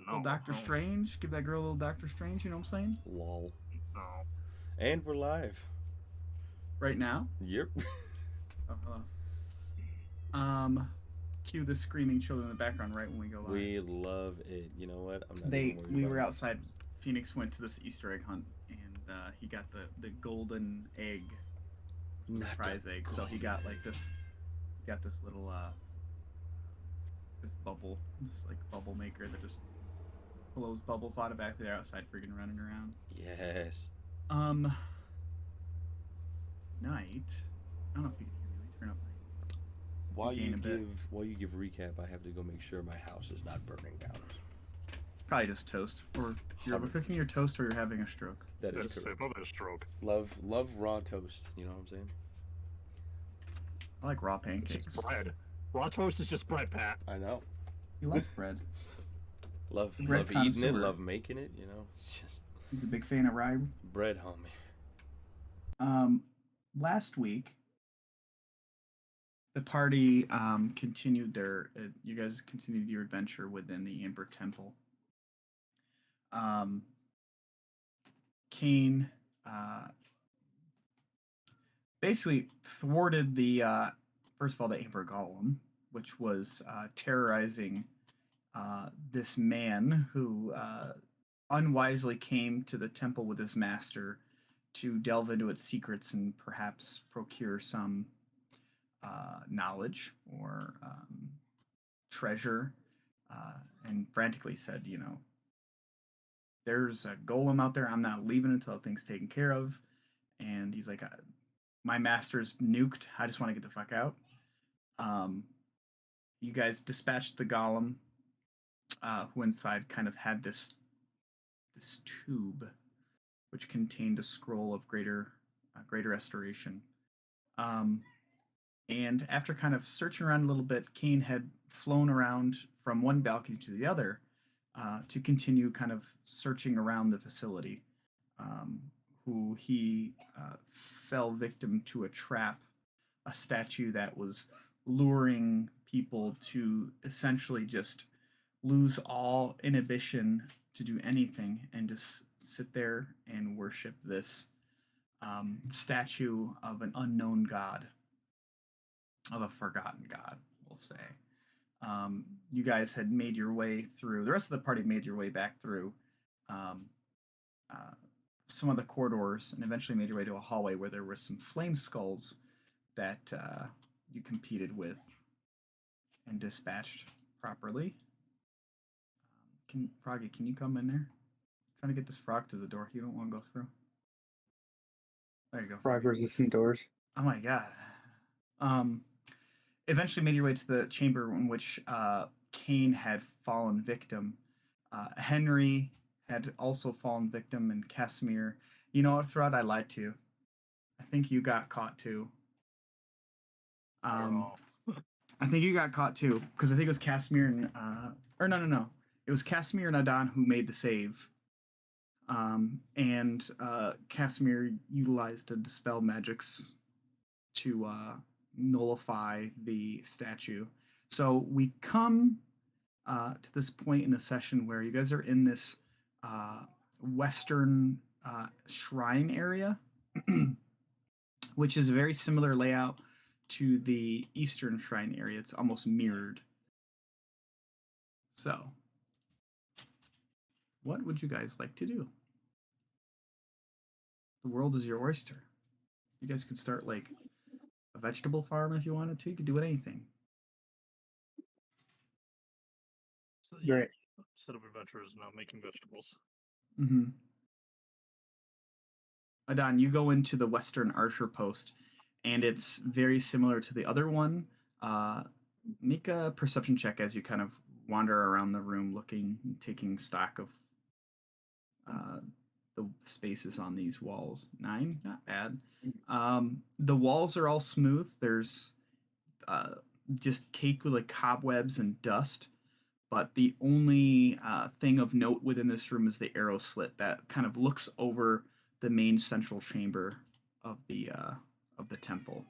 Little Doctor Strange. Give that girl a little Doctor Strange, you know what I'm saying? Lol. No. And we're live. Right now. Yep. Uh, um, cue the screaming children in the background right when we go live. We love it. You know what? I'm not even worried We about were it. outside. Phoenix went to this Easter egg hunt, and he got the golden egg, Not surprise the egg. So he got like this. He got this little this bubble, this like bubble maker that just blows bubbles automatically. They're outside freaking running around. Yes. Um, night. I don't know if you can hear me. Let me turn up While gain you a bit. give recap, I have to go make sure my house is not burning down. Probably just toast, or you're overcooking your toast, or you're having a stroke. That is That's correct. probably a stroke. Love raw toast. You know what I'm saying? I like raw It's pancakes. just bread. Raw toast is just bread, Pat. I know. He loves bread. Love Bread eating it. connoisseur. Love making it. You know, it's just He's a big fan of rye. bread, homie. Last week, the party continued their. You guys continued your adventure within the Amber Temple. Cain basically thwarted the first of all the Amber Golem, which was terrorizing this man who unwisely came to the temple with his master to delve into its secrets and perhaps procure some knowledge or treasure, and frantically said, there's a golem out there. I'm not leaving until that thing's taken care of. And he's like, my master's nuked. I just want to get the fuck out. You guys dispatched the golem, who inside kind of had this tube, which contained a scroll of greater restoration. And after kind of searching around a little bit, Cain had flown around from one balcony to the other to continue kind of searching around the facility. Who he fell victim to a trap, a statue that was luring people to essentially just lose all inhibition to do anything and just sit there and worship this statue of an unknown god, of a forgotten god, we'll say. You guys had made your way through, the rest of the party made your way back through um, uh, some of the corridors and eventually made your way to a hallway where there were some flame skulls that you competed with and dispatched properly. Froggy, can you come in there? I'm trying to get this frog to the door. You don't want to go through. There you go. Frog resistant doors. Oh my god. Eventually made your way to the chamber in which Cain had fallen victim. Henry had also fallen victim, and Casimir. You know what, Thrud? I lied to you. I think you got caught too. I think you got caught too, because I think it was Casimir and or no. It was Casimir and Adan who made the save. And Casimir utilized a dispel magics to nullify the statue. So we come to this point in the session where you guys are in this western shrine area, which is a very similar layout to the eastern shrine area. It's almost mirrored. So, what would you guys like to do? The world is your oyster. You guys could start like a vegetable farm if you wanted to. You could do anything. So, Great. Set of adventures now making vegetables. Mm-hmm. Adan, you go into the Western Archer Post, and it's very similar to the other one. Make a perception check as you kind of wander around the room, looking, taking stock of the spaces on these walls. 9, not bad. The walls are all smooth. There's just caked with like cobwebs and dust. But the only thing of note within this room is the arrow slit that kind of looks over the main central chamber of the temple.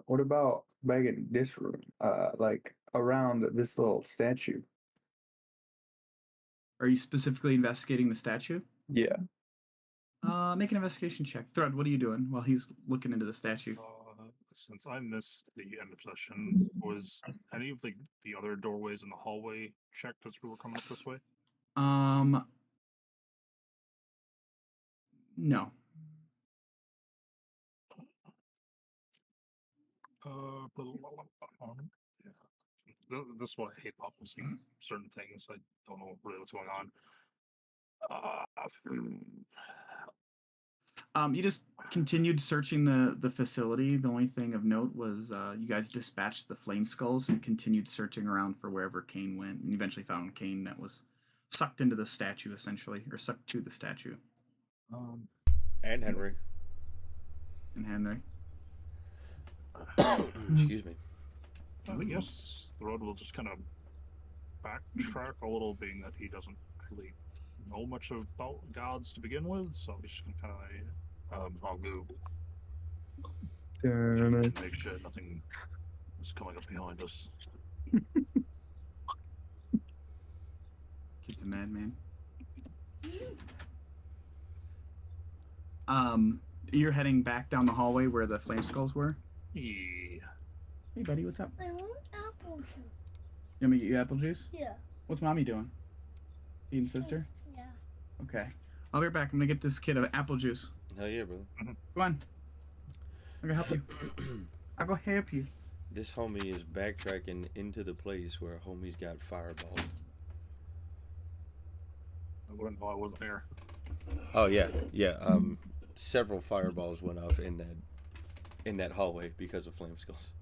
What about back in this room? around this little statue. Are you specifically investigating the statue? Yeah. Make an investigation check. Thread, what are you doing while he's looking into the statue? Since I missed the end of session, was any of the other doorways in the hallway checked as we were coming up this way? No. Yeah. This is what I hate about missing certain things. I don't know really what's going on. You just continued searching the facility. The only thing of note was you guys dispatched the flame skulls and continued searching around for wherever Kane went, and eventually found Kane that was sucked into the statue, essentially, or sucked to the statue. And Henry. And Henry. Excuse me. I guess the road will just kind of backtrack a little, being that he doesn't really know much about gods to begin with, so I'm just gonna kind of I'll go Damn it. make sure nothing is coming up behind us. Kid's a madman. You're heading back down the hallway where the flame skulls were? Yeah. Hey, buddy, what's up? I want apple juice. You want me to get you apple juice? Yeah. What's mommy doing? Feeding sister? Yeah. Okay. I'll be right back. I'm gonna get this kid an apple juice. Hell yeah, brother. Come on. I'm gonna help you. I'll go help you. This homie is backtracking into the place where homie's got fireball. I wouldn't know I wasn't there. Oh yeah. Several fireballs went off in that hallway because of flame skulls.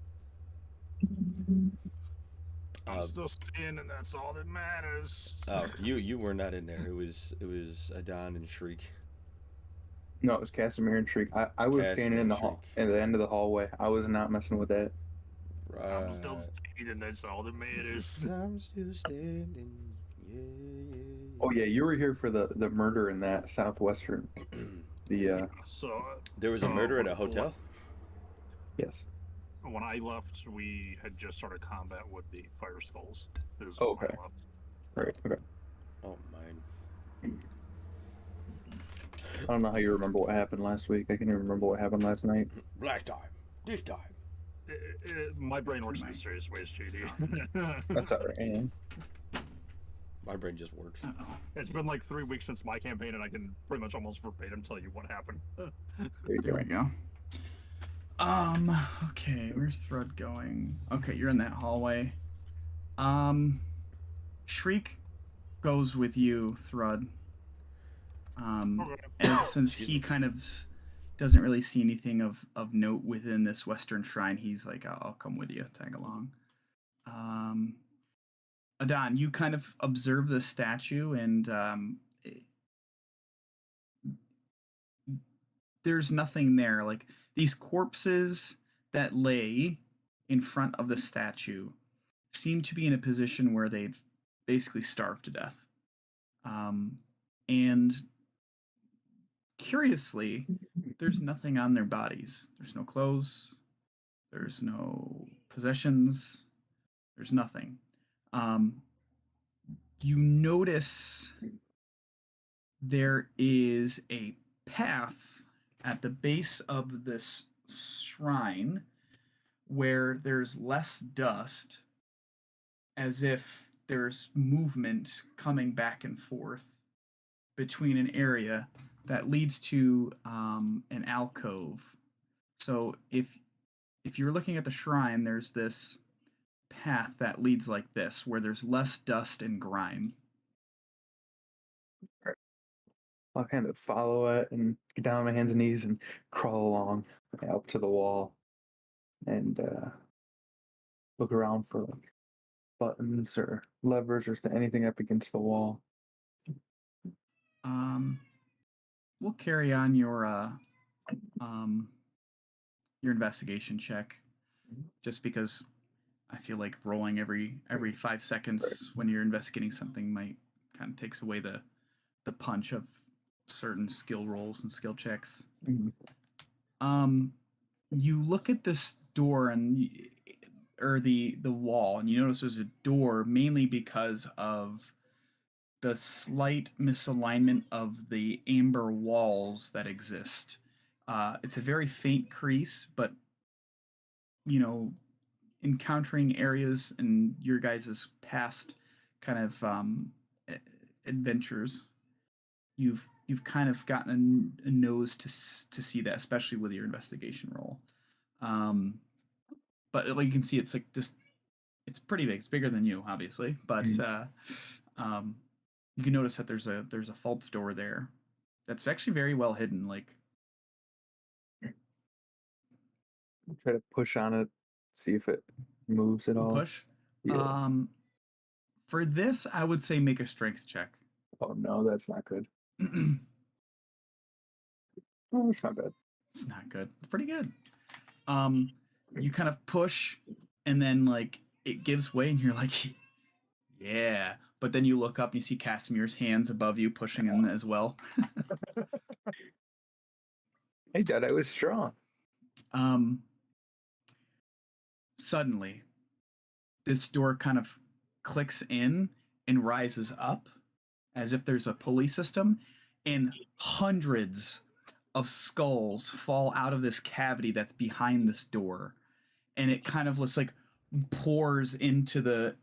I'm still standing, and that's all that matters. Oh, you were not in there. It was Adon and Shriek. No, it was Casimir and Shriek. I was Casimir standing in and the hall Shriek. at the end of the hallway. I was not messing with that. Right. I'm still standing, that's all that matters. I'm still standing. Yeah. Oh yeah, you were here for the murder in that southwestern. So There was a murder at a hotel? Yes. when I left, we had just started combat with the fire skulls. Is Oh, when okay. I left. Right. Okay. Oh, mine. I don't know how you remember what happened last week. I can't even remember what happened last night. Last time. This time. My brain works in mysterious ways, JD. That's all right. Yeah. My brain just works. Uh-oh. It's been like 3 weeks since my campaign, and I can pretty much almost verbatim tell you what happened. There you There go. we go. Okay, where's Thread going? Okay, you're in that hallway. Shriek goes with you, Thrud. Okay. And since he kind of doesn't really see anything of note within this western shrine, he's like, I'll come with you, tag along. Adon, you kind of observe the statue, and there's nothing there. Like, these corpses that lay in front of the statue seem to be in a position where they'd basically starved to death. And curiously, there's nothing on their bodies. There's no clothes. There's no possessions. There's nothing. You notice there is a path at the base of this shrine where there's less dust, as if there's movement coming back and forth between an area that leads to an alcove. So if you're looking at the shrine, there's this path that leads like this, where there's less dust and grime. I'll kind of follow it and get down on my hands and knees and crawl along up to the wall and look around for like buttons or levers or anything up against the wall. We'll carry on your investigation check, just because I feel like rolling every 5 seconds when you're investigating something might kind of takes away the punch of certain skill rolls and skill checks. Mhm. You look at this door, and or the wall, and you notice there's a door mainly because of the slight misalignment of the amber walls that exist. It's a very faint crease, but you know, encountering areas in your guys' past kind of adventures, you've kind of gotten a nose to see that, especially with your investigation roll. But like you can see, it's like this. It's pretty big. It's bigger than you, obviously, but um, you can notice that there's a false door there that's actually very well hidden. Like Try to push on it, see if it moves at all. push. Yeah. For this, I would say make a strength check. Oh no, that's not good. It's Oh, that's not bad. not good. It's pretty good. You kind of push, and then like it gives way, and you're like, yeah. But then you look up and you see Casimir's hands above you pushing in as well. I thought I was strong. Suddenly, this door kind of clicks in and rises up as if there's a pulley system, and hundreds of skulls fall out of this cavity that's behind this door, and it kind of just like pours into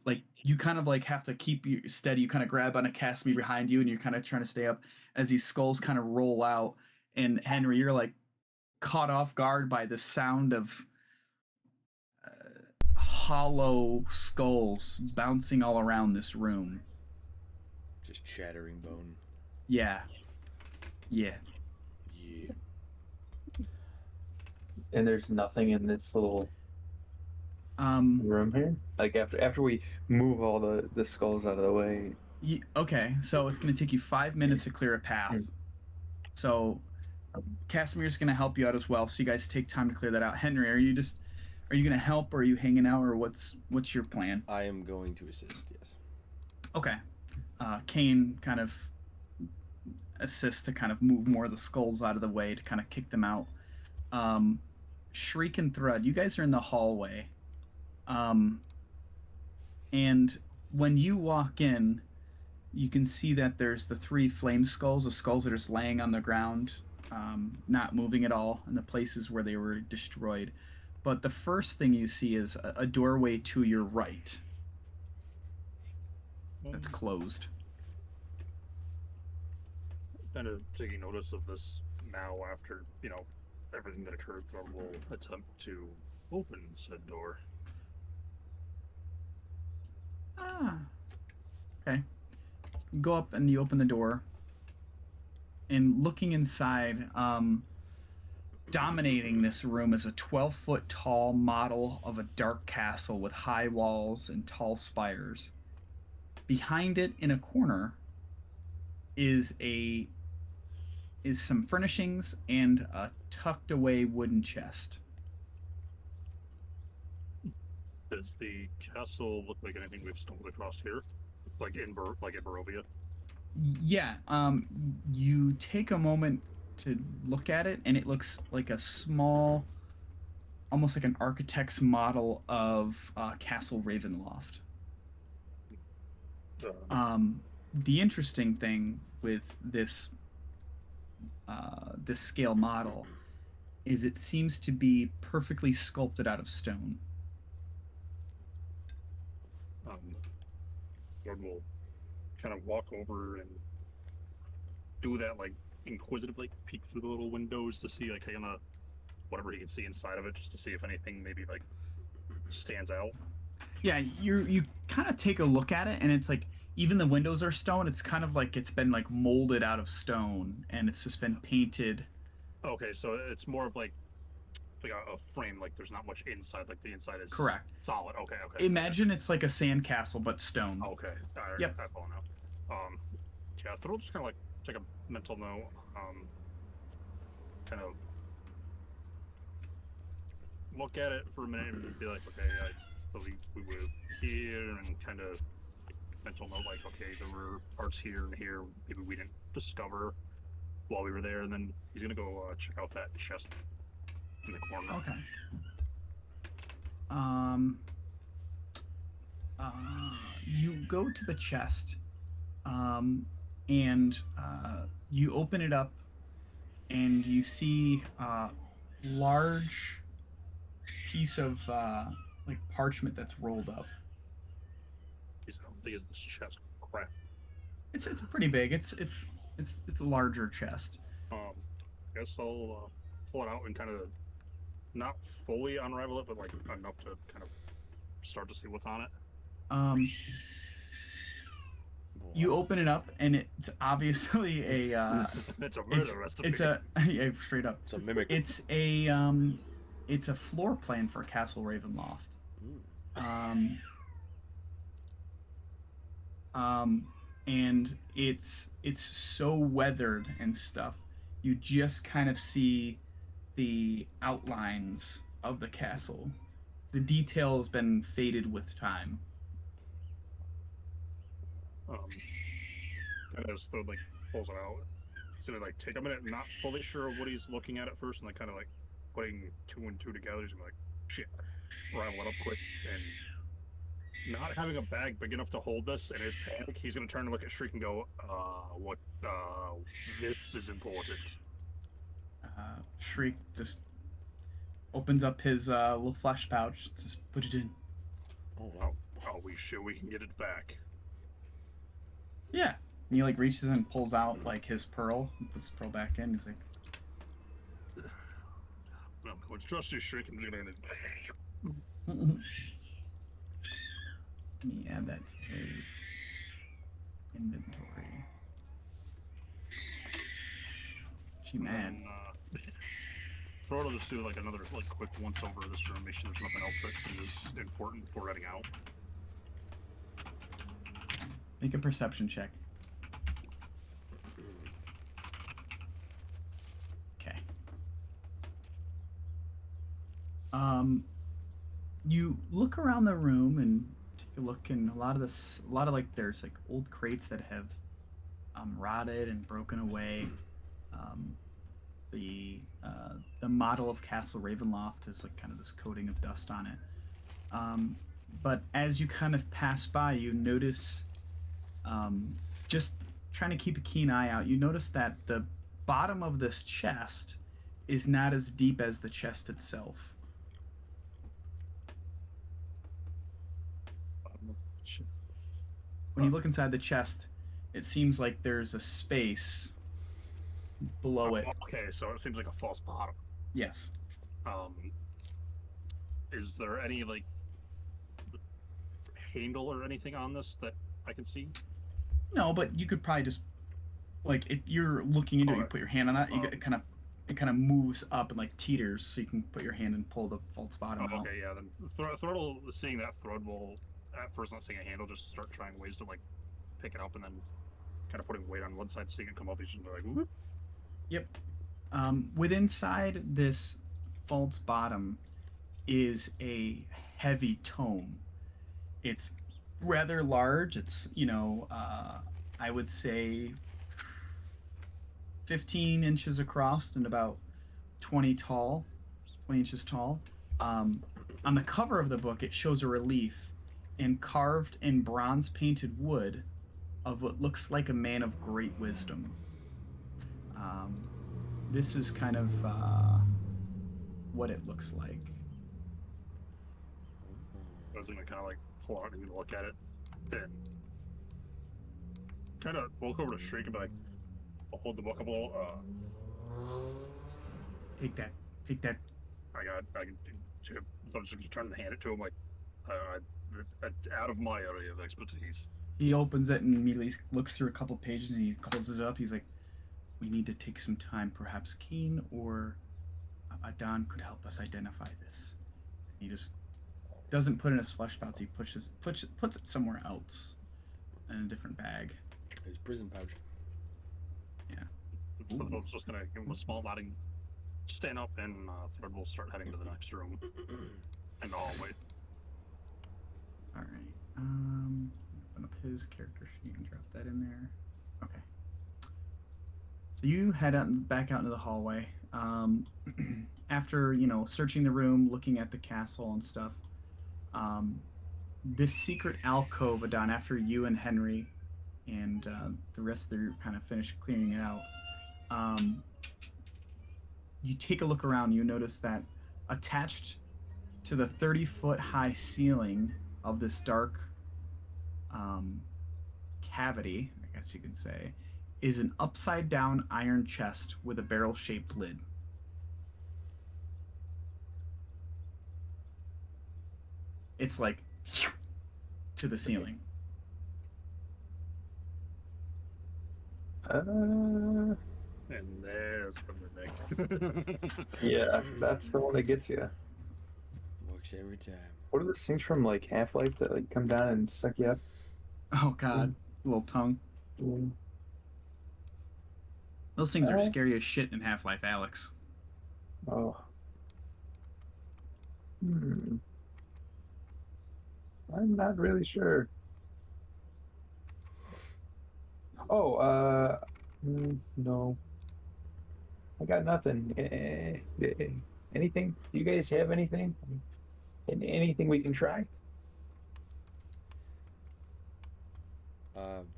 like you kind of like have to keep you steady. You kind of grab on a Casimir behind you, and you're kind of trying to stay up as these skulls kind of roll out. And Henry, you're like caught off guard by the sound of hollow skulls bouncing all around this room. Just chattering bone. Yeah. Yeah. And there's nothing in this little room here. Like after we move all the skulls out of the way. Okay, so it's going to take you 5 minutes to clear a path. So Casimir's going to help you out as well. So you guys take time to clear that out. Henry, are you going to help, or are you hanging out, or what's your plan? I am going to assist. Yes. Okay. Kane kind of assists to kind of move more of the skulls out of the way to kind of kick them out. Shriek and Thread, you guys are in the hallway. And when you walk in, you can see that there's the 3 flame skulls, the skulls that are just laying on the ground, not moving at all in the places where they were destroyed. But the first thing you see is a doorway to your right that's closed. Kind of taking notice of this now after, everything that occurred, Thorn will attempt to open said door. Okay. You go up and you open the door. And looking inside, dominating this room is a 12-foot tall model of a dark castle with high walls and tall spires. Behind it, in a corner, is some furnishings and a tucked away wooden chest. Does the castle look like anything we've stumbled across here? Like in Barovia? Yeah, you take a moment to look at it, and it looks like a small, almost like an architect's model of Castle Ravenloft. The interesting thing with this scale model is it seems to be perfectly sculpted out of stone. Lord will kind of walk over and do that, like, inquisitively peek through the little windows to see, like, kind of whatever he can see inside of it, just to see if anything maybe, like, stands out. Yeah, you kind of take a look at it, and it's like, even the windows are stone. It's kind of like it's been like molded out of stone, and it's just been painted. Okay, so it's more of like a frame. Like there's not much inside. Like the inside is correct, solid. Okay. Imagine it's like a sandcastle but stone. Okay. Yep. I follow now. Yeah. Throw just kind of like take a mental note. Kind of look at it for a minute and be like, okay, I believe we were here, and kind of. Mental note, like, okay, there were parts here and here maybe we didn't discover while we were there, and then he's gonna go check out that chest in the corner. Okay. Um, you go to the chest, um, and you open it up, and you see a large piece of like parchment that's rolled up. He's how big is this chest? Crap. It's pretty big. It's a larger chest. Guess I'll pull it out and kind of not fully unravel it, but like enough to kind of start to see what's on it. Um, you Wow. open it up, and it's obviously a It's a murder recipe. it's a yeah, straight up. It's a mimic. It's a floor plan for Castle Ravenloft. Mm. Um, and it's so weathered and stuff. You just kind of see the outlines of the castle. The detail has been faded with time. Kind of just like pulls it out. He's gonna like take a minute, not fully sure of what he's looking at first, and then kind of like putting two and two together. He's gonna be like, shit, ravel it up quick, and not having a bag big enough to hold this in his panic, he's gonna turn and look at Shriek and go, what, this is important. Shriek just opens up his little flesh pouch. Just put it in. Oh Oh, wow. are we sure we can get it back? Yeah. And he like reaches and pulls out like his pearl and puts the pearl back in. He's like, I'm going to trust you, Shriek. I'm just gonna. let me add that to his inventory. She mad. And, Throw will just do like another like quick once over this room, make sure there's nothing else that seems important before heading out. Make a perception check. Okay. You look around the room and take a look, and a lot of like there's like old crates that have rotted and broken away. Um, the model of Castle Ravenloft has like kind of this coating of dust on it. But as you kind of pass by, you notice, just trying to keep a keen eye out, you notice that the bottom of this chest is not as deep as the chest itself. When you look inside the chest, it seems like there's a space below it. Okay, so it seems like a false bottom. Yes. Is there any like handle or anything on this that I can see? No, but you could probably just like if you're looking into it, you Alright. put your hand on that, it kind of moves up and like teeters, so you can put your hand and pull the false bottom out. Okay, yeah. Then Throttle, seeing that Thrud will at first not seeing a handle, just start trying ways to like pick it up, and then kind of putting weight on one side, seeing it come up. He's just like, whoop. Yep. With inside this false bottom is a heavy tome. It's rather large. It's I would say 15 inches across and about 20 inches tall. On the cover of the book, it shows a relief in carved in bronze painted wood of what looks like a man of great wisdom. This is kind of what it looks like. I was gonna kind of like pull out and look at it, and kind of walk over to Shriek and be like, I'll hold the book up a little. Take that. I can. So I'm just gonna turn and hand it to him, like, out of my area of expertise. He opens it and immediately looks through a couple pages and he closes it up. He's like, we need to take some time. Perhaps Keen or Adon could help us identify this. He just doesn't put it in his flesh pouch. He puts it somewhere else in a different bag. His prison pouch. So I'm just gonna give him a small nodding, stand up, and Thread will start heading to the next room in the hallway. All right. Open up his character sheet and drop that in there. Okay. So you head back out into the hallway. After searching the room, looking at the castle and stuff, Um, this secret alcove down after you and Henry and the rest of the group kind of finish clearing it out. Um, you take a look around. You notice that attached to the 30-foot high ceiling of this dark um, cavity, I guess you can say, is an upside down iron chest with a barrel shaped lid. It's like to the ceiling. And there's the mimic. Yeah, that's the one that gets you. Works every time. What are those things from like Half-Life that like come down and suck you up? Oh God, little tongue. Mm. Those things are Alright. scary as shit in Half-Life, Alex. Oh. Hmm. I'm not really sure. Oh, no. I got nothing. Anything? Do you guys have anything? Anything we can try?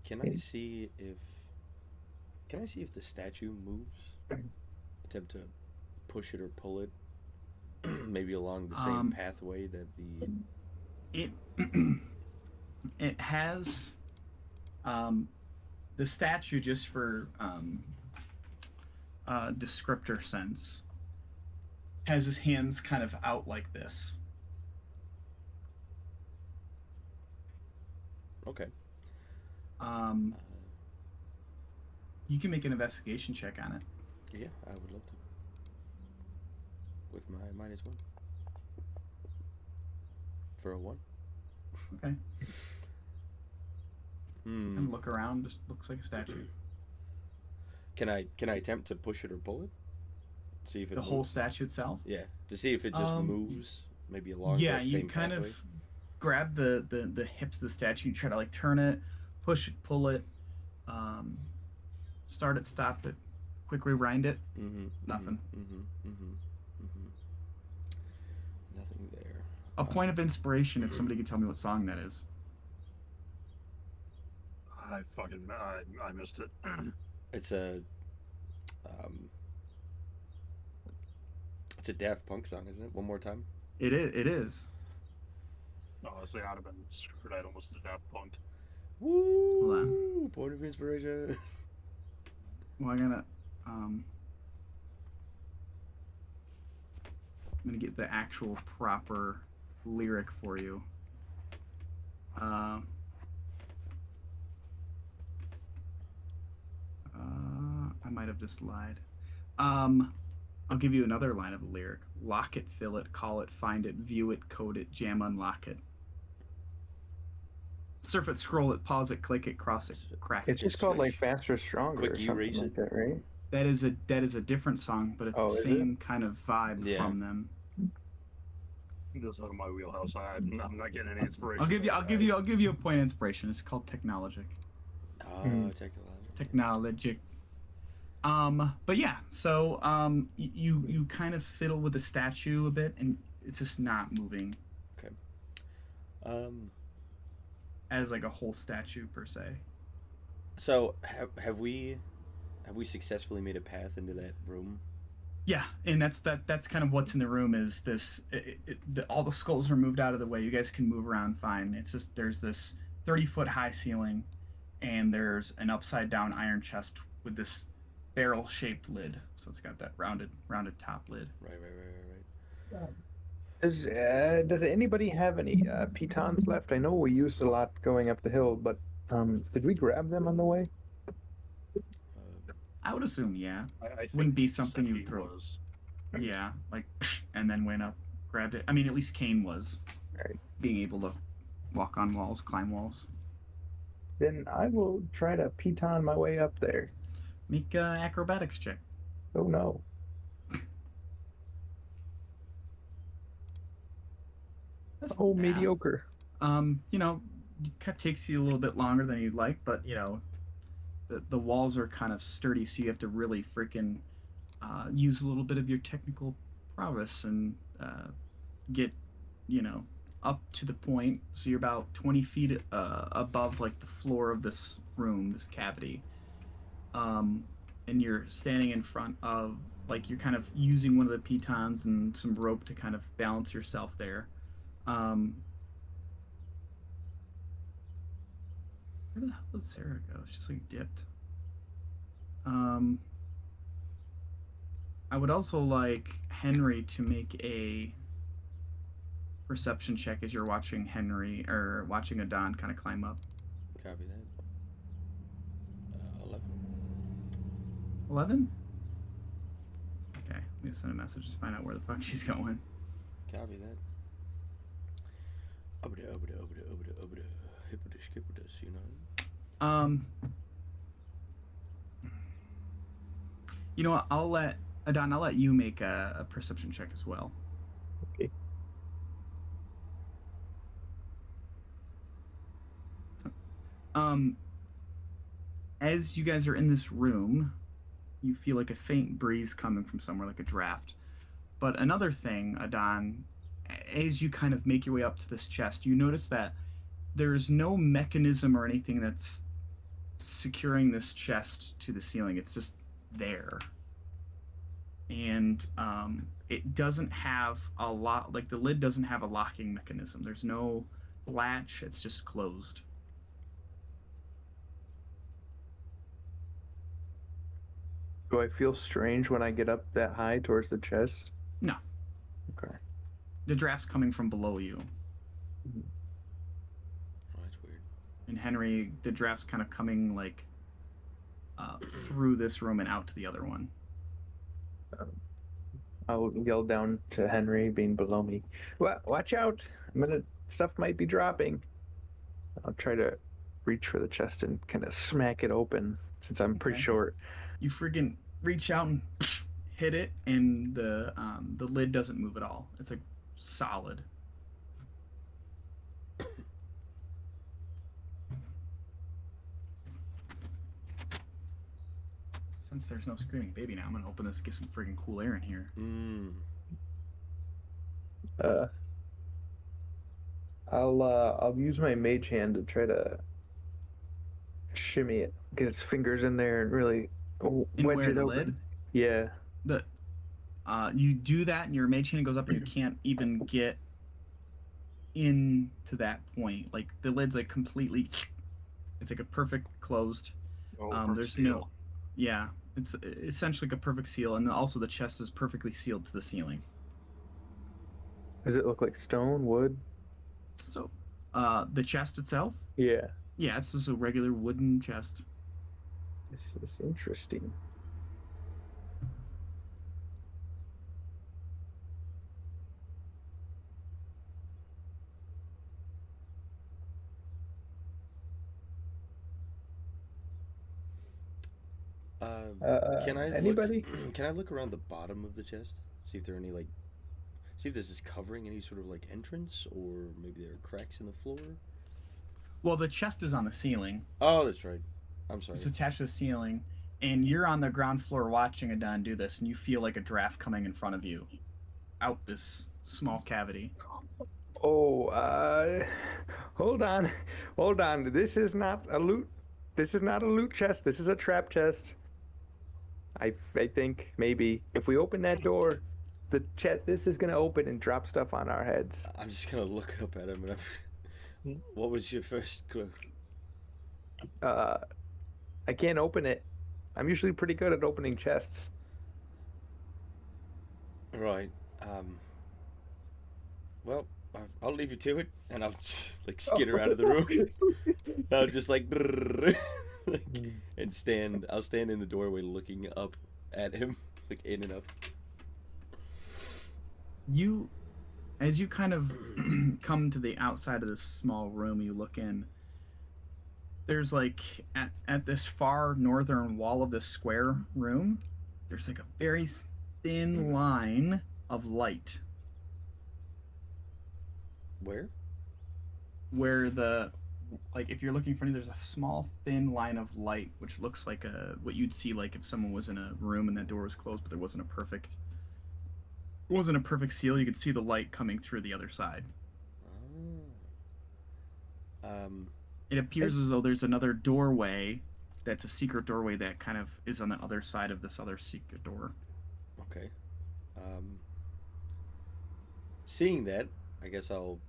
Can I see if the statue moves? Attempt to push it or pull it, maybe along the same pathway that the. It it has the statue, just for descriptor sense, has his hands kind of out like this. Okay. Um, you can make an investigation check on it. Yeah, I would love to. With my -1. For a 1. Okay. And look around. Just looks like a statue. Can I attempt to push it or pull it? See if it The moves? whole statue itself. Yeah, to see if it just moves, maybe along Yeah, that you same kind pathway. of grab the hips of the statue, try to like turn it, push it, pull it, start it, stop it, quick rewind it. Nothing. Nothing there. A point of inspiration if somebody could tell me what song that is. I missed it. It's a Daft Punk song, isn't it? One more time. It is. It is. Honestly, I'd have been screwed. I'd almost did Daft Punk. Woo! Hold on. Point of inspiration. Well, I'm gonna get the actual proper lyric for you. I might have just lied. I'll give you another line of the lyric. Lock it, fill it, call it, find it, view it, code it, jam, unlock it. Surf it, scroll it, pause it, click it, cross it, crack it. It's just called like switch. Faster, Stronger Quick or something erase like it. that, right? That is a different song, but it's Oh, the is same kind of vibe Yeah. from them. This out of my wheelhouse. I'm not getting any inspiration. I'll give you a point of inspiration. It's called Technologic. Oh, technological. But yeah, so you kind of fiddle with the statue a bit, and it's just not moving Okay. as like a whole statue per se. So have we successfully made a path into that room? Yeah, and that's kind of what's in the room. Is this all the skulls are moved out of the way. You guys can move around fine. It's just there's this 30-foot high ceiling, and there's an upside down iron chest with this barrel shaped lid. So it's got that rounded top lid. Right. Does anybody have any pitons left? I know we used a lot going up the hill, but did we grab them on the way? I would assume, yeah. I think Wouldn't be something you Seppi would throw. was. Yeah, like, and then went up, grabbed it. I mean, at least Kane was. Right. Being able to walk on walls, climb walls. Then I will try to piton my way up there. Make acrobatics check. Oh no. That's Oh, not bad. mediocre. It kind of takes you a little bit longer than you'd like, but the walls are kind of sturdy, so you have to really freaking use a little bit of your technical prowess and get up to the point, so you're about 20 feet above like the floor of this room, this cavity. Um, and you're standing in front of, like, you're kind of using one of the pitons and some rope to kind of balance yourself there. Um, where the hell did Sarah go? She's like dipped. Um, I would also like Henry to make a perception check as you're watching Henry or watching Adon kind of climb up. Copy that. 11. 11? Okay, let me send a message to find out where the fuck she's going. Copy that. Obda, hippity skippitus, you know? You know what? I'll let Adon. I'll let you make a perception check as well. Okay. As you guys are in this room, you feel like a faint breeze coming from somewhere, like a draft. But another thing, Adon, as you kind of make your way up to this chest, you notice that there's no mechanism or anything that's securing this chest to the ceiling. It's just there. And it doesn't have a lot, like the lid doesn't have a locking mechanism. There's no latch, it's just closed. Do I feel strange when I get up that high towards the chest? No. Okay. The draft's coming from below you. Oh, that's weird. And Henry, the draft's kind of coming like through this room and out to the other one. I'll yell down to Henry, being below me. Watch out! Stuff might be dropping. I'll try to reach for the chest and kind of smack it open since I'm pretty Okay. short. You friggin' reach out and hit it, and the lid doesn't move at all. It's like solid. Since there's no screaming baby now, I'm gonna open this, get some friggin' cool air in here. I'll use my mage hand to try to shimmy it, get its fingers in there, and really And wedge where it the open. lid? Yeah. You do that, and your mage hand goes up, and you can't even get into that point. Like the lid's like completely. It's like a perfect closed. There's no. Yeah, it's essentially like a perfect seal, and also the chest is perfectly sealed to the ceiling. Does it look like stone, wood? So, the chest itself, Yeah. yeah, it's just a regular wooden chest. This is interesting. Can I anybody? look? Can I look around the bottom of the chest? See if there are any like. See if this is covering any sort of like entrance, or maybe there are cracks in the floor. Well, the chest is on the ceiling. Oh, that's right. I'm sorry. It's attached to the ceiling, and you're on the ground floor watching Adon do this, and you feel like a draft coming in front of you, out this small cavity. Oh, hold on. This is not a loot. This is not a loot chest. This is a trap chest. I think maybe if we open that door, the chest. This is gonna open and drop stuff on our heads. I'm just gonna look up at him. And what was your first clue? I can't open it. I'm usually pretty good at opening chests. Right. Well, I'll leave you to it, and I'll just, like skitter out of the room. I'll just like, and stand. I'll stand in the doorway, looking up at him, like in and up. As you kind of come to the outside of this small room, you look in. There's like at this far northern wall of this square room, there's like a very thin line of light. Where the, like, if you're looking for any, there's a small thin line of light which looks like what you'd see like if someone was in a room and that door was closed, but there wasn't a perfect seal. You could see the light coming through the other side. Um, It appears as though there's another doorway that's a secret doorway that kind of is on the other side of this other secret door. okay. Seeing that, I guess I'll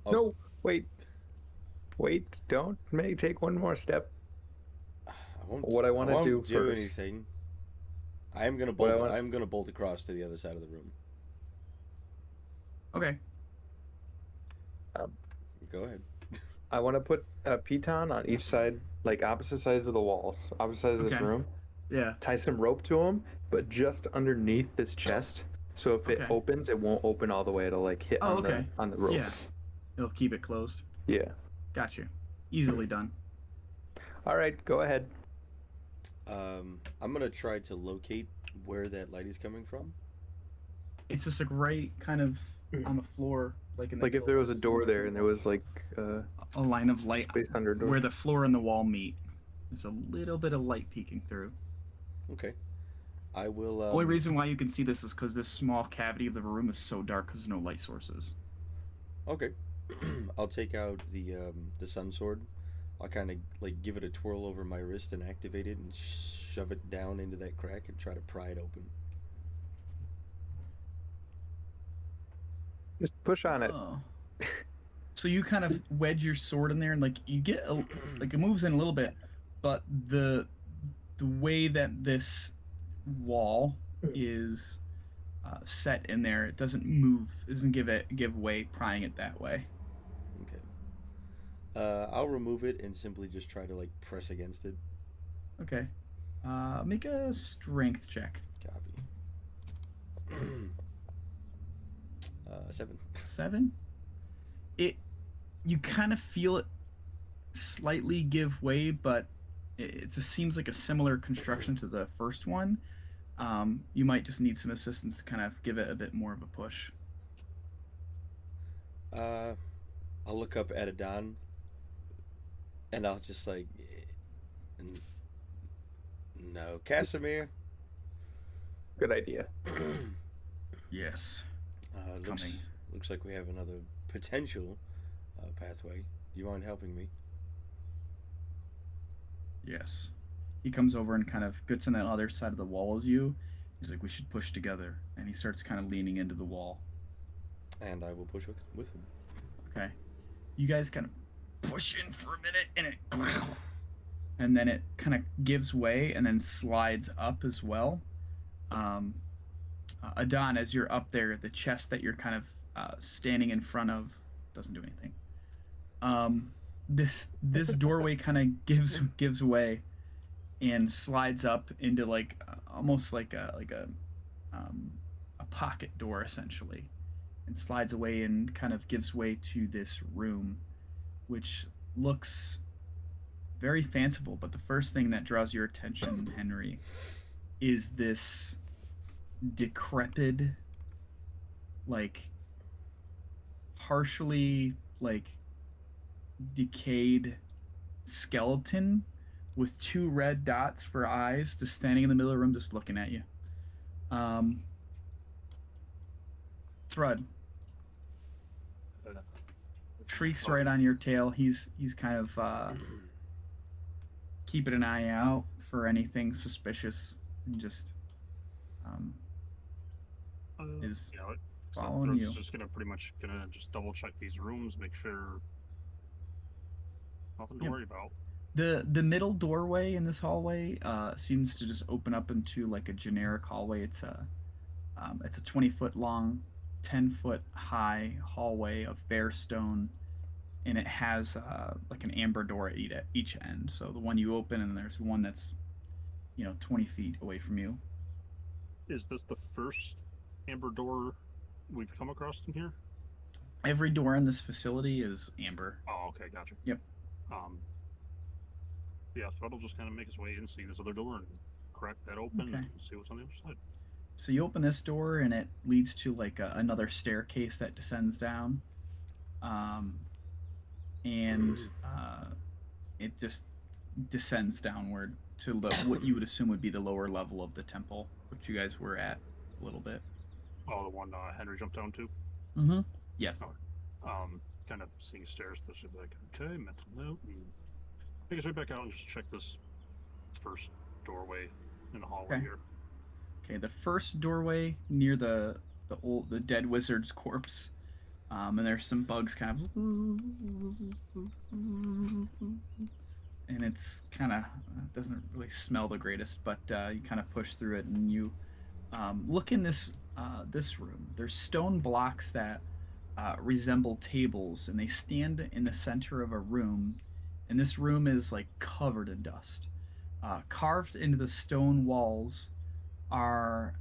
No, wait, don't take one more step. I won't. What I I want to won't do do first. anything. I am gonna What I bolt. want. I'm gonna bolt across to the other side of the room. Okay. Um, Go ahead. I want to put a piton on each side, like opposite sides of the walls, opposite sides of this Okay. room. Yeah. Tie some rope to them, but just underneath this chest. So if it Okay. opens, it won't open all the way. It'll like hit Oh, on okay. the rope. Yeah. It'll keep it closed. Yeah. Got you. Easily done. All right, go ahead. I'm gonna try to locate where that light is coming from. It's just like right kind of on the floor, like in the Like if there was a door there and there was like a line of light space under a door. where the floor and the wall meet. There's a little bit of light peeking through. Okay. I will. Only reason why you can see this is because this small cavity of the room is so dark because no light sources. Okay. I'll take out the sun sword. I'll kind of like give it a twirl over my wrist and activate it and shove it down into that crack and try to pry it open. Just push on it. Oh. So you kind of wedge your sword in there and like you get like it moves in a little bit, but the way that this wall is set in there, it doesn't move, doesn't give way prying it that way. Okay. I'll remove it and simply just try to like press against it. Okay. Make a strength check. Copy. 7. 7. You kind of feel it slightly give way, but it just seems like a similar construction to the first one. You might just need some assistance to kind of give it a bit more of a push. I'll look up at Adon and I'll just like, no, Casimir. Good idea. Yes. Looks like we have another potential pathway. Do you mind helping me? Yes. He comes over and kind of gets on the other side of the wall as you. He's like, we should push together. And he starts kind of leaning into the wall. And I will push with him. Okay. You guys kind of push in for a minute and then it kind of gives way and then slides up as well. Adon, as you're up there, the chest that you're kind of standing in front of doesn't do anything. This doorway kind of gives way and slides up into like almost like a pocket door essentially, and slides away and kind of gives way to this room, which looks very fanciful. But the first thing that draws your attention, Henry, is this decrepit, like partially like decayed skeleton with 2 red dots for eyes, just standing in the middle of the room, just looking at you. Thrud. Shriek's right on your tail. He's kind of keeping an eye out for anything suspicious and just is following Throat's you. just gonna just double check these rooms, make sure nothing to worry about. The middle doorway in this hallway seems to just open up into like a generic hallway. It's a 20-foot long, 10-foot high hallway of bare stone, and it has like an amber door at each end. So the one you open, and there's one that's 20 feet away from you. Is this the first amber door we've come across in here? Every door in this facility is amber. Oh, okay, gotcha. Yep. Yeah, Thrud will just kind of make his way in, see this other door, and crack that open and see what's on the other side. So you open this door, and it leads to like another staircase that descends down, and it just descends downward to what you would assume would be the lower level of the temple, which you guys were at a little bit. Oh, the one Henry jumped down to? Mm-hmm. Yes. Oh. kind of seeing stairs. This is like, okay, mental note, and take us right back out and just check this first doorway in the hallway Okay. here. Okay, the first doorway near the dead wizard's corpse, and there's some bugs kind of, and it's kind of doesn't really smell the greatest, but you kind of push through it and you look in this room. There's stone blocks that resemble tables, and they stand in the center of a room, and this room is like covered in dust. Carved into the stone walls are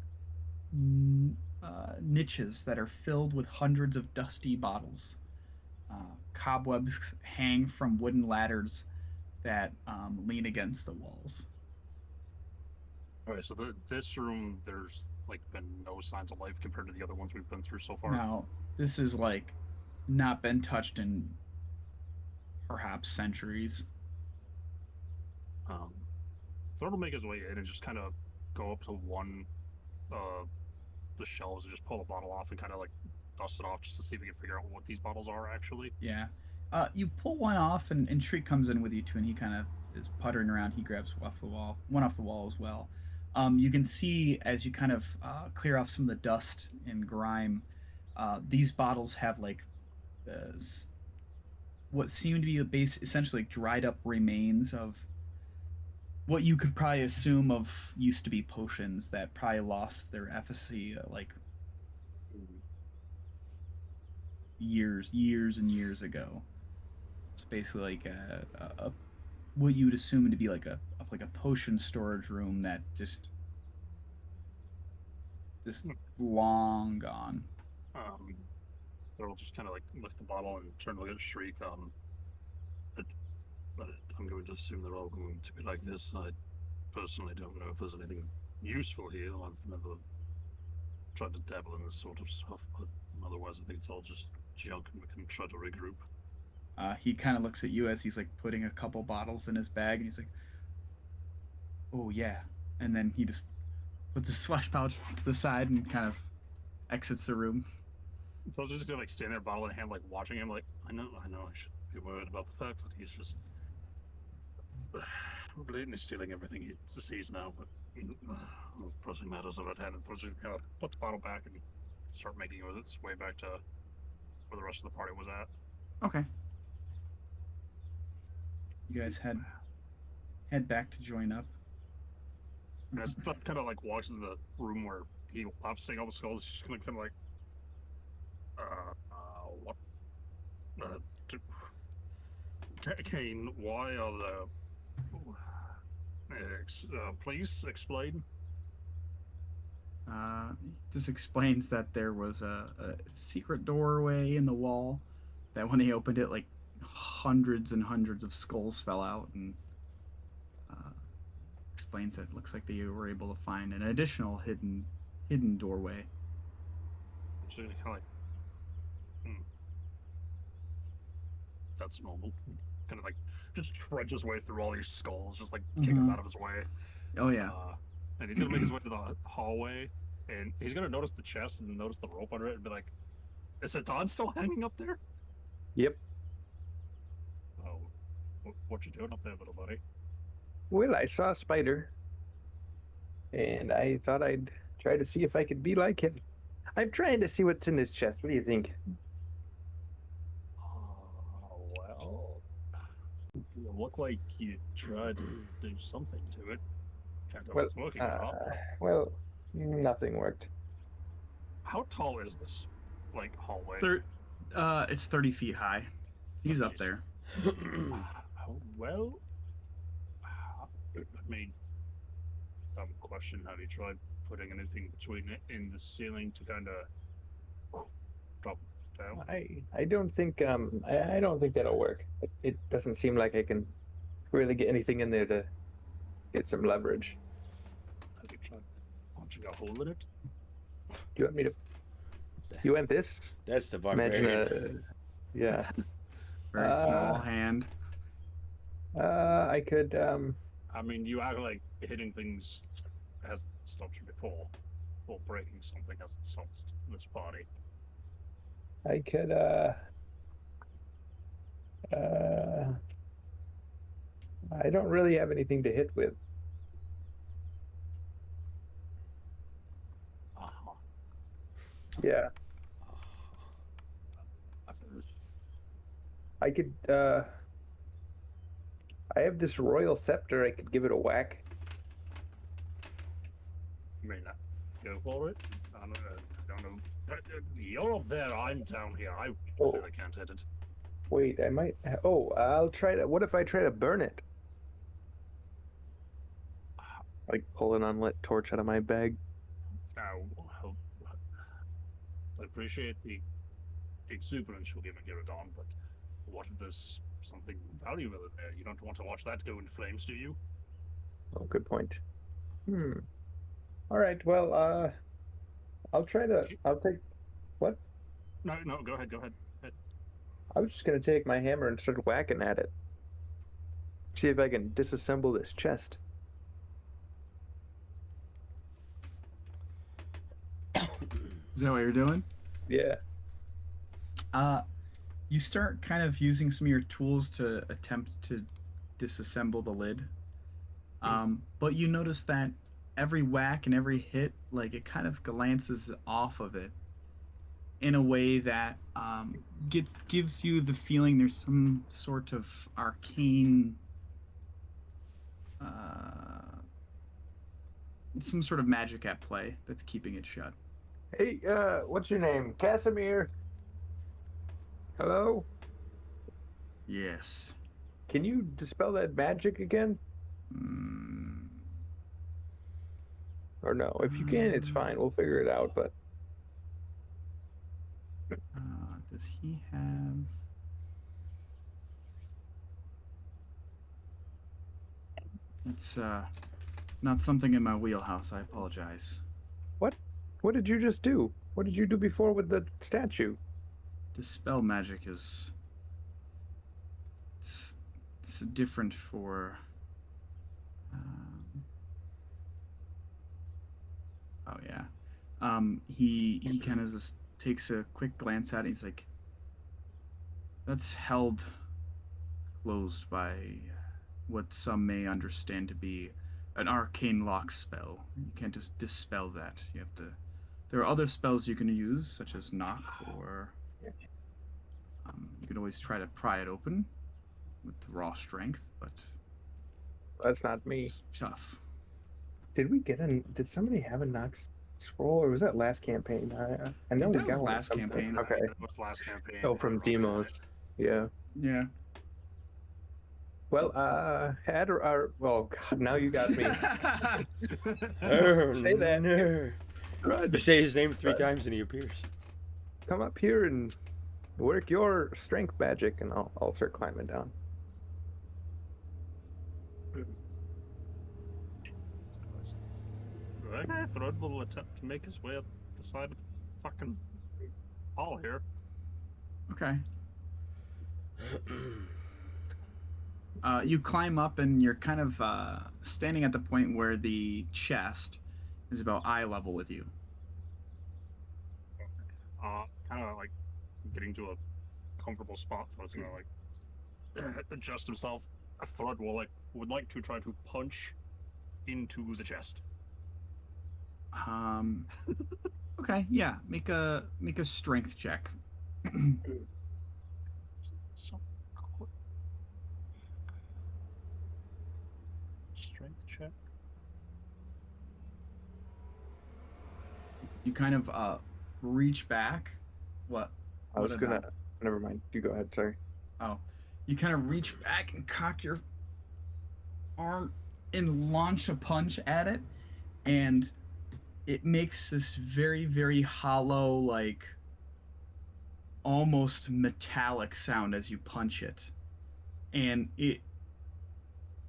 niches that are filled with hundreds of dusty bottles. Cobwebs hang from wooden ladders that lean against the walls. All right, so this room, there's like been no signs of life compared to the other ones we've been through so far. Now, this is like not been touched in perhaps centuries. Thor will make his way in and just kind of go up to one, the shelves and just pull a bottle off and kind of like dust it off just to see if we can figure out what these bottles are actually. Yeah. You pull one off, and Shriek comes in with you too, and he kind of is puttering around. He grabs one off the wall as well. You can see as you kind of clear off some of the dust and grime, these bottles have like uh, what seem to be a base, essentially like dried up remains of what you could probably assume of used to be potions that probably lost their efficacy like years and years ago. It's basically like a what you would assume to be like a potion storage room that just long gone. Thor will just kind of like look at the bottle and turn to look at Shriek. But I'm going to assume they're all going to be like this. I personally don't know if there's anything useful here. I've never tried to dabble in this sort of stuff, but otherwise I think it's all just junk and we can try to regroup. He kind of looks at you as he's like putting a couple bottles in his bag, and he's like, "Oh yeah," and then he just puts his swash pouch to the side and kind of exits the room. So I was just gonna like stand there, bottle in hand, like watching him. Like I know, I should be worried about the fact that he's just blatantly stealing everything he sees now. But pressing matters are at hand, and so just kind of put the bottle back and start making its way back to where the rest of the party was at. Okay. You guys head back to join up. And as Thud kind of like walks into the room where he left, seeing all the skulls, he's just gonna kind of like, what? Kane, why are the? Please explain. Just explains that there was a secret doorway in the wall that when he opened it, like hundreds and hundreds of skulls fell out, and explains that it looks like they were able to find an additional hidden doorway. So kind of like, that's normal. Kind of like just trudge his way through all these skulls, just like kick them out of his way. Oh yeah. And he's gonna make his way to the hallway, and he's gonna notice the chest and notice the rope under it, and be like, "Is Don still hanging up there?" Yep. Oh, what you doing up there, little buddy? Well, I saw a spider, and I thought I'd try to see if I could be like him. I'm trying to see what's in his chest. What do you think? Well, you look like you tried to do something to it. Can't tell what's working or not. Well, nothing worked. How tall is this, like, hallway? It's 30 feet high. He's up there. Well, I mean, dumb question. Have you tried putting anything between it in the ceiling to kind of drop down? I don't think I don't think that'll work. It doesn't seem like I can really get anything in there to get some leverage. Have you tried punching a hole in it? Do you want me to? You want this? That's the Imagine barbarian. yeah. Very small hand. I could I mean, you act like hitting things hasn't stopped you before, or breaking something hasn't stopped this party. I could Uh, I don't really have anything to hit with. Uh-huh. Yeah, I could. I have this royal scepter. I could give it a whack. I mean, go for it. I don't know. You're up there. I'm down here. I Oh. clearly can't hit it. Wait, I might. Oh, I'll try to. What if I try to burn it? Like pull an unlit torch out of my bag. Now, I appreciate the exuberance you're giving Gyrodon, but what if there's something valuable in there? You don't want to watch that go into flames, do you? Oh, good point. Hmm. All right. Well, I'll try to. I'll take. What? No, no, go ahead, go ahead. I was just gonna take my hammer and start whacking at it. See if I can disassemble this chest. Is that what you're doing? Yeah. You start kind of using some of your tools to attempt to disassemble the lid. But you notice that every whack and every hit, like it kind of glances off of it in a way that gives you the feeling there's some sort of arcane, some sort of magic at play that's keeping it shut. Hey, what's your name? Casimir. Hello? Yes. Can you dispel that magic again? Mm, Or no? If you can, it's fine. We'll figure it out, but does he have? It's not something in my wheelhouse. I apologize. what did you just do? What did you do before with the statue? Dispel magic is it's different for. Oh yeah. He kind of just takes a quick glance at it. He's like, "That's held closed by what some may understand to be an arcane lock spell. You can't just dispel that. You have to. There are other spells you can use, such as knock, or you can always try to pry it open with raw strength, but That's not me. it's tough." Did somebody have a Nox scroll, or was that last campaign? I know we That got was one. last campaign. Okay. That was last campaign. Oh, from Demos. Yeah. Yeah. Well, well, God, now you got me. Oh, Say that. no. Rud, You say his name 3 times and he appears. come up here and work your strength magic, and I'll start climbing down. Right, Thrud will attempt to make his way up the side of the fucking hall here. Okay. You climb up and you're kind of standing at the point where the chest is about eye level with you. Kind of like getting to a comfortable spot, so it's gonna like adjust himself. Thrud would like to try to punch into the chest. Okay, yeah. Make a strength check. So, strength check. You kind of reach back. What? I was What gonna. about- Never mind. You go ahead. Sorry. Oh, you kind of reach back and cock your arm and launch a punch at it, and it makes this very, very hollow, like almost metallic sound as you punch it. And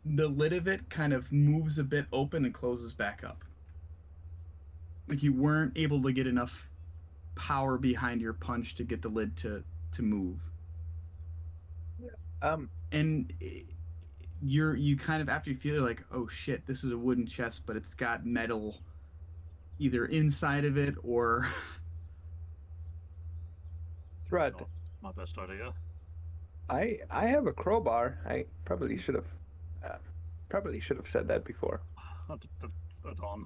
the lid of it kind of moves a bit open and closes back up. Like you weren't able to get enough power behind your punch to get the lid to move. And you kind of, after you feel it, like, oh shit, this is a wooden chest, but it's got metal either inside of it or Thrud. Not my best idea. I have a crowbar. I probably should have said that before. That's on.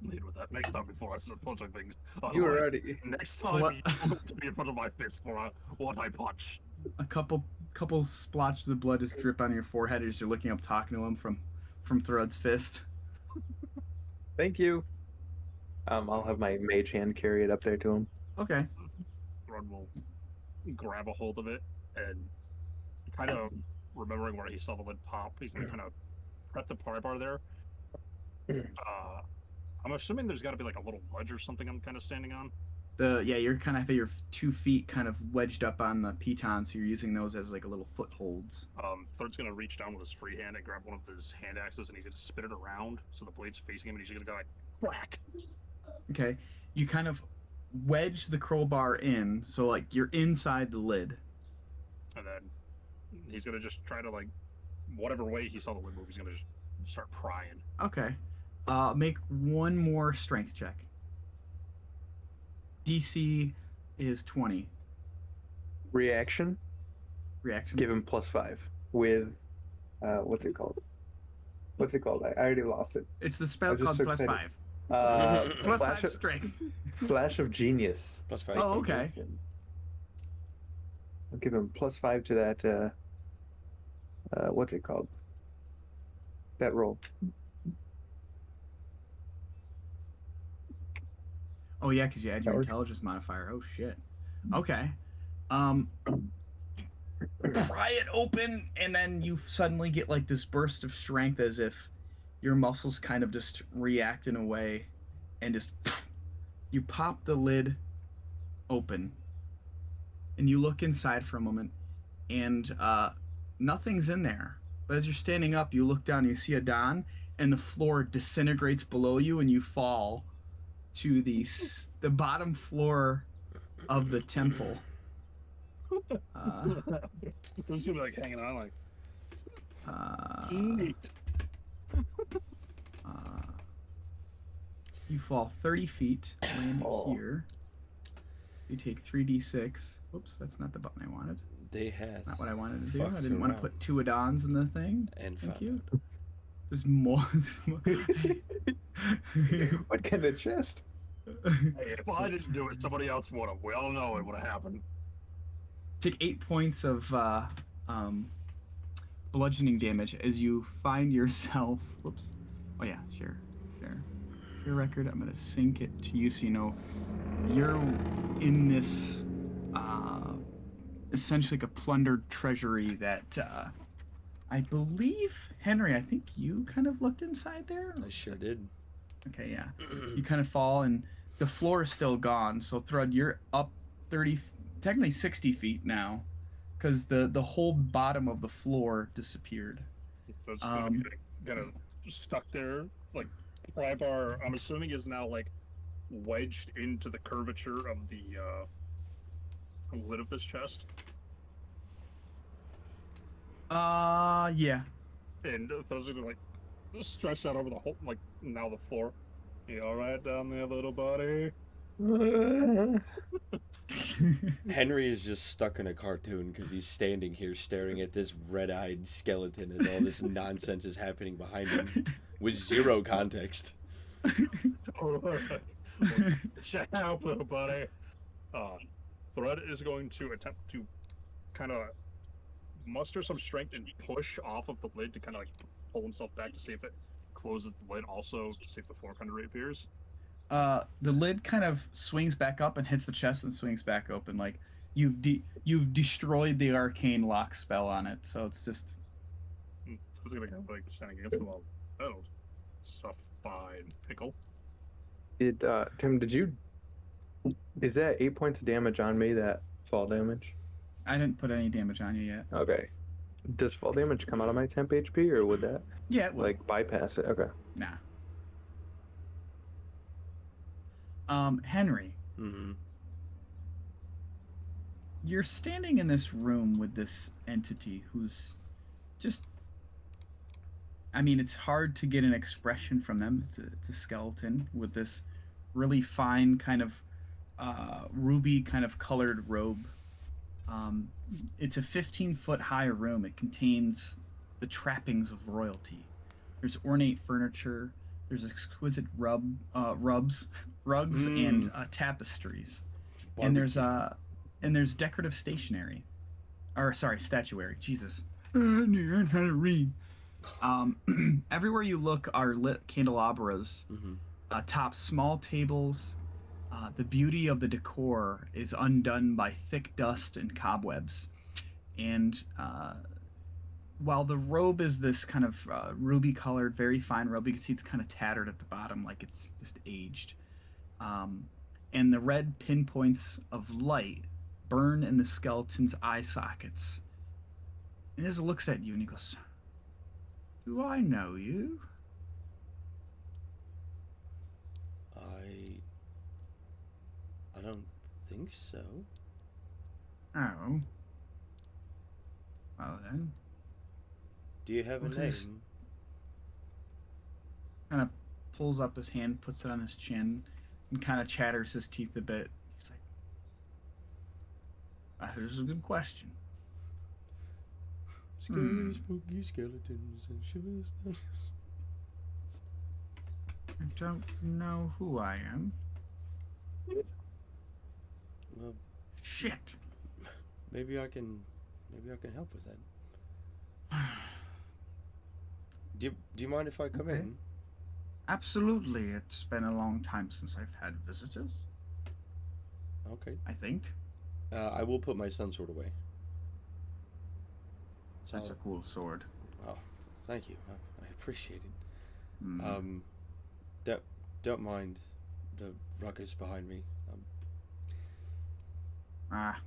Lead with that. Next time before I said a bunch of things. You were Otherwise, already. next time What- you will to be in front of my fist for what I punch. A couple splotches of blood just drip on your forehead as you're looking up, talking to him from Thread's fist. Thank you. I'll have my mage hand carry it up there to him. Okay. Thrud will grab a hold of it and kind of remembering where he saw the lid pop, he's gonna kind of prep the pry bar there. I'm assuming there's got to be like a little ledge or something I'm kind of standing on. You're kind of your 2 feet kind of wedged up on the pitons, so you're using those as like a little footholds. Third's gonna reach down with his free hand and grab one of his hand axes, and he's gonna spin it around so the blade's facing him, and he's gonna go like whack. Okay. You kind of wedge the crowbar in, so like you're inside the lid. And then he's gonna just try to like, whatever way he saw the lid move, he's gonna just start prying. Okay. Make one more strength check. DC is 20. Reaction. Reaction. Give him +5 with what's it called? What's it called? I already lost it. It's the I spell was just called so plus excited. 5. Plus Flash 5 of, strength. Flash of Genius. +5. Oh, okay. I'll give him +5 to that. What's it called? That roll. Oh yeah, because you add your Howard? intelligence modifier. Oh shit. Okay. Pry it open, and then you suddenly get like this burst of strength, as if your muscles kind of just react in a way, and just you pop the lid open, and you look inside for a moment, and nothing's in there. But as you're standing up, you look down, and you see a Don, and the floor disintegrates below you, and you fall to the bottom floor of the temple. They're just gonna be like hanging on like neat. You fall 30 feet, land Oh. here. You take 3d6. Oops, that's not the button I wanted. They have Not what I wanted to do. fucked I didn't want to around put 2 Adons in the thing. and Thank found you. out. There's more. What kind of chest? Hey, if I didn't do it, somebody else would have. We all know it would have happened. Take 8 points of bludgeoning damage as you find yourself. Whoops. Oh yeah, share. Your record. I'm gonna sync it to you so you know you're in this essentially like a plundered treasury that I believe, Henry, I think you kind of looked inside there. I sure did. Okay, yeah. You kind of fall, and the floor is still gone. So, Thrud, you're up 30, technically 60 feet now, because the whole bottom of the floor disappeared. So it's kind of stuck there, like pry bar. I'm assuming is now like wedged into the curvature of the lid of this chest. Yeah. And those are like stretched out over the whole, like now the floor. You all right down there, little buddy? Henry is just stuck in a cartoon because he's standing here staring at this red-eyed skeleton as all this nonsense is happening behind him with zero context. Shut up, little buddy. Thread is going to attempt to kind of muster some strength and push off of the lid to kind of like pull himself back to see if it closes the lid, also to see if the floor kind of reappears. The lid kind of swings back up and hits the chest and swings back open. Like you've destroyed the arcane lock spell on it, so it's just. I was gonna go like standing against the wall. Oh, stuff by Pickle. Tim, is that 8 points of damage on me, that fall damage? I didn't put any damage on you yet. Okay. Does fall damage come out of my temp HP, or would that Yeah, it will. like bypass it? Okay. Nah. Henry, Mm-hmm. you're standing in this room with this entity who's just. I mean, it's hard to get an expression from them. It's a skeleton with this really fine kind of ruby kind of colored robe. Um, it's a 15-foot high room. It contains the trappings of royalty. There's ornate furniture. There's exquisite rugs, and Mmm. tapestries. And there's Barbecue. and there's decorative stationery, or sorry, statuary. Jesus, I learned how to read. Everywhere you look are lit candelabras Mm-hmm. atop small tables. The beauty of the decor is undone by thick dust and cobwebs. And while the robe is this kind of ruby colored, very fine robe, you can see it's kind of tattered at the bottom, like it's just aged. Um, and the red pinpoints of light burn in the skeleton's eye sockets. And as it looks at you, and he goes, "Do I know you?" I don't think so. Oh, well then. Do you have a Well, just name? kind of pulls up his hand, puts it on his chin, and kind of chatters his teeth a bit. He's like, "This is a good question. Scary, Hmm, spooky skeletons and shivers. I don't know who I am. Well, Shit." maybe I can. Maybe I can help with that. Do you mind if I come Okay. in? Absolutely. It's been a long time since I've had visitors, Okay. I think. I will put my sun sword away. That's So, a cool sword. oh, thank you. I appreciate it. Hmm. Don't don't mind the ruckus behind me. Ah,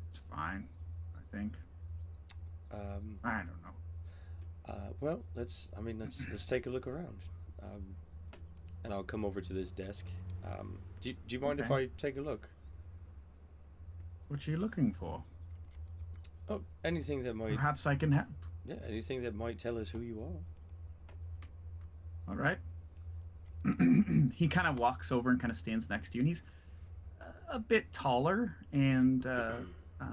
it's fine, I think. Um, I don't know. well, let's take a look around. Um, and I'll come over to this desk. Do you mind if Okay. I take a look? What are you looking for? Oh, anything that might, Perhaps I can help. yeah, anything that might tell us who you are. All right. He kind of walks over and kind of stands next to you, and he's a bit taller and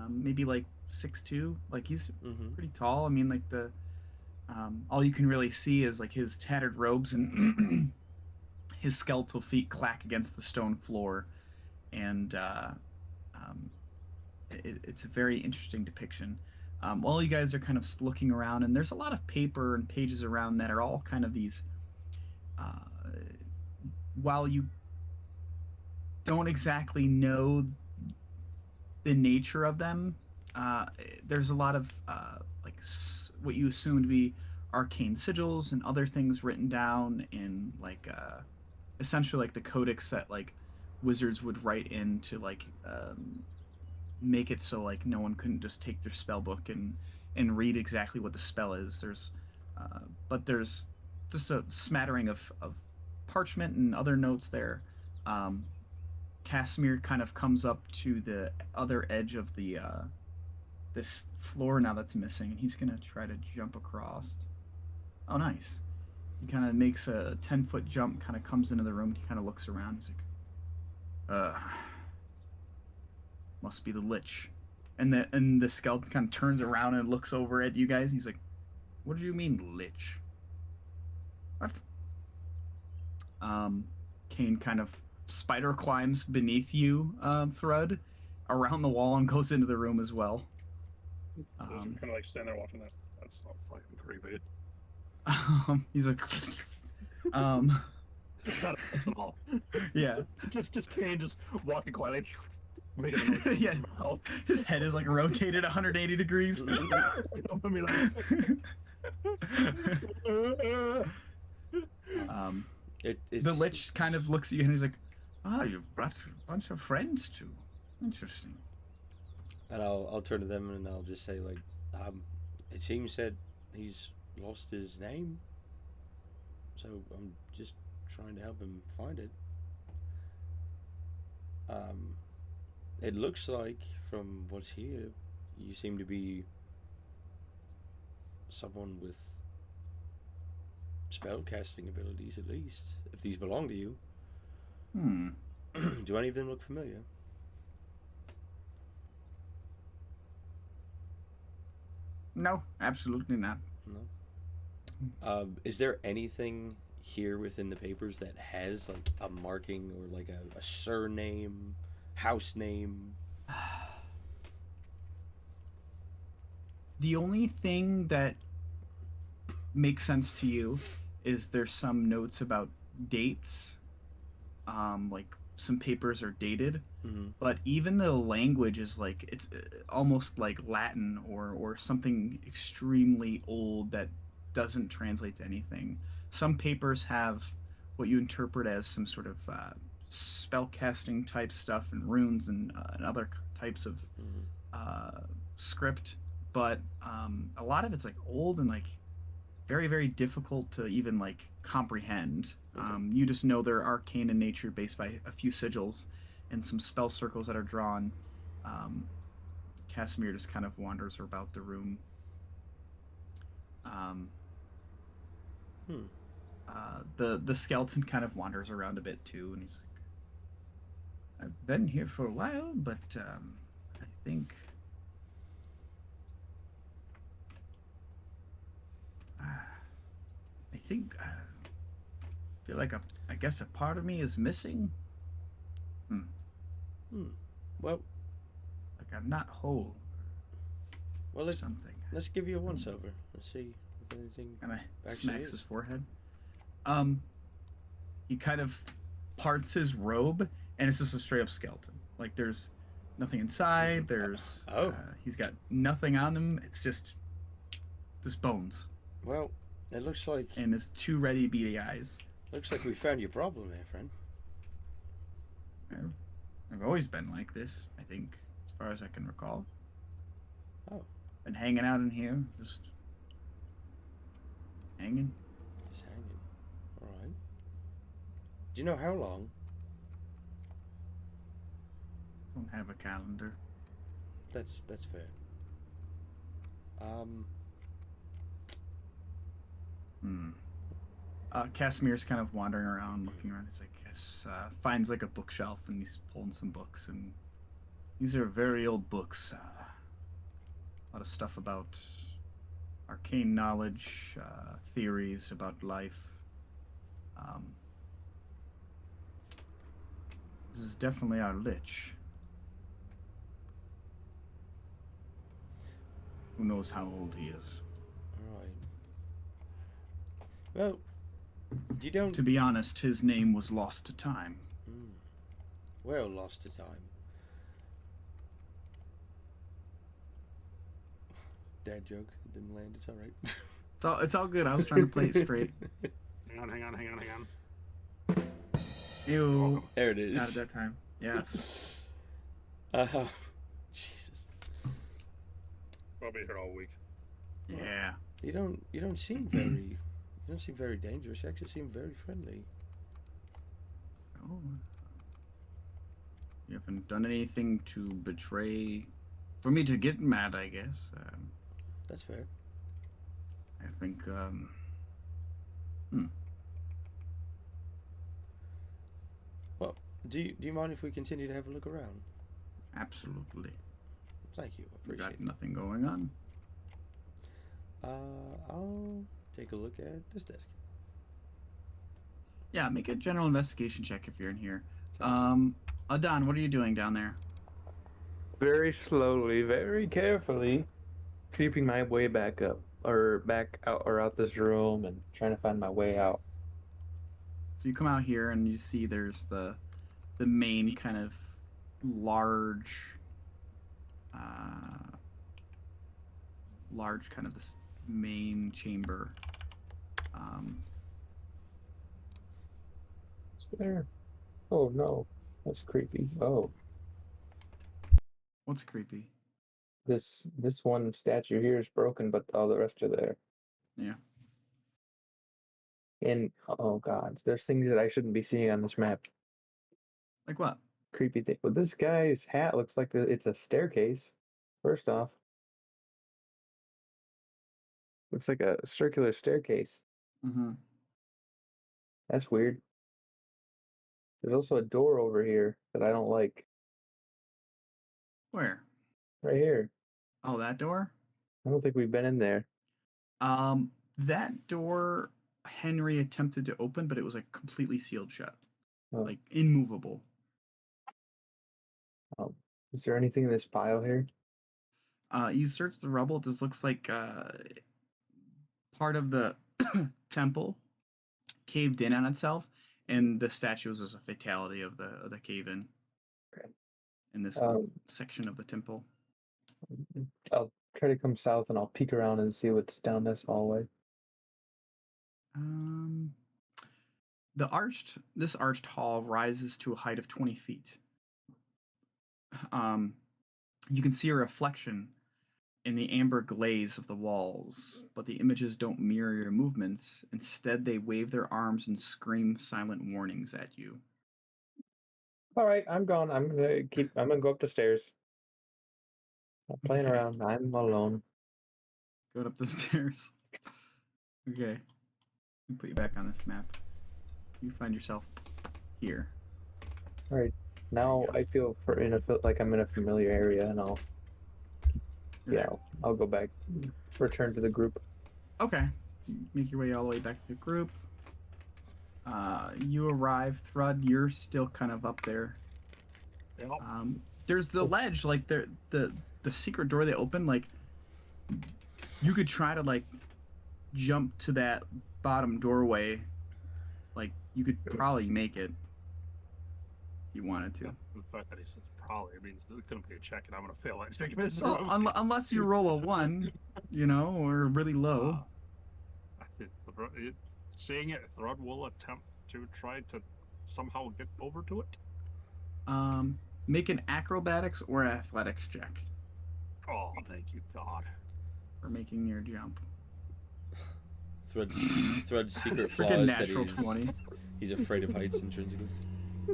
maybe like 6'2". Like he's Mm-hmm. pretty tall. I mean, like the all you can really see is like his tattered robes and his skeletal feet clack against the stone floor, and um, it's a very interesting depiction. While you guys are kind of looking around, and there's a lot of paper and pages around that are all kind of these. Uh, while you don't exactly know the nature of them, uh, there's a lot of like what you assume to be arcane sigils and other things written down in like essentially like the codex that like wizards would write in to like make it so like no one couldn't just take their spell book and read exactly what the spell is. But there's just a smattering of parchment and other notes there. Um, Casimir kind of comes up to the other edge of the this floor now that's missing, and he's gonna try to jump across. Oh, nice. He kind of makes a 10-foot jump, kind of comes into the room. He kind of looks around. He's like, must be the lich. And the skeleton kind of turns around and looks over at you guys. He's like, what do you mean lich? What? Um, Kane kind of spider climbs beneath you, Thrud, around the wall and goes into the room as well. Kind of like stand there watching that. That's not fucking creepy. He's like, um, Shut up. That's all. yeah, Just Kane just walking quietly. Making a noise with yeah. his mouth. His head is like rotated 180 degrees. I mean, like, um, It's the lich kind of looks at you and he's like, "Ah, you've brought a bunch of friends too. Interesting." and I'll turn to them and I'll just say like, it seems that he's lost his name, so I'm just trying to help him find it. Um, it looks like from what's here, you seem to be someone with spell casting abilities, at least if these belong to you. Hmm. Do any of them look familiar? No, absolutely not. No. Is there anything here within the papers that has like a marking or like a surname, house name? The only thing that makes sense to you is there's some notes about dates. Like some papers are dated, Mm-hmm. but even the language is like it's almost like Latin or something extremely old that doesn't translate to anything. Some papers have what you interpret as some sort of spell casting type stuff and runes and other types of Mm-hmm. uh, script, but a lot of it's like old and like very very difficult to even like comprehend. Okay. You just know they're arcane in nature based by a few sigils and some spell circles that are drawn. um, Casimir just kind of wanders about the room. um, Hmm. the skeleton kind of wanders around a bit too, and he's like, I've been here for a while, but I think I think feel like I guess a part of me is missing. Hmm. Hmm. Well, Like I'm not whole well, or something. let's give you a once over. Let's see if anything Kind of actually smacks is. his forehead. Um, he kind of parts his robe, and it's just a straight up skeleton. Like there's nothing inside. There's Oh, he's got nothing on him. It's just bones well, it and his two ready beady eyes. looks like we found your problem there, friend. I've, I've always been like this. I think, as far as I can recall. Oh, Been hanging out in here, just hanging. he's hanging. All right. Do you know how long? Don't have a calendar. That's fair. Um. Hmm. Casimir's kind of wandering around, looking around. He's like, yes, finds like a bookshelf, and he's pulling some books, and these are very old books. A lot of stuff about arcane knowledge, theories about life. Um, this is definitely our lich. Who knows how old he is? All right. Well, you don't. To be honest, his name was lost to time. Hmm. Well, lost to time. Dad joke. It didn't land. It's all right. It's all good. I was trying to play it straight. Hang on. Ew. Welcome. There it Not at is. that time. Yes. Jesus. I'll be here all week. Yeah. You don't seem very you don't seem very dangerous. You actually seem very friendly. Oh. You haven't done anything to betray. For me to get mad, I guess. That's fair. I think. Well, do you mind if we continue to have a look around? Absolutely. Thank you. I We appreciate got it. nothing going on. I'll take a look at this desk. Yeah, make a general investigation check if you're in here. Okay. Adon, what are you doing down there? Very slowly, very carefully, creeping my way back up, or back out, or out this room, and trying to find my way out. So you come out here and you see there's the main kind of large, large kind of this main chamber. Is there? Oh no, that's creepy. Oh, What's creepy? this one statue here is broken, but all the rest are there. Yeah. And oh god, there's things that I shouldn't be seeing on this map. Like what? Creepy thing. Well, this guy's hat looks like it's a staircase. First off, looks like a circular staircase. Mm-hmm. That's weird. There's also a door over here that I don't like. Where? Right here. Oh, that door? I don't think we've been in there. That door Henry attempted to open, but it was like completely sealed shut, Oh, like immovable. is there anything in this pile here? You search the rubble. This looks like part of the temple caved in on itself, and the statues is a fatality of the cave in Okay. in this Um, section of the temple. I'll try to come south and I'll peek around and see what's down this hallway. Um, this arched hall rises to a height of 20 feet. Um, you can see a reflection in the amber glaze of the walls, but the images don't mirror your movements. Instead, they wave their arms and scream silent warnings at you. All right, I'm gone. I'm gonna go up the stairs. Not playing Okay. around. I'm alone. Going up the stairs. Okay. Let me put you back on this map. You find yourself here. All right. Now go. I feel like I'm in a familiar area, and You're there. I'll go back, return to the group. Okay. Make your way all the way back to the group. You arrive, Thrud. You're still kind of up there. Yep. There's the ledge, like the secret door they opened. Like you could try to like jump to that bottom doorway. Like you could probably make it if you wanted to. The fact that he says probably means it's going to be a check, and I'm going to fail that check. Well, unless you roll a 1, or really low. I think seeing it, Thrud will attempt to try to somehow get over to it. Make an acrobatics or athletics check Oh, thank you, God. for making your jump. Thread's secret flaw Freaking is that natural 20. he's afraid of heights intrinsically.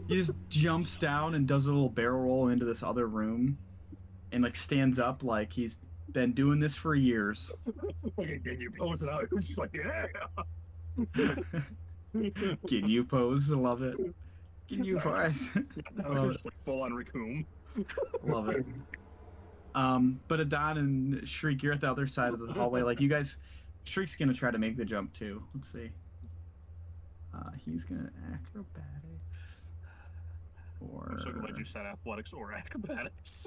He just jumps down and does a little barrel roll into this other room, and like stands up like he's been doing this for years. Fucking get you pose it out. It's just like, yeah. Can you pose? I love it. Can you pose? It's just like full on Raccoon. Love it. But Adon and Shriek, you're at the other side of the hallway. Like you guys, Shriek's gonna try to make the jump too. Let's see. He's gonna acrobatics. Or I'm so glad you said athletics or acrobatics.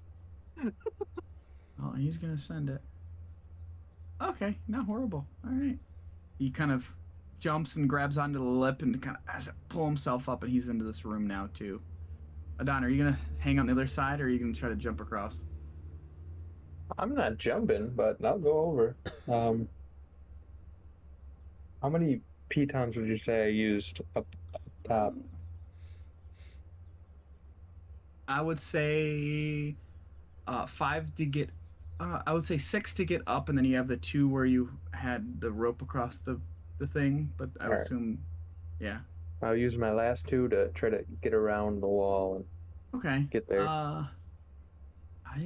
oh, he's gonna send it. Okay, not horrible. All right. He kind of jumps and grabs onto the lip and kind of has to pull himself up, and he's into this room now too. Adon, are you gonna hang on the other side, or are you gonna try to jump across? I'm not jumping, but I'll go over. How many pitons would you say I used up top? I would say 5 to get. I would say 6 to get up, and then you have the 2 where you had the rope across the thing. But I would assume, yeah. I'll use my last 2 to try to get around the wall and get there. I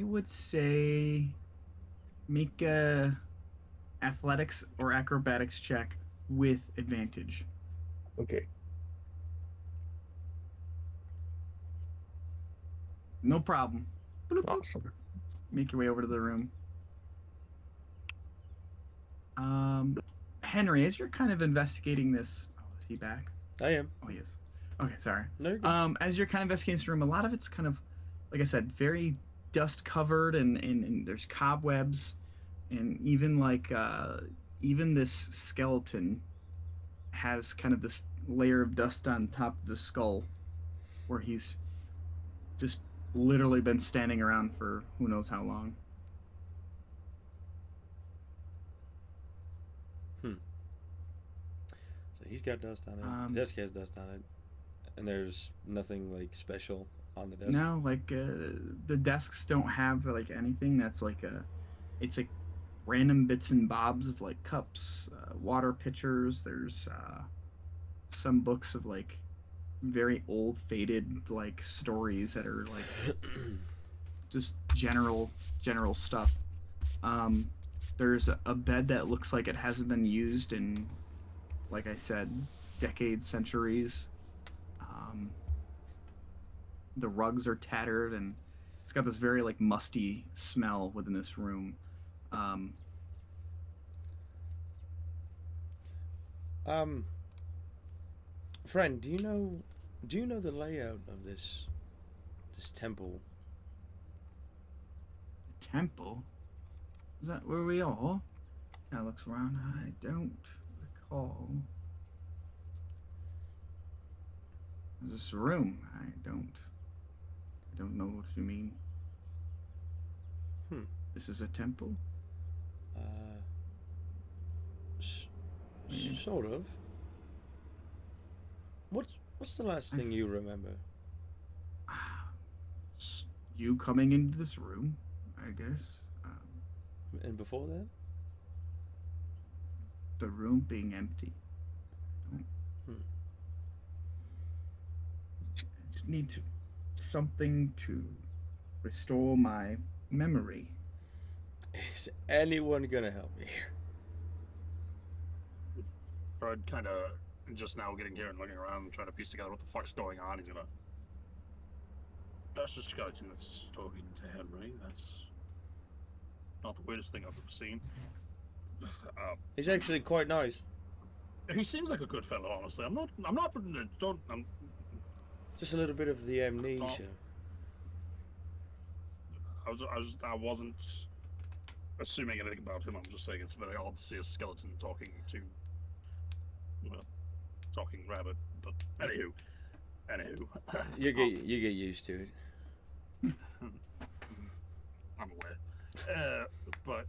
would say make a athletics or acrobatics check with advantage. Okay. No problem. Awesome. Make your way over to the room. Henry, as you're kind of investigating this, is he back? I am. Oh, he is. Okay, sorry. No, you're good. As you're kind of investigating this room, a lot of it's kind of, like I said, very dust covered, and there's cobwebs, and even like even this skeleton has kind of this layer of dust on top of the skull, where he's just literally been standing around for who knows how long. So he's got dust on it. The desk has dust on it, and there's nothing like special on the desk. No, like the desks don't have like anything that's like it's like random bits and bobs of like cups, water pitchers. There's some books of like very old faded like stories that are like just general stuff. There's a bed that looks like it hasn't been used in, like I said, decades, centuries. The rugs are tattered, and it's got this very like musty smell within this room. Um, friend, do you know the layout of this temple? Temple? Is that where we are? Now looks around. I don't recall. This room. I don't know what you mean. Hmm. This is a temple? Uh, s- Yeah. sort of. What's the last I thing you remember? You coming into this room, I guess. And before that? The room being empty. Hmm. I just need something to restore my memory. Is anyone gonna help me here? Fred kind of just now getting here and looking around and trying to piece together what the fuck's going on. He's gonna. That's the skeleton that's talking to Henry. That's not the weirdest thing I've ever seen. He's actually quite nice. He seems like a good fellow, honestly. I'm not. Don't. Just a little bit of the amnesia. I wasn't assuming anything about him. I'm just saying it's very odd to see a skeleton talking to, well, talking rabbit. But anywho. You get used to it. I'm aware. But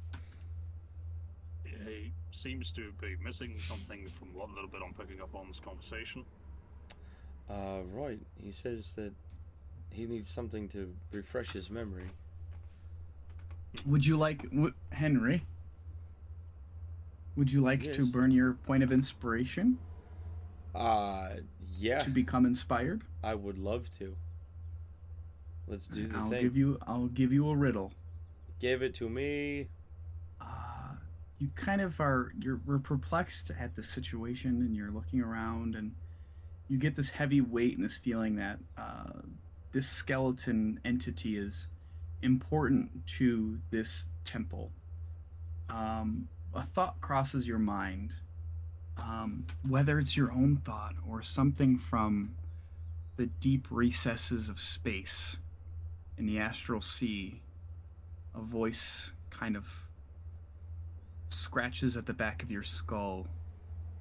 he seems to be missing something from what little bit I'm picking up on this conversation. Right. He says that he needs something to refresh his memory. Would you like, Henry? Would you like to Yes. burn your point of inspiration Yeah. to become inspired? I would love to. Let's do the I'll thing. give you a riddle. Give it to me. You kind of we're perplexed at the situation, and you're looking around, and you get this heavy weight and this feeling that this skeleton entity is important to this temple. A thought crosses your mind, whether it's your own thought or something from the deep recesses of space in the astral sea. A voice kind of scratches at the back of your skull,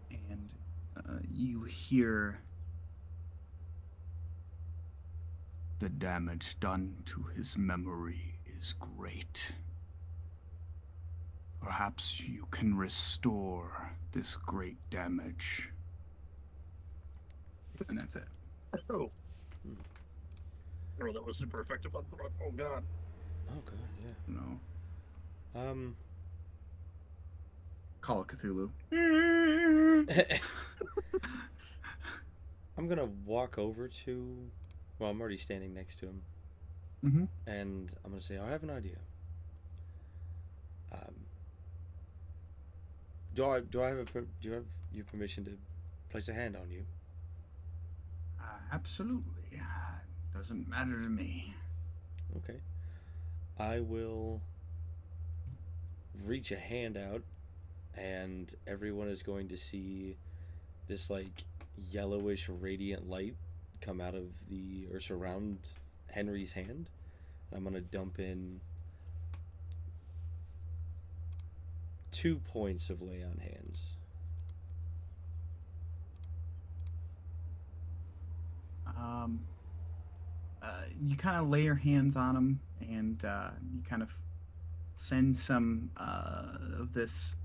and you hear, "The damage done to his memory is great. Perhaps you can restore this great damage." And that's it. Oh. Oh, that was super effective. Oh god. Oh god, yeah. No. Call it Cthulhu. I'm gonna walk over to. Well, I'm already standing next to him, Mm-hmm. and I'm gonna say, I have an idea. Do I have do you have your permission to place a hand on you? Absolutely. Doesn't matter to me. Okay. I will reach a hand out, and everyone is going to see this like yellowish radiant light come out of or surround Henry's hand. I'm gonna dump in 2 points of lay on hands. You kind of lay your hands on him, and you kind of send some of this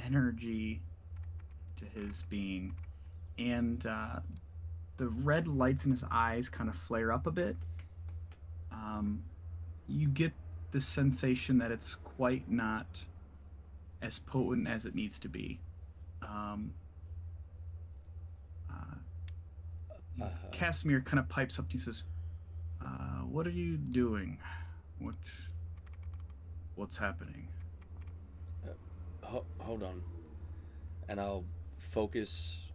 energy to his being, and the red lights in his eyes kind of flare up a bit. You get the sensation that it's quite not as potent as it needs to be. Casimir kind of pipes up to you and says, "What are you doing? What's happening?" Hold on, and I'll focus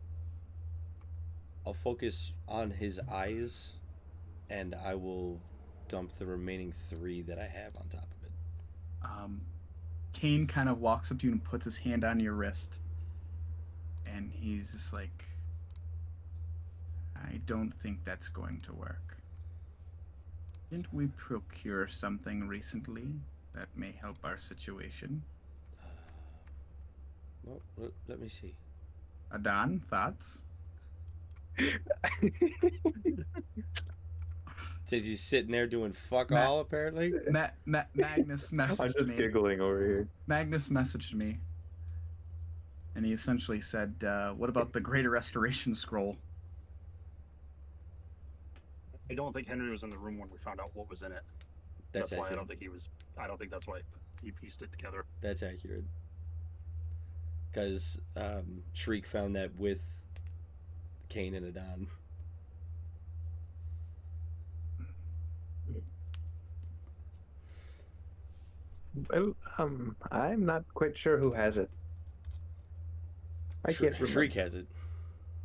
on his eyes, and I will dump the remaining 3 that I have on top of it. Kane kind of walks up to you and puts his hand on your wrist, And he's just like, I don't think that's going to work. Didn't we procure something recently that may help our situation? Well, let me see. Adan, thoughts? Says he's sitting there doing fuck Matt- all, apparently. Magnus I'm messaged just me. giggling over here. Magnus messaged me. And he essentially said, what about the Greater Restoration Scroll? I don't think Henry was in the room when we found out what was in it. That's why I accurate. don't think he was. I don't think that's why he pieced it together. That's accurate. Because Shriek found that with Kane and Adon. Well, I'm not quite sure who has it. I can't remember. Shriek has it.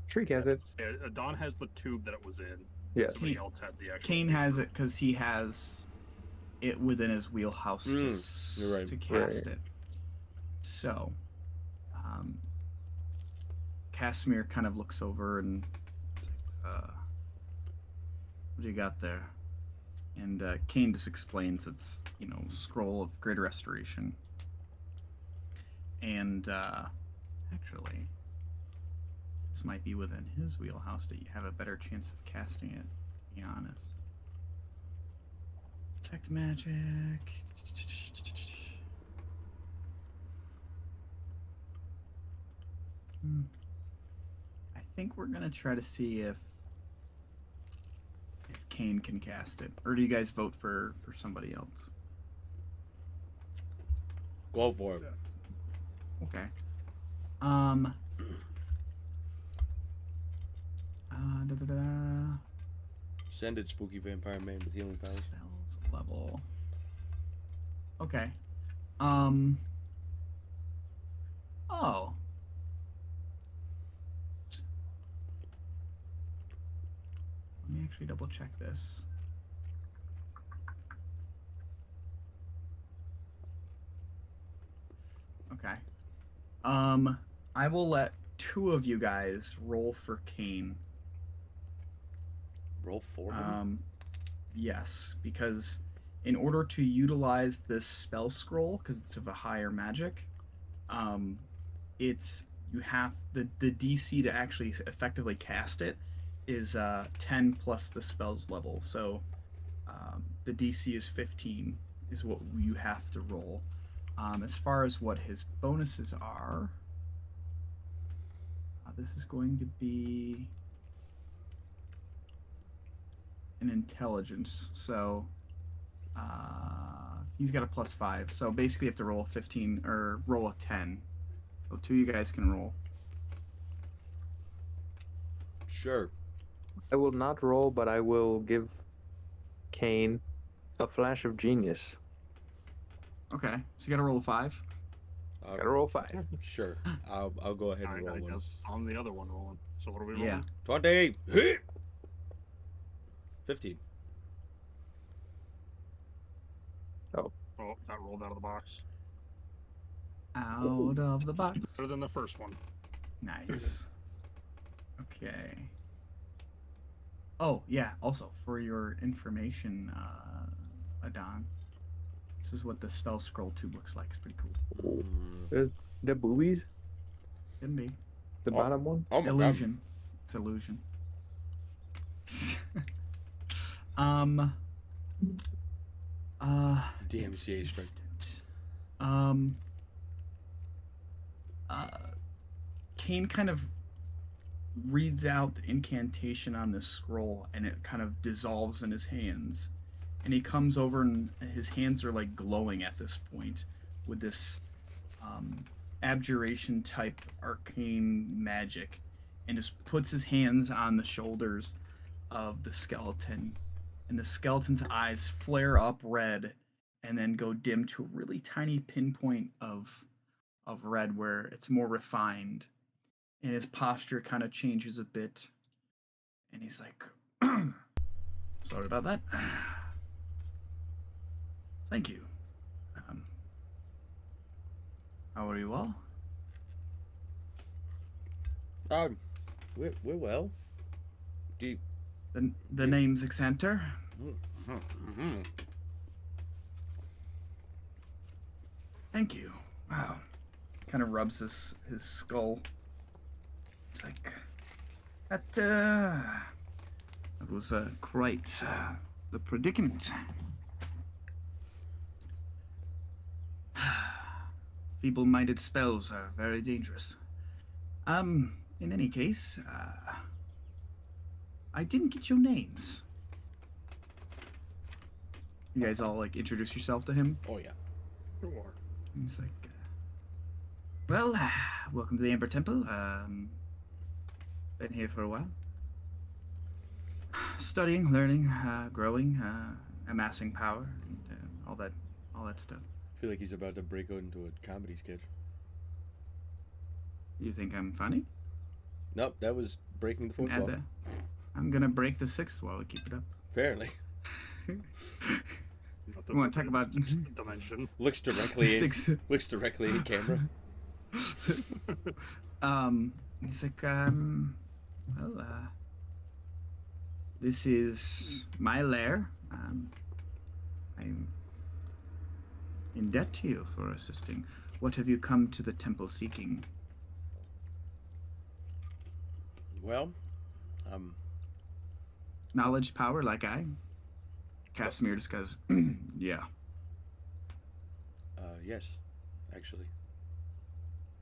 Shriek has it. Yeah, Don has the tube that it was in. Yes. Somebody else had the actual. Kane has it because he has it within his wheelhouse you're right. to cast Right. it. So, Casimir kind of looks over and it's like, what do you got there? And Kane just explains it's, Scroll of Greater Restoration. And actually, this might be within his wheelhouse that you have a better chance of casting it, to be honest. Detect magic. I think we're gonna try to see if Kane can cast it, or do you guys vote for somebody else? Go for it. Okay. Send it, Spooky Vampire Man with healing powers. Spells level. Okay. Oh. Let me actually double check this. Okay. I will let two of you guys roll for Kane. Roll for him? Yes, because in order to utilize this spell scroll, because it's of a higher magic, it's you have the DC to actually effectively cast it is 10 plus the spell's level. So the DC is 15 is what you have to roll. As far as what his bonuses are, this is going to be an intelligence. So he's got a +5. So basically, you have to roll a 15 or roll a 10. So two of you guys can roll. Sure. I will not roll, but I will give Kane a flash of genius. Okay, so you got to roll a 5. Gotta roll 5. Sure. I'll go ahead and roll I one. guess I'm the other one rolling. So what are we rolling? Yeah. 20. 15. Oh, that rolled out of the box. Out of the box. Better than the first one. Nice. Okay. Oh, yeah, also, for your information, Adon, this is what the spell scroll tube looks like. It's pretty cool. There's the boobies, Can be. the bottom one. Oh my Illusion. It's illusion. um. DMCA strength. Kane kind of reads out the incantation on this scroll, and it kind of dissolves in his hands. And he comes over, and his hands are like glowing at this point with this abjuration type arcane magic, and just puts his hands on the shoulders of the skeleton, and the skeleton's eyes flare up red and then go dim to a really tiny pinpoint of red where it's more refined, and his posture kind of changes a bit, and he's like, sorry about that. Thank you. How are you all? We're well. Do you... The name's Exanter. Mhm. Thank you. Wow. Kind of rubs his skull. It's like that was quite the predicament. Feeble-minded spells are very dangerous. In any case, I didn't get your names. You guys all like introduce yourself to him. Oh yeah. Sure. He's like, well, welcome to the Amber Temple. Been here for a while. Studying, learning, growing, amassing power, and all that stuff. I feel like he's about to break out into a comedy sketch. You think I'm funny? Nope, that was breaking the fourth Add wall. that. I'm gonna break the sixth wall to keep it up. Apparently. Not You wanna talk the about- sixth dimension? Looks directly in Six. looks directly in camera. He's like, well, this is my lair. I'm in debt to you for assisting. What have you come to the temple seeking? Well, Knowledge, power, like I? Casimir just goes, yeah. yes, actually.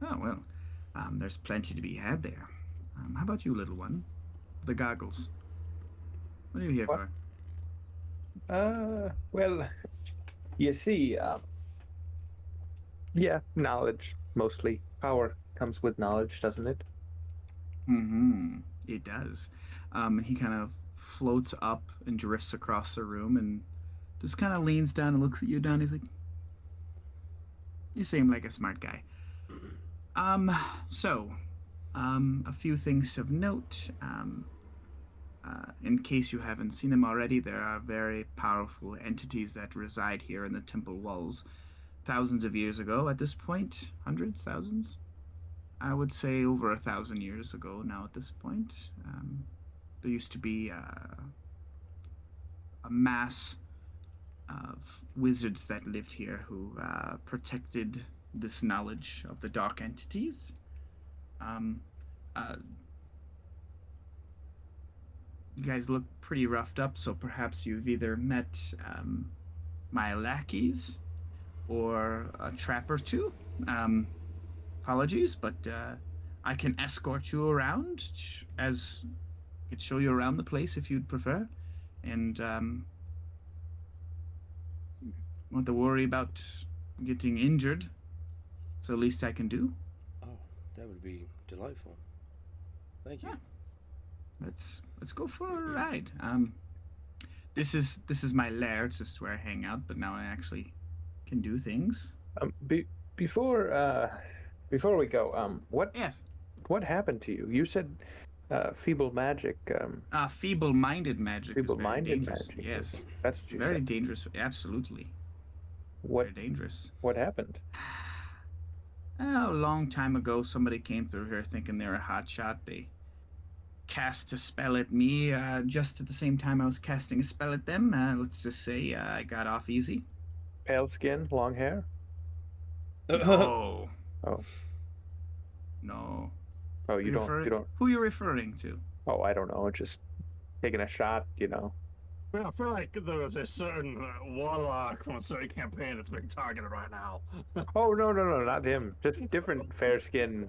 Oh, well, there's plenty to be had there. How about you, little one? The goggles. What are you here What? for? Well, you see, yeah, knowledge, mostly. Power comes with knowledge, doesn't it? Mm-hmm. It does. And he kind of floats up and drifts across the room and just kind of leans down and looks at you, Don. He's like, you seem like a smart guy. A few things of note. In case you haven't seen them already, there are very powerful entities that reside here in the temple walls. Thousands of years ago at this point, hundreds, thousands? I would say over 1,000 years ago now at this point. There used to be a mass of wizards that lived here who protected this knowledge of the dark entities. You guys look pretty roughed up, so perhaps you've either met my lackeys or a trap or two. Apologies, but I can escort you around, as I could show you around the place if you'd prefer, and won't to worry about getting injured. It's the least I can do. Oh, that would be delightful. Thank you. Yeah. Let's go for a ride. This is my lair. It's just where I hang out, but now I actually can do things. Before we go, Yes. what happened to you? You said feeble magic. Feeble-minded magic. Feeble-minded is very dangerous. magic. Yes. That's what you Very said. dangerous. Absolutely. What Very dangerous. what happened? A long time ago, somebody came through here thinking they were a hot shot. They cast a spell at me just at the same time I was casting a spell at them. Let's just say I got off easy. Pale skin, long hair. No. Oh. No. Oh, you don't. Who are you referring to? Oh, I don't know. Just taking a shot, you know. Well, I feel like there was a certain warlock from a certain campaign that's being targeted right now. Oh no, not him. Just different fair skin,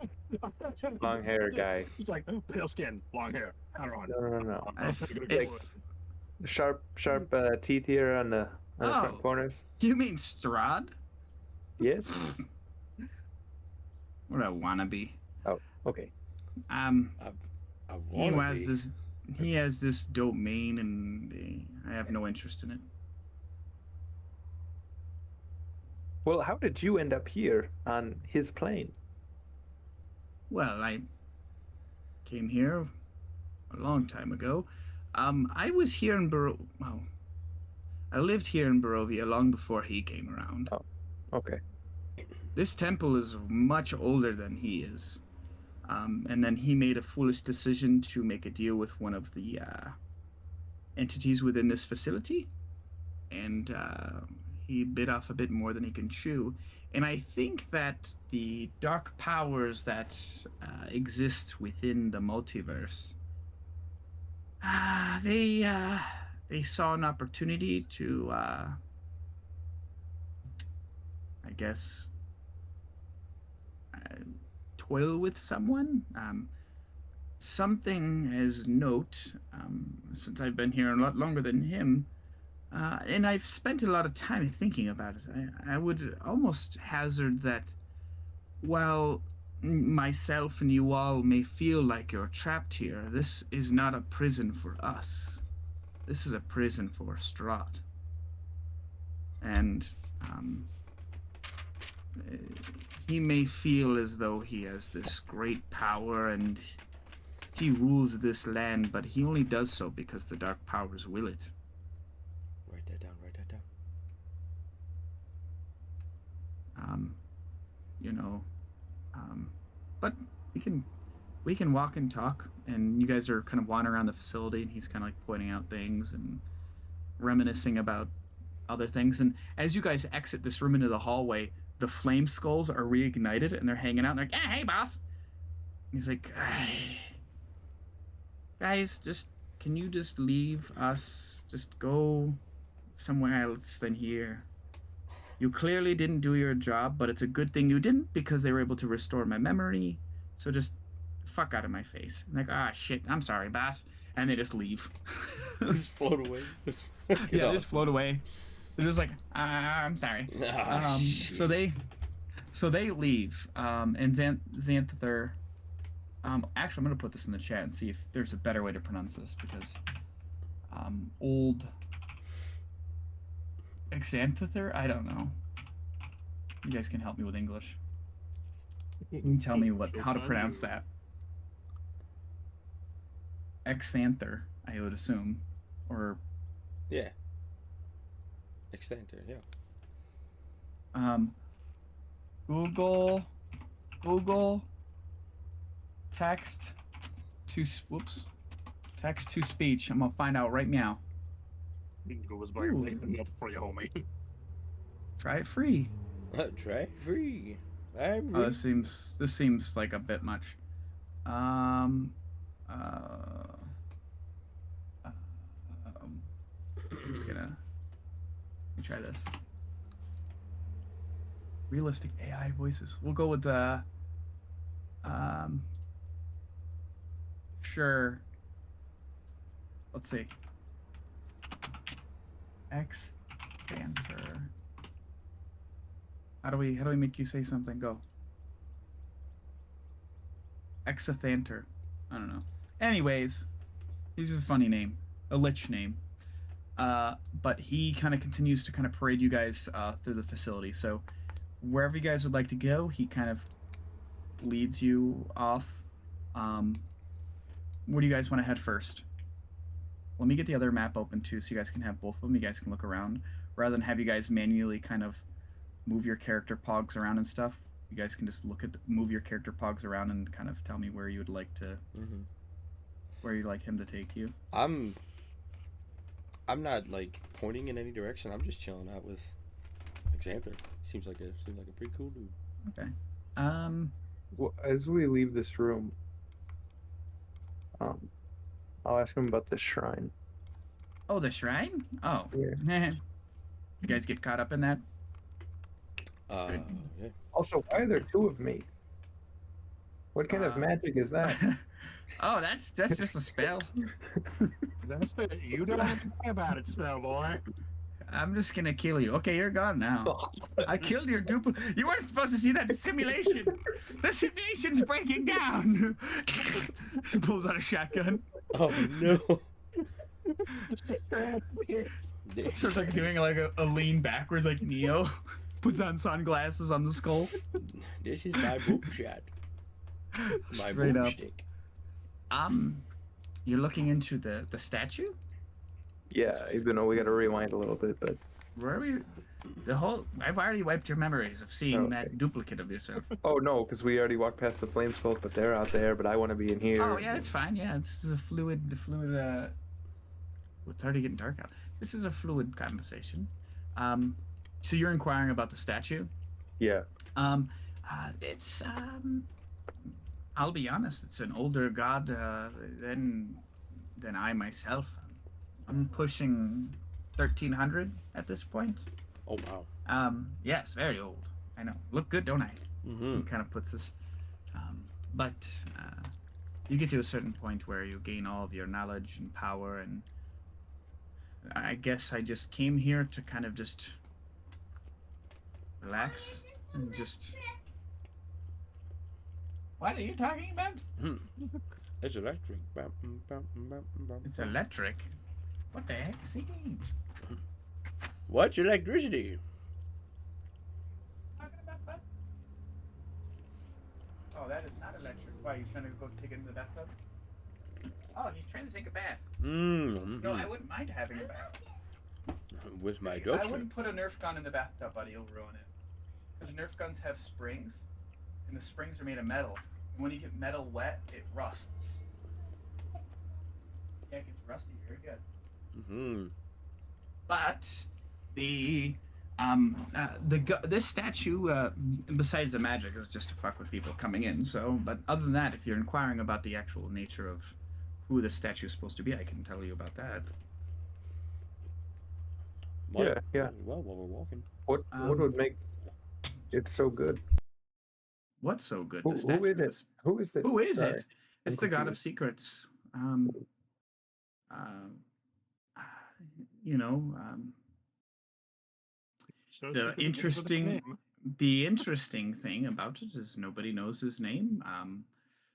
long hair guy. He's like pale skin, long hair. I don't know. No. Like, Sharp teeth here on the front Oh. corners. you mean Strahd? Yes. What a wannabe. Okay. I He want has this. He has this domain, and I have no interest in it. Well, how did you end up here on his plane? Well, I came here a long time ago. I was here in well, I lived here in Barovia long before he came around. Okay. This temple is much older than he is. And then he made a foolish decision to make a deal with one of the entities within this facility, and he bit off a bit more than he can chew. And I think that the dark powers that exist within the multiverse, they saw an opportunity to, I guess, toil with someone. Something as note, since I've been here a lot longer than him, and I've spent a lot of time thinking about it. I would almost hazard that while myself and you all may feel like you're trapped here, this is not a prison for us. This is a prison for Strahd. And he may feel as though he has this great power and he rules this land, but he only does so because the dark powers will it. Write that down. Write that down. But we can walk and talk, and you guys are kind of wandering around the facility, and he's kind of like pointing out things and reminiscing about other things. And as you guys exit this room into the hallway, the flame skulls are reignited, and they're hanging out. And they're like, "Yeah, hey, boss." And he's like, "Guys, can you just leave us? Just go somewhere else than here. You clearly didn't do your job, but it's a good thing you didn't because they were able to restore my memory. So just fuck out of my face." I'm like, shit, I'm sorry, boss. And they just leave. Just float away. Yeah, just float away. They're just like, I'm sorry. So they leave. And Xanther. Actually, I'm gonna put this in the chat and see if there's a better way to pronounce this, because old Xanther, I don't know. You guys can help me with English. You can tell me how to pronounce that. Xanther, I would assume, or Yeah. Extenter, yeah. Google text to speech. I'm gonna find out right now. Go was by not free, homie. Try it free. Try free. I'm Oh, this seems like a bit much. I'm just gonna let me try this. Realistic AI voices. We'll go with the sure. Let's see. Xanther. How do we make you say something? Go. Exathanter. I don't know. Anyways, he's just a funny name, a lich name. But he kind of continues to kind of parade you guys through the facility. So wherever you guys would like to go, he kind of leads you off. Where do you guys want to head first? Let me get the other map open too, so you guys can have both of them. You guys can look around, rather than have you guys manually kind of move your character pogs around and stuff. You guys can just move your character pogs around and kind of tell me where you would like to, where you'd like him to take you. I'm not like pointing in any direction. I'm just chilling out with Xanther. Seems like a pretty cool dude. Okay. Well, as we leave this room, I'll ask him about the shrine. Oh, the shrine? Oh. Yeah. You guys get caught up in that? Yeah. Also, why are there two of me? What kind of magic is that? Oh, that's just a spell. That's the you don't have to worry about it, spell boy. I'm just gonna kill you. Okay, you're gone now. I killed your duplicate. You weren't supposed to see that simulation. The simulation's breaking down. He pulls out a shotgun. Oh no. Starts like doing like a lean backwards like Neo. Puts on sunglasses on the skull. This is my boom shot. My Straight boom up. stick. You're looking into the statue? Yeah, even though we gotta rewind a little bit, but Where are we? I've already wiped your memories of seeing Okay. that duplicate of yourself. Oh no, because we already walked past the flame skulls, but they're out there. But I want to be in here. Oh yeah, it's fine. Yeah, it's a fluid. The fluid. It's already getting dark out. This is a fluid conversation. Um, so you're inquiring about the statue. Yeah. It's I'll be honest. It's an older god than I myself. I'm pushing 1300 at this point. Oh wow. Yes, very old. I know. Look good, don't I? Mm-hmm. He kind of puts this. But you get to a certain point where you gain all of your knowledge and power, and I guess I just came here to kind of just relax and just. What are you talking about? It's electric. It's electric. What the heck is he doing? What's electricity? Talking about what? Oh, that is not electric. Why, you trying to go take it in the bathtub? Oh, he's trying to take a bath. Mm-hmm. No, I wouldn't mind having a bath. With my I dog. wouldn't put a Nerf gun in the bathtub, buddy. It'll ruin it. Because Nerf guns have springs, and the springs are made of metal. And when you get metal wet, it rusts. Yeah, it gets rusty very good. Mm-hmm. But this statue, besides the magic, is just to fuck with people coming in. So, but other than that, if you're inquiring about the actual nature of who the statue is supposed to be, I can tell you about that. Yeah. Well, while we're walking. What would make it so good? What's so good? Who The statue. is it? Who is it? Who is Sorry. it? It's I'm the god of confused. secrets. You know, So the secret begins with a interesting name. the interesting thing about it is nobody knows his name.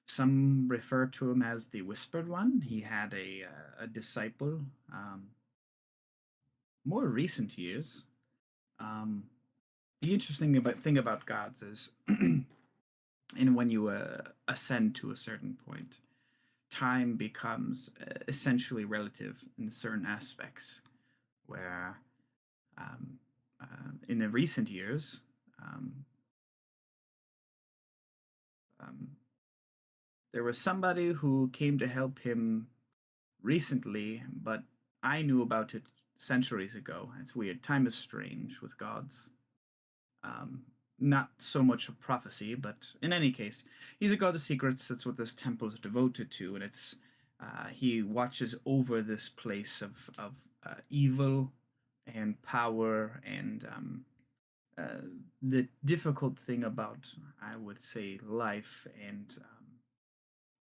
Some refer to him as the Whispered One. He had a disciple. More recent years. The interesting thing about gods is, and when you ascend to a certain point, time becomes essentially relative in certain aspects. Where, in the recent years, there was somebody who came to help him recently, but I knew about it centuries ago. It's weird. Time is strange with gods. Not so much a prophecy, but in any case, he's a god of secrets. That's what this temple is devoted to, and it's he watches over this place of evil and power and the difficult thing about, I would say, life and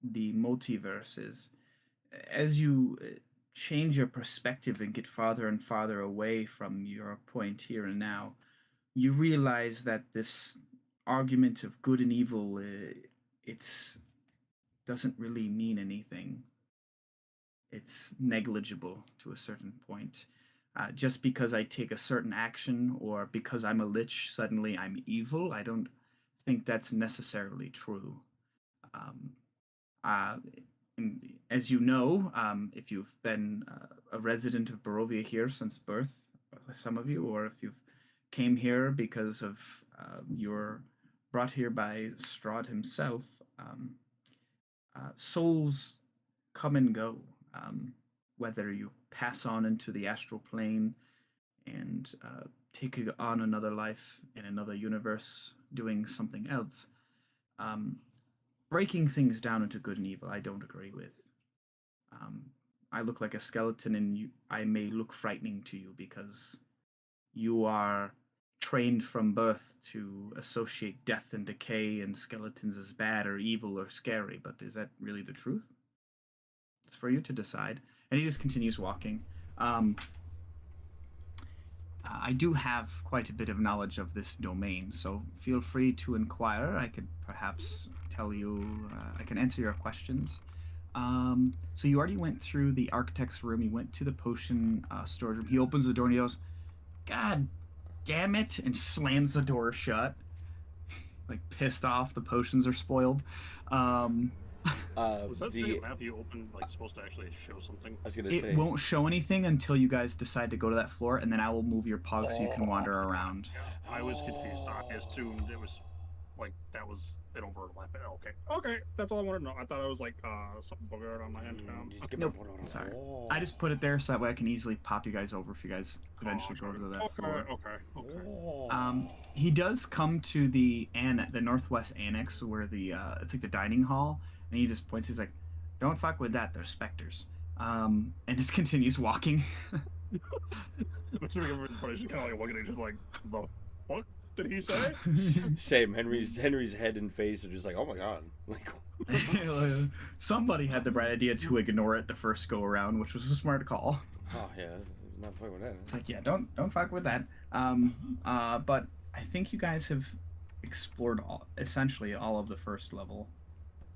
the multiverse is as you change your perspective and get farther and farther away from your point here and now, you realize that this argument of good and evil, it's doesn't really mean anything. It's negligible to a certain point. Just because I take a certain action or because I'm a lich, suddenly I'm evil. I don't think that's necessarily true. Um, uh, as you know, if you've been a resident of Barovia here since birth, some of you, or if you've came here because of you're brought here by Strahd himself, souls come and go. Whether you pass on into the astral plane and take on another life in another universe doing something else. Breaking things down into good and evil, I don't agree with. I look like a skeleton, and I may look frightening to you because you are trained from birth to associate death and decay and skeletons as bad or evil or scary. But is that really the truth? It's for you to decide. And he just continues walking. I do have quite a bit of knowledge of this domain, so feel free to inquire. I could perhaps tell you, I can answer your questions. So you already went through the architect's room, you went to the potion storage room. He opens the door and he goes, "God damn it," and slams the door shut. Like, pissed off, the potions are spoiled. Was that the second map you opened like supposed to actually show something? I was gonna It say won't show anything until you guys decide to go to that floor, and then I will move your pug so you can wander around. Yeah, I was confused. I assumed it was like that was an overlap. Okay, okay, that's all I wanted to know. I thought it was like something buggered on my end. Nope. Sorry. I just put it there so that way I can easily pop you guys over if you guys eventually go to that okay, floor. okay. He does come to the northwest annex where the it's like the dining hall, and he just points. He's like, "Don't fuck with that. They're specters." And just continues walking. I'm assuming everybody's just kind of like looking at each other like, the fuck did he say? Same. Henry's head and face are just like, oh my god, like. Somebody had the bright idea to ignore it the first go around, which was a smart call. Oh yeah, not fucking with that. It's like, yeah, don't fuck with that. But I think you guys have explored essentially all of the first level.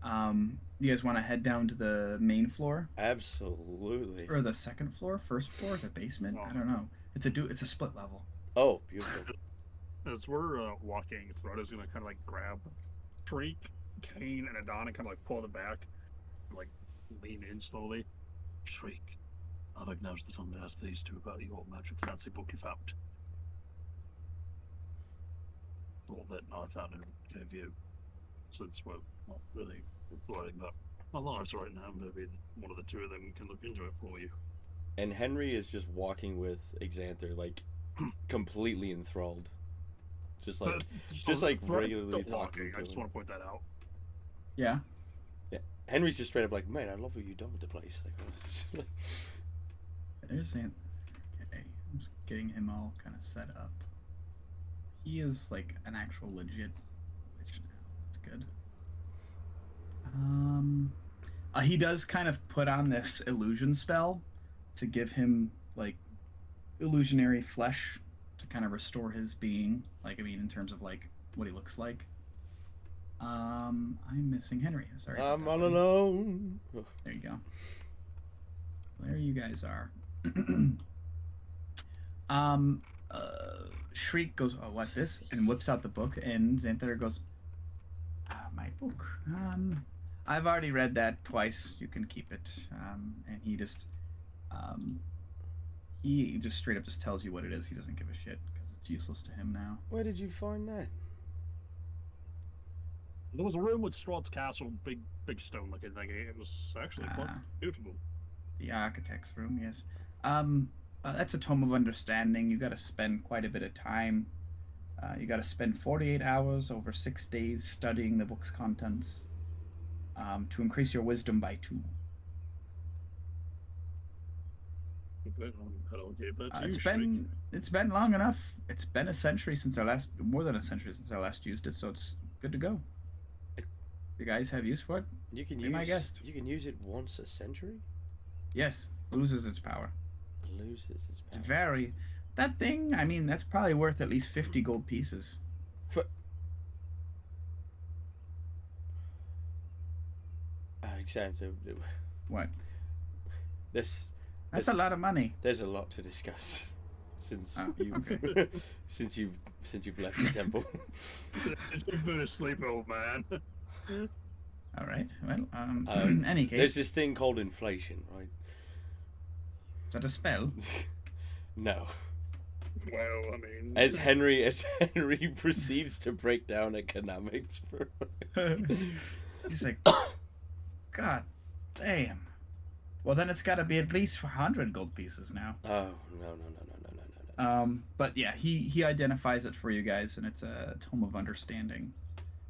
You guys want to head down to the main floor Absolutely. or the second floor, first floor, the basement? I don't know. It's a split level. Oh, beautiful. As we're walking, Throda's gonna kind of like grab Shriek, Kane, and Adon and kind of like pull them back, and, like lean in slowly. Shriek, I think now's the time to ask these two about your magic fancy book you found. All that I found and gave you, since we're not really writing about our lives right now, maybe one of the two of them can look into it for you. And Henry is just walking with Xanther, like completely enthralled, just like regularly talking. I just want to point that out. Yeah. Yeah, Henry's just straight up like, man, I love what you've done with the place. Like, There's okay. I'm just getting him all kind of set up. He is like an actual legit witch now. That's good. He does kind of put on this illusion spell to give him like illusionary flesh to kind of restore his being. Like, I mean, in terms of like what he looks like. I'm missing Henry. Sorry. I'm all alone. There you go. There you guys are. Shriek goes, "Oh, what this?" and whips out the book, and Xanther goes, "My book. I've already read that twice. You can keep it." And he just straight up just tells you what it is. He doesn't give a shit because it's useless to him now. Where did you find that? There was a room with Strahd's castle, big stone looking thing. It was actually quite beautiful. The architect's room, yes. That's a tome of understanding. You got to spend quite a bit of time. You got to spend 48 hours over 6 days studying the book's contents to increase your wisdom by 2. It's been long enough. It's been a century since more than a century since I last used it, so it's good to go. You guys have use for it? You can Be my guest. You can use it once a century. Yes, loses its power. Loses its power. It's very that thing. I mean, that's probably worth at least 50 gold pieces. Exactly. What? That's a lot of money. There's a lot to discuss since okay. since you've left the temple. You've been asleep, old man. All right. Well, in any case, there's this thing called inflation, right? Is that a spell? No. Well, I mean, as Henry proceeds to break down economics for. He's like, God damn. Well, then it's got to be at least 100 gold pieces now. Oh no. But yeah, he identifies it for you guys, and it's a tome of understanding.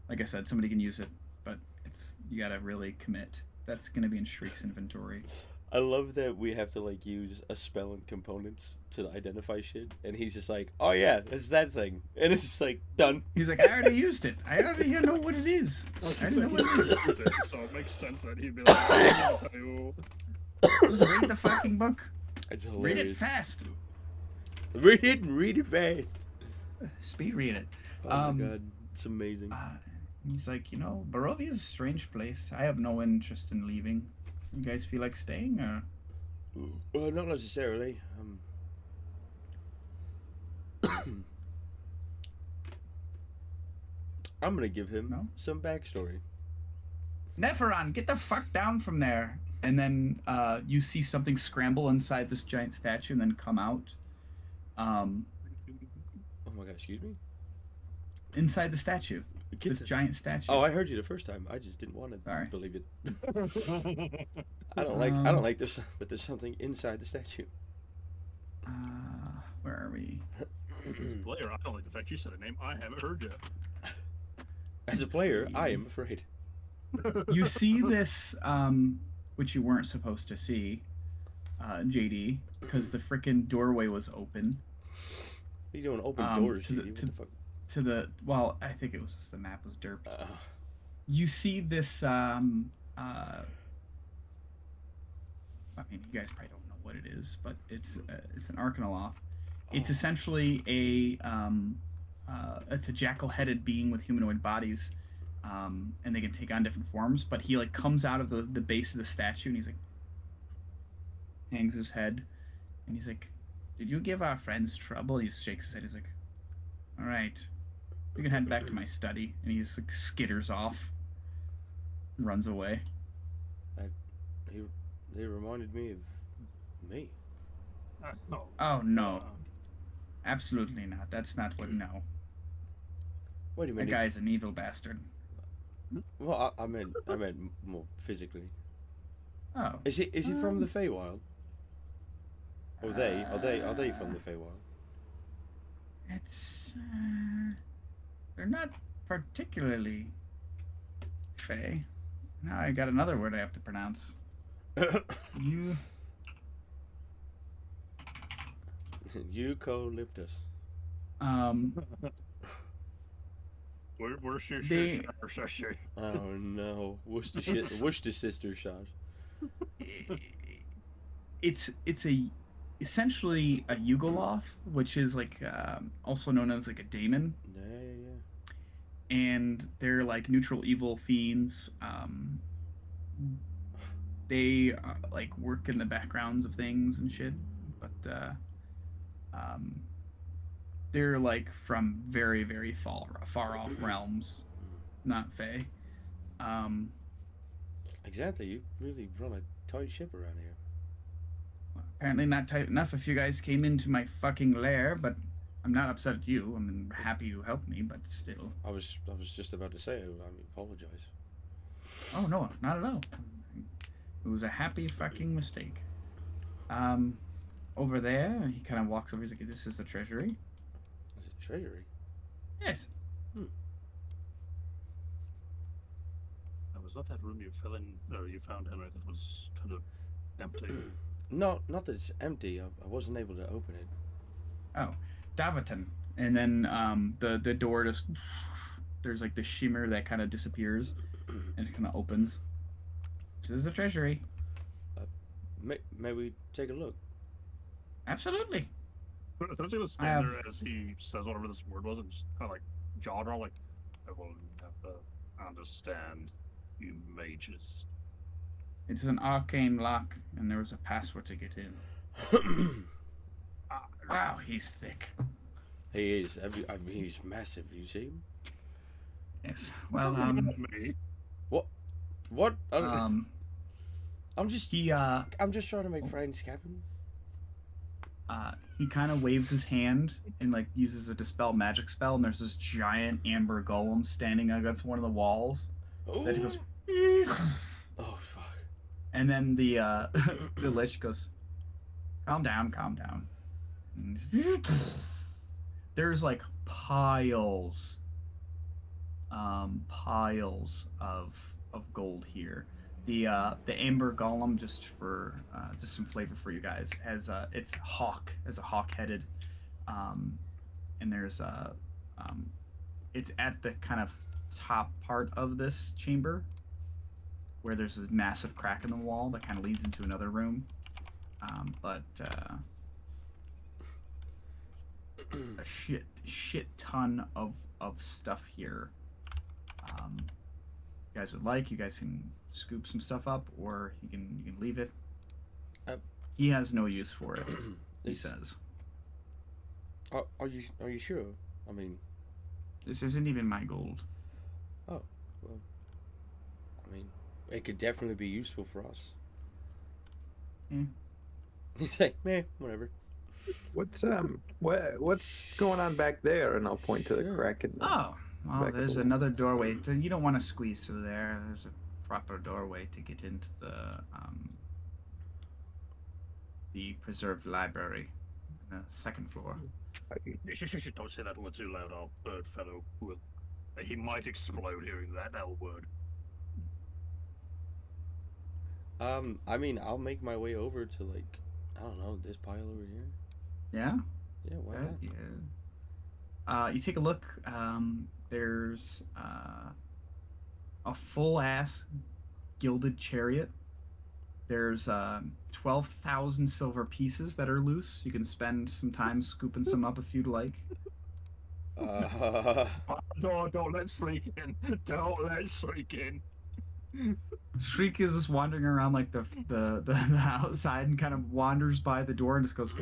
Like I said, somebody can use it, but you got to really commit. That's gonna be in Shriek's inventory. I love that we have to like use a spell and components to identify shit, and he's just like, "Oh yeah, it's that thing," and it's like done. He's like, "I already used it. I already know what it is. I know what it is." So it makes sense that he'd be like, "I'll tell you." Just read the fucking book. It's hilarious. Read it fast. Read it fast. Speed read it. Oh my god, it's amazing. He's like, Barovia's a strange place. I have no interest in leaving. You guys feel like staying, or? Not necessarily. I'm gonna give him some backstory. Neferon, get the fuck down from there. And then you see something scramble inside this giant statue and then come out. Um, Oh my god, excuse me? inside the statue. Get This the... giant statue. Oh, I heard you the first time. I just didn't want to Sorry. believe it. I don't like there's that there's something inside the statue. Where are we? As a player, I don't like the fact you said a name I haven't heard yet. As a player, I am afraid. You see this, which you weren't supposed to see, JD, because the freaking doorway was open. What are you doing? Open doors, to the, JD. What to, the fuck? to the well, I think it was just the map was derped. Uh, You see this. I mean, you guys probably don't know what it is, but it's an Arcanoloth. It's Oh. essentially it's a jackal-headed being with humanoid bodies, and they can take on different forms. But he like comes out of the base of the statue, and he's like, hangs his head, and he's like, "Did you give our friends trouble?" He shakes his head. He's like, "All right, we can head back to my study," and he's like skitters off, and runs away. They reminded me of me. No. Oh no, absolutely not. That's not what. No, Wait a that minute. guy's an evil bastard. Well, I meant more physically. Oh, Is he from the Feywild? Or are they from the Feywild? it's they're not particularly fey. Now I got another word I have to pronounce. You Eucalyptus. Worcestershire. Oh no, Worcestershire sauce. it's essentially a Yugoloth, which is like also known as like a daemon, Yeah. and they're like neutral evil fiends. They like work in the backgrounds of things and shit, but they're like from very very far off realms, not fey. Exactly. You really run a tight ship around here. Apparently not tight enough if you guys came into my fucking lair, but I'm not upset at you. I'm happy you helped me, but still. I was just about to say. I apologize. Oh no, not at all. It was a happy fucking mistake. Over there, he kind of walks over. He's like, "This is the treasury." Is it treasury? Yes. Was that room you fell in, or you found, Henry, that was kind of empty? No, not that it's empty. I wasn't able to open it. Oh, Daviton, and then the door just there's like the shimmer that kind of disappears, and it kind of opens. This is the treasury. May we take a look? Absolutely. I was going to stand there as he says whatever this word was and just kind of like jaw drop, like, I will have to understand, you mages. It's an arcane lock, and there was a password to get in. Wow, he's thick. He is. I mean, he's massive. You see him? Yes. Well, me. What? I'm just he I'm just trying to make friends, Captain. he kind of waves his hand and like uses a dispel magic spell, and there's this giant amber golem standing against one of the walls. That he goes, Oh fuck. and then the the lich goes, calm down. And there's like piles of gold here. The amber golem, just for just some flavor for you guys, has it's a hawk headed, and there's it's at the kind of top part of this chamber where there's this massive crack in the wall that kind of leads into another room, but a shit ton of stuff here. You guys would like, you guys can scoop some stuff up, or you can leave it. He has no use for it. He says. Are you sure? I mean, This isn't even my gold. oh well. I mean, it could definitely be useful for us. Hmm. He's like, man, whatever. What's going on back there? And I'll point to the Sure. crack in the Oh, well, back of there's the wall. another doorway. You don't want to squeeze through there. There's a proper doorway to get into the preserved library on the second floor. Shh, don't say that word too loud. Our bird fellow will. He might explode hearing that L word. I mean, I'll make my way over to like, I don't know, this pile over here. Yeah? Yeah, why Okay, not? yeah. You take a look. There's a full ass gilded chariot. There's 12,000 silver pieces that are loose. You can spend some time scooping some up if you'd like. Don't let Shriek in. Don't let Shriek in. Shriek is just wandering around like the outside and kind of wanders by the door and just goes,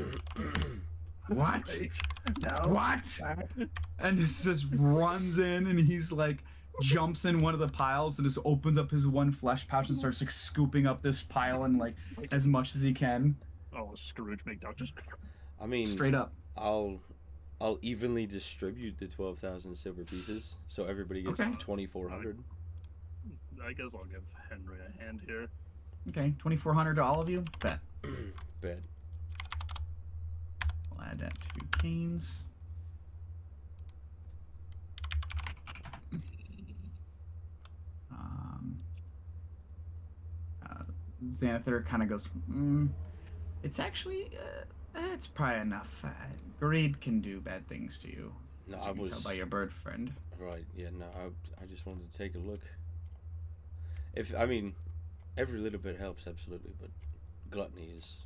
"What? No. What?" And just runs in and he's like jumps in one of the piles and just opens up his one flesh pouch and starts like scooping up this pile and like as much as he can. Oh, Scrooge McDuck just. I mean, Straight up. I'll evenly distribute the 12,000 silver pieces, so everybody gets Okay. 2,400. I guess I'll give Henry a hand here. Okay, 2,400 to all of you. Bet. Bad. We'll add that to Kane's. Um, Xanather kind of goes, it's actually, it's probably enough. Greed can do bad things to you. No, As I you can tell was by your bird friend. right. Yeah, no, I just wanted to take a look. I mean, every little bit helps, absolutely, but gluttony is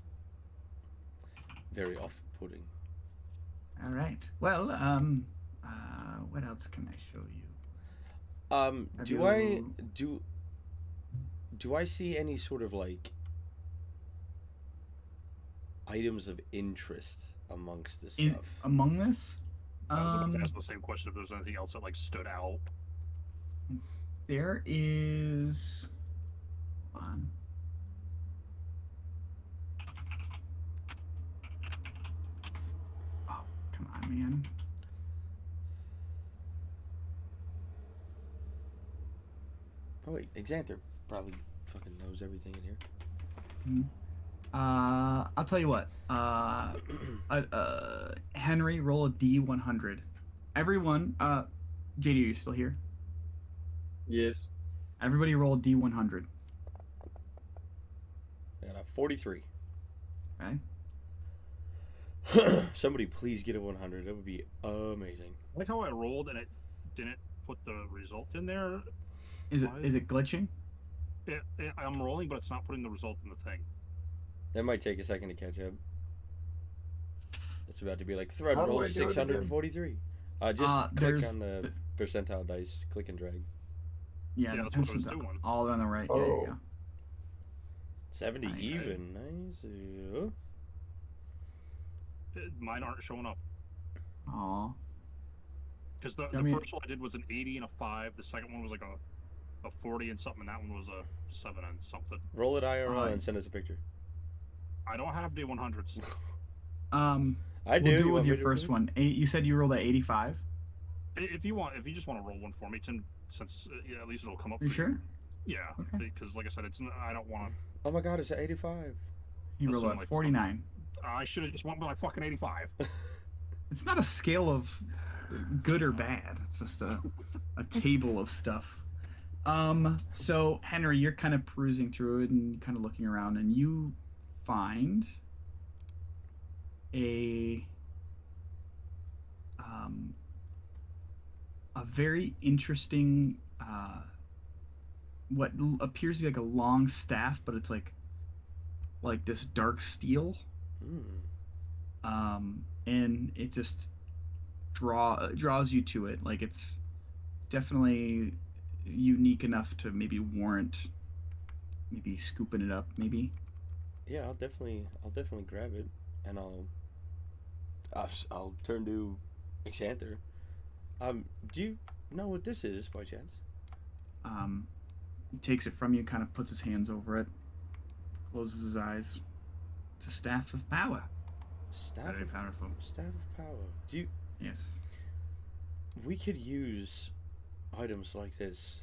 very off-putting. All right. Well, what else can I show you? Have Do I see any sort of like items of interest amongst the stuff? Among this? I was about to ask the same question if there's anything else that like stood out. There is. Hold on. Oh, come on, man. Oh wait, Xanther probably fucking knows everything in here. I'll tell you what. Henry, roll a D100. Everyone, JD, are you still here? Yes. Everybody roll a D100. I got a 43. Okay. Somebody please get a 100. That would be amazing. I like how I rolled and it didn't put the result in there. Is it glitching? I'm rolling, but it's not putting the result in the thing. That might take a second to catch up. It's about to be like thread How do roll I do it again? 643. Just click there's on the percentile dice, click and drag. Yeah, Yeah, the that's what I was pencils doing. all on the right. Yeah, Oh. yeah. 70 Nice. even. Nice. Mine aren't showing up. Aw. Because the I mean- first one I did was an 80 and a 5. The second one was like a 40 and something, and that one was a 7 and something. Roll it IRL Alright. and send us a picture. I don't have D100s. I We'll do. do it You with want your me to first do it? one. You said you rolled at 85. If you just want to roll one for me, Tim, since yeah, at least it'll come up. You for sure? Yeah, Okay. because like I said, I don't want Oh my god, it's at 85. You rolled Assume, at like, 49. to. I should have just went with my fucking 85. It's not a scale of good or bad. It's just a table of stuff. So Henry, you're kind of perusing through it and kind of looking around, and you find a very interesting what appears to be like a long staff, but it's like this dark steel. And it just draws you to it. Like it's definitely unique enough to maybe warrant maybe scooping it up. Maybe. Yeah, I'll definitely grab it, and I'll turn to Xanther. Do you know what this is by chance? He takes it from you, kind of puts his hands over it, closes his eyes. It's a staff of power. Staff Very of powerful. Staff of Power. Do you? Yes. We could use items like this.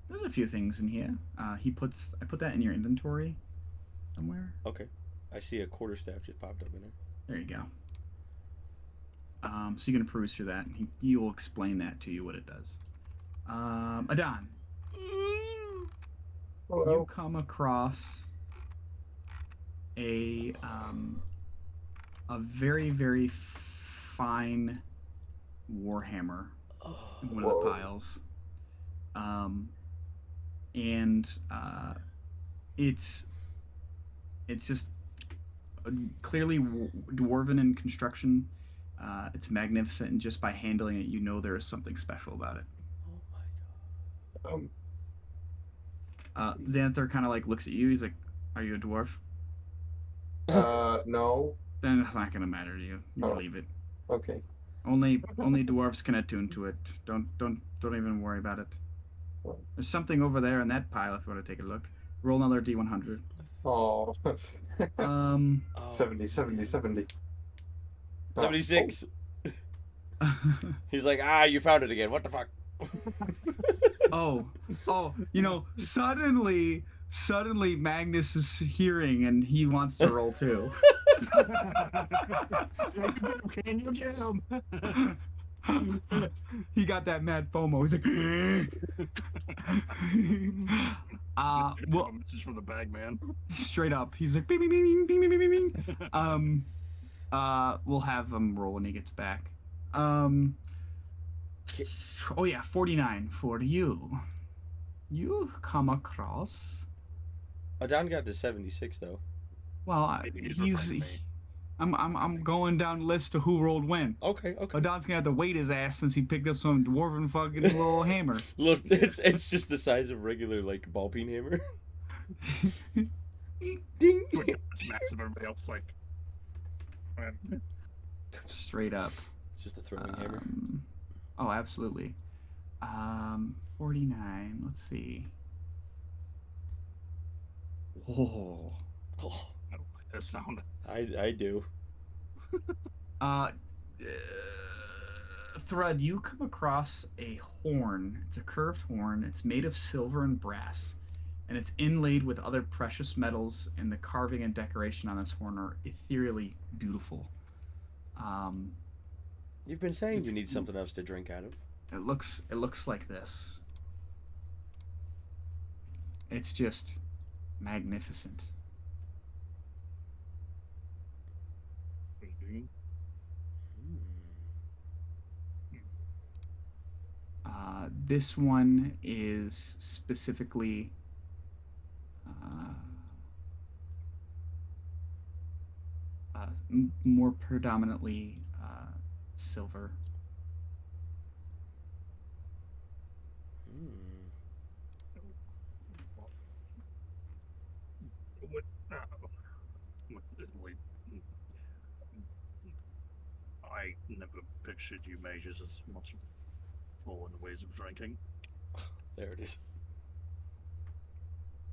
There's a few things in here. I put that in your inventory somewhere. Okay. I see a quarterstaff just popped up in there. There you go. So you can peruse through that, and he will explain that to you what it does. Adon, you Hello. come across a very very fine warhammer in one of the Whoa. piles, and it's just clearly dwarven in construction. It's magnificent, and just by handling it, you know there is something special about it. Oh my god. Xanther kind of like looks at you. He's like, "Are you a dwarf?" No. Then it's not gonna matter to you. You Oh. leave it. Okay. Only dwarves can attune to it. Don't even worry about it. There's something over there in that pile if you want to take a look. Roll another D100. Oh. Um. Oh, 70, 70, 70. 76. He's like, you found it again. What the fuck? oh, suddenly Magnus is hearing and he wants to roll too. Can you get him? He got that mad FOMO. He's like, well, A message from the bag man. straight up. He's like, bing, bing, bing, bing, bing, bing, bing, bing. We'll have him roll when he gets back. Oh yeah, 49 for you. You come across. Adon got to 76 though. Well, Maybe he's he's. referring to me. I'm going down the list of who rolled when. Okay. Adon's gonna have to wait his ass since he picked up some dwarven fucking little hammer. Look, it's just the size of regular like ball peen hammer. Ding. It's massive. Everybody else is like, man. Straight up. It's just a throwing hammer. Oh, absolutely. 49. Let's see. Oh. Oh, I don't like that sound. I do. Thrud, you come across a horn. It's a curved horn. It's made of silver and brass, and it's inlaid with other precious metals. And the carving and decoration on this horn are ethereally beautiful. You've been saying you need something else to drink out of. It looks like this. It's just magnificent. This one is specifically more predominantly silver. What? Wait. I never pictured you mages as much full in the ways of drinking. There it is.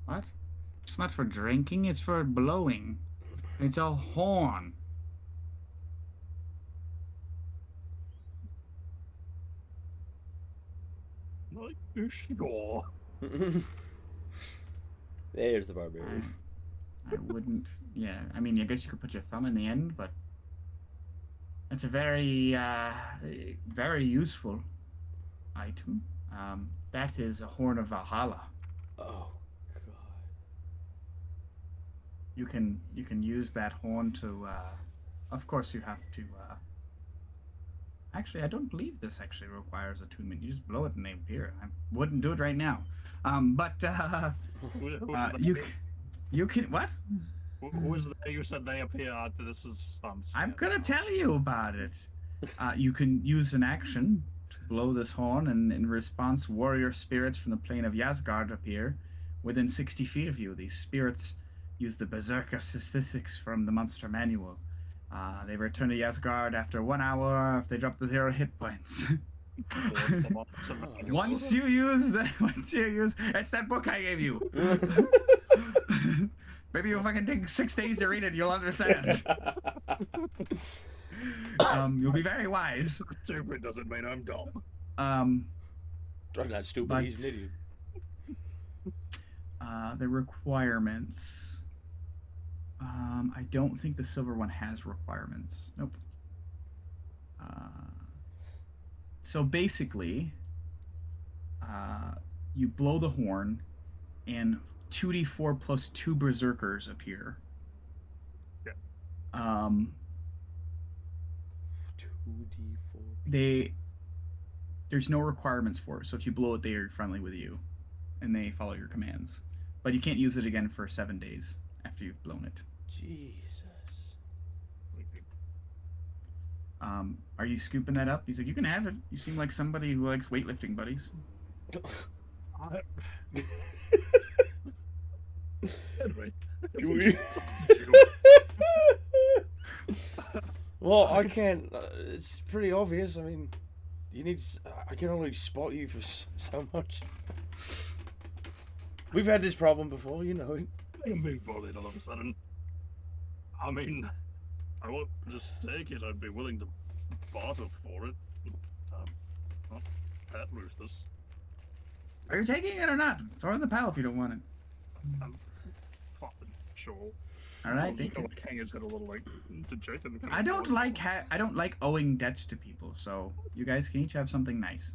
What? It's not for drinking, it's for blowing. It's a horn. Like, sure. There's the barbarian. I wouldn't. Yeah, I mean, I guess you could put your thumb in the end, but it's a very, very useful item. That is a horn of Valhalla. Oh god. You can use that horn to. Of course, you have to. Actually, I don't believe this actually requires attunement. You just blow it and they appear. I wouldn't do it right now. But you can what? Who is that you said they appear? This is. I'm gonna tell you about it. You can use an action to blow this horn, and in response, warrior spirits from the plane of Yasgard appear within 60 feet of you. These spirits use the berserker statistics from the monster manual. They return to Yasgard after 1 hour if they drop to 0 hit points. Once you use that, it's that book I gave you. Maybe if I can take 6 days to read it, you'll understand. You'll be very wise. Stupid doesn't mean I'm dumb. Um, I'm not stupid. But- He's an idiot. the requirements. I don't think the silver one has requirements. Nope. So basically, you blow the horn, and 2d4 plus 2 berserkers appear. Yeah. 2d4. There's no requirements for it. So if you blow it, they are friendly with you, and they follow your commands. But you can't use it again for 7 days after you've blown it. Jesus. Are you scooping that up? He's like, you can have it. You seem like somebody who likes weightlifting, buddies. Anyway. Well, I can't. It's pretty obvious. I mean, you need. I can only spot you for so much. We've had this problem before, you know. I'm being bullied all of a sudden. I mean, I won't just take it. I'd be willing to barter for it. Not that ruthless. Are you taking it or not? Throw it in the pile if you don't want it. I'm fine, sure. All right, I'll thank just you. like hang his head a little like dejected. And kind I of don't bored. like I don't like owing debts to people, so you guys can each have something nice.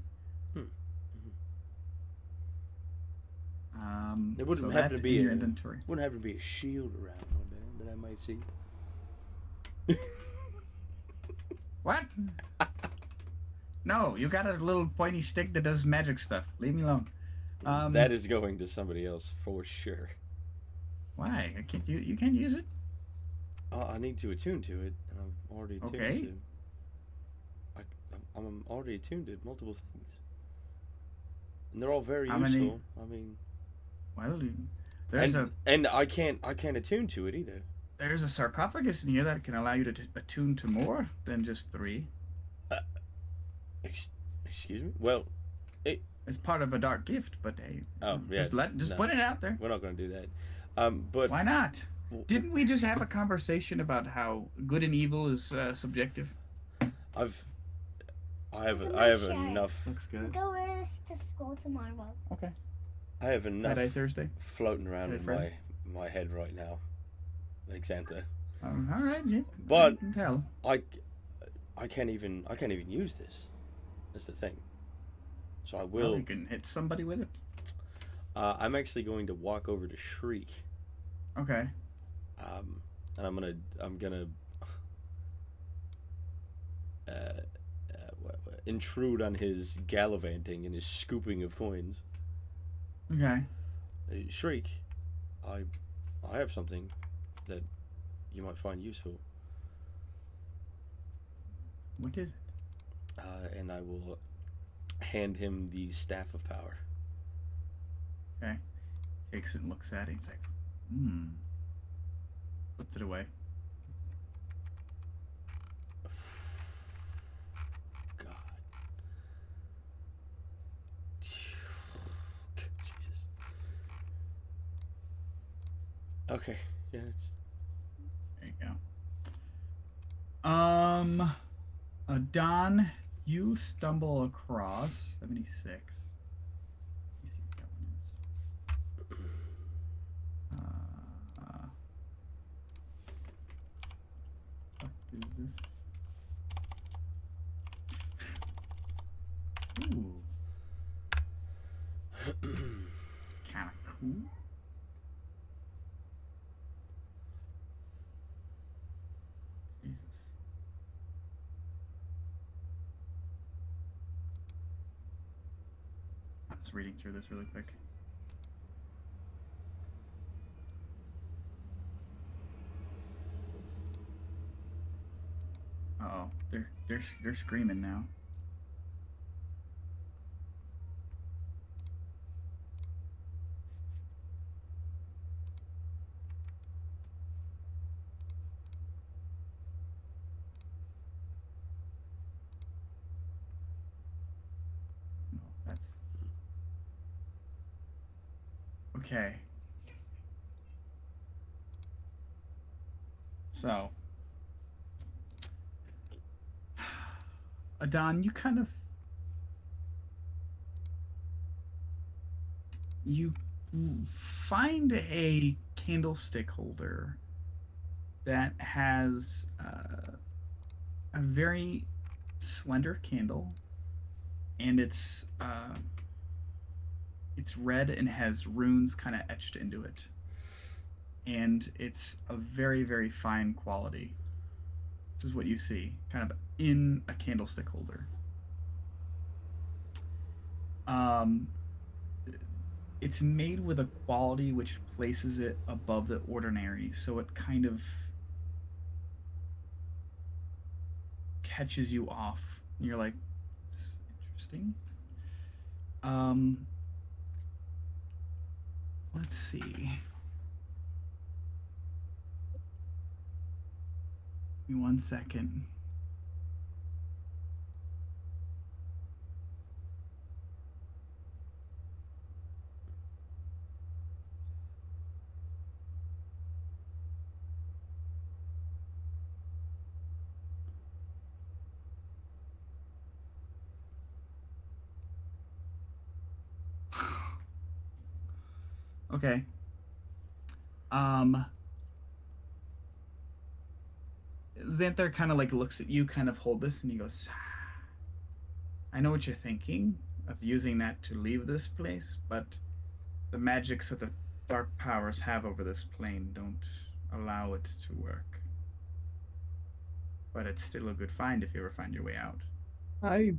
It wouldn't so happen that's to be in your a- inventory. Wouldn't have to be a shield around one day that I might see. What? No, you got a little pointy stick that does magic stuff. Leave me alone. That is going to somebody else for sure. Why? You can't use it? I need to attune to it, and I'm already attuned Okay. to. I'm already attuned to multiple things, and they're all very How many- useful. I mean, Well, there's and I can't attune to it either. there's a sarcophagus in here that can allow you to attune to more than just 3. Excuse me. Well, It's part of a dark gift, but hey, oh yeah, just no. put it out there. We're not going to do that. But Why not? Didn't we just have a conversation about how good and evil is subjective? I have Share. enough. Looks good. Go wear this to school tomorrow. Okay. I have enough Friday, Thursday. floating around Friday, in Friday? my head right now, like Santa. All right, yeah. But- I can tell. I can't even use this. That's the thing. So I Well, will. you can hit somebody with it. I'm actually going to walk over to Shriek, Okay. and I'm gonna intrude on his gallivanting and his scooping of coins. Okay. Shriek, I have something that you might find useful, What is it? and I will hand him the Staff of Power. Okay. Takes it and looks at it. He's like, Puts it away. God. Jesus. Okay. Yeah, it's There you go. Don, you stumble across 76. Let me see what that one is. What is this? Ooh, kind of cool. Jesus. I'm just reading through this really quick. Uh-oh, they're screaming now. Okay. So, Adon, you find a candlestick holder that has a very slender candle, and it's red and has runes kind of etched into it, and it's a very very fine quality. This is what you see, kind of in a candlestick holder. Um, it's made with a quality which places it above the ordinary, so it kind of catches you off. And you're like, it's interesting. Um, let's see. Give me 1 second. Okay. Um, Xanther kind of like looks at you, kind of hold this, and he goes, I know what you're thinking of using that to leave this place, but the magics that the dark powers have over this plane don't allow it to work. But it's still a good find if you ever find your way out. I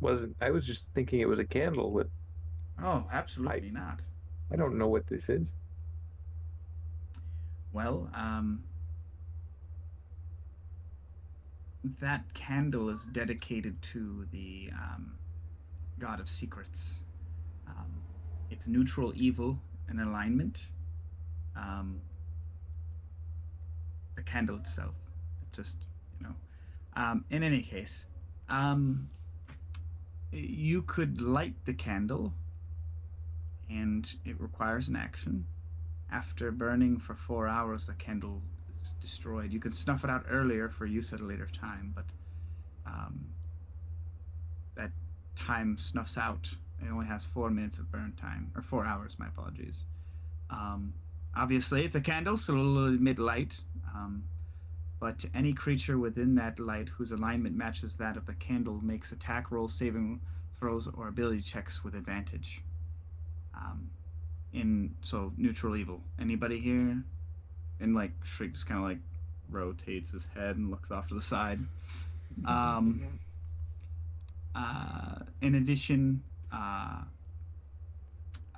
wasn't. I was just thinking it was a candle, but Oh, I absolutely not. I don't know what this is. Well, that candle is dedicated to the god of secrets. Um, it's neutral evil and alignment. Um, the candle itself. It's just, you know. In any case, um, you could light the candle, and it requires an action. After burning for 4 hours, the candle is destroyed. You can snuff it out earlier for use at a later time, but um, that time snuffs out. It only has 4 minutes of burn time, or 4 hours. My apologies. Um, Obviously, it's a candle, so it'll emit light. But any creature within that light whose alignment matches that of the candle makes attack rolls, saving throws, or ability checks with advantage. Um, in so neutral evil. Anybody here? And like Shriek just kind of like rotates his head and looks off to the side. Um, in addition, a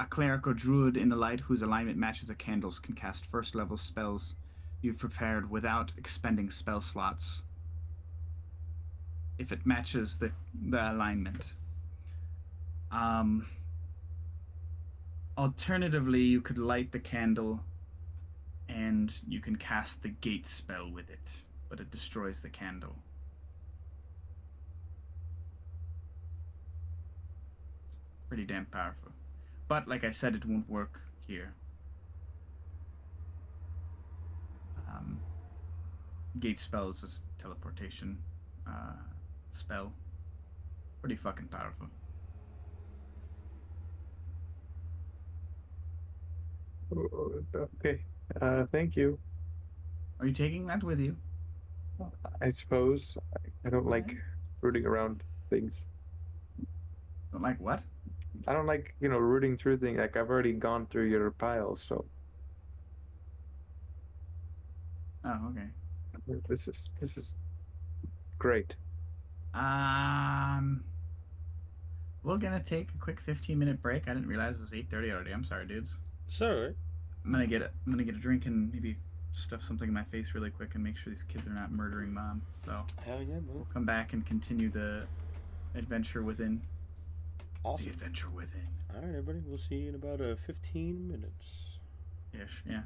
cleric or druid in the light whose alignment matches a candle's can cast first level spells you've prepared without expending spell slots if it matches the alignment. Um, Alternatively, you could light the candle and you can cast the gate spell with it, but it destroys the candle. Pretty damn powerful. But like I said, it won't work here. Um, Gate spell is a teleportation spell. Pretty fucking powerful. Okay. Thank you. Are you taking that with you? I suppose I don't like Alright. rooting around things. Don't like what? I don't like, rooting through things. Like I've already gone through your pile, so Oh, okay. this is great. Um, we're gonna take a quick 15-minute break. I didn't realize it was 8:30 already. I'm sorry, dudes. Sorry. I'm gonna get a drink and maybe stuff something in my face really quick and make sure these kids are not murdering mom. So Hell yeah, bro. we'll come back and continue the adventure within. The Awesome. adventure within. All right, everybody. We'll see you in about 15 minutes. Ish, yeah.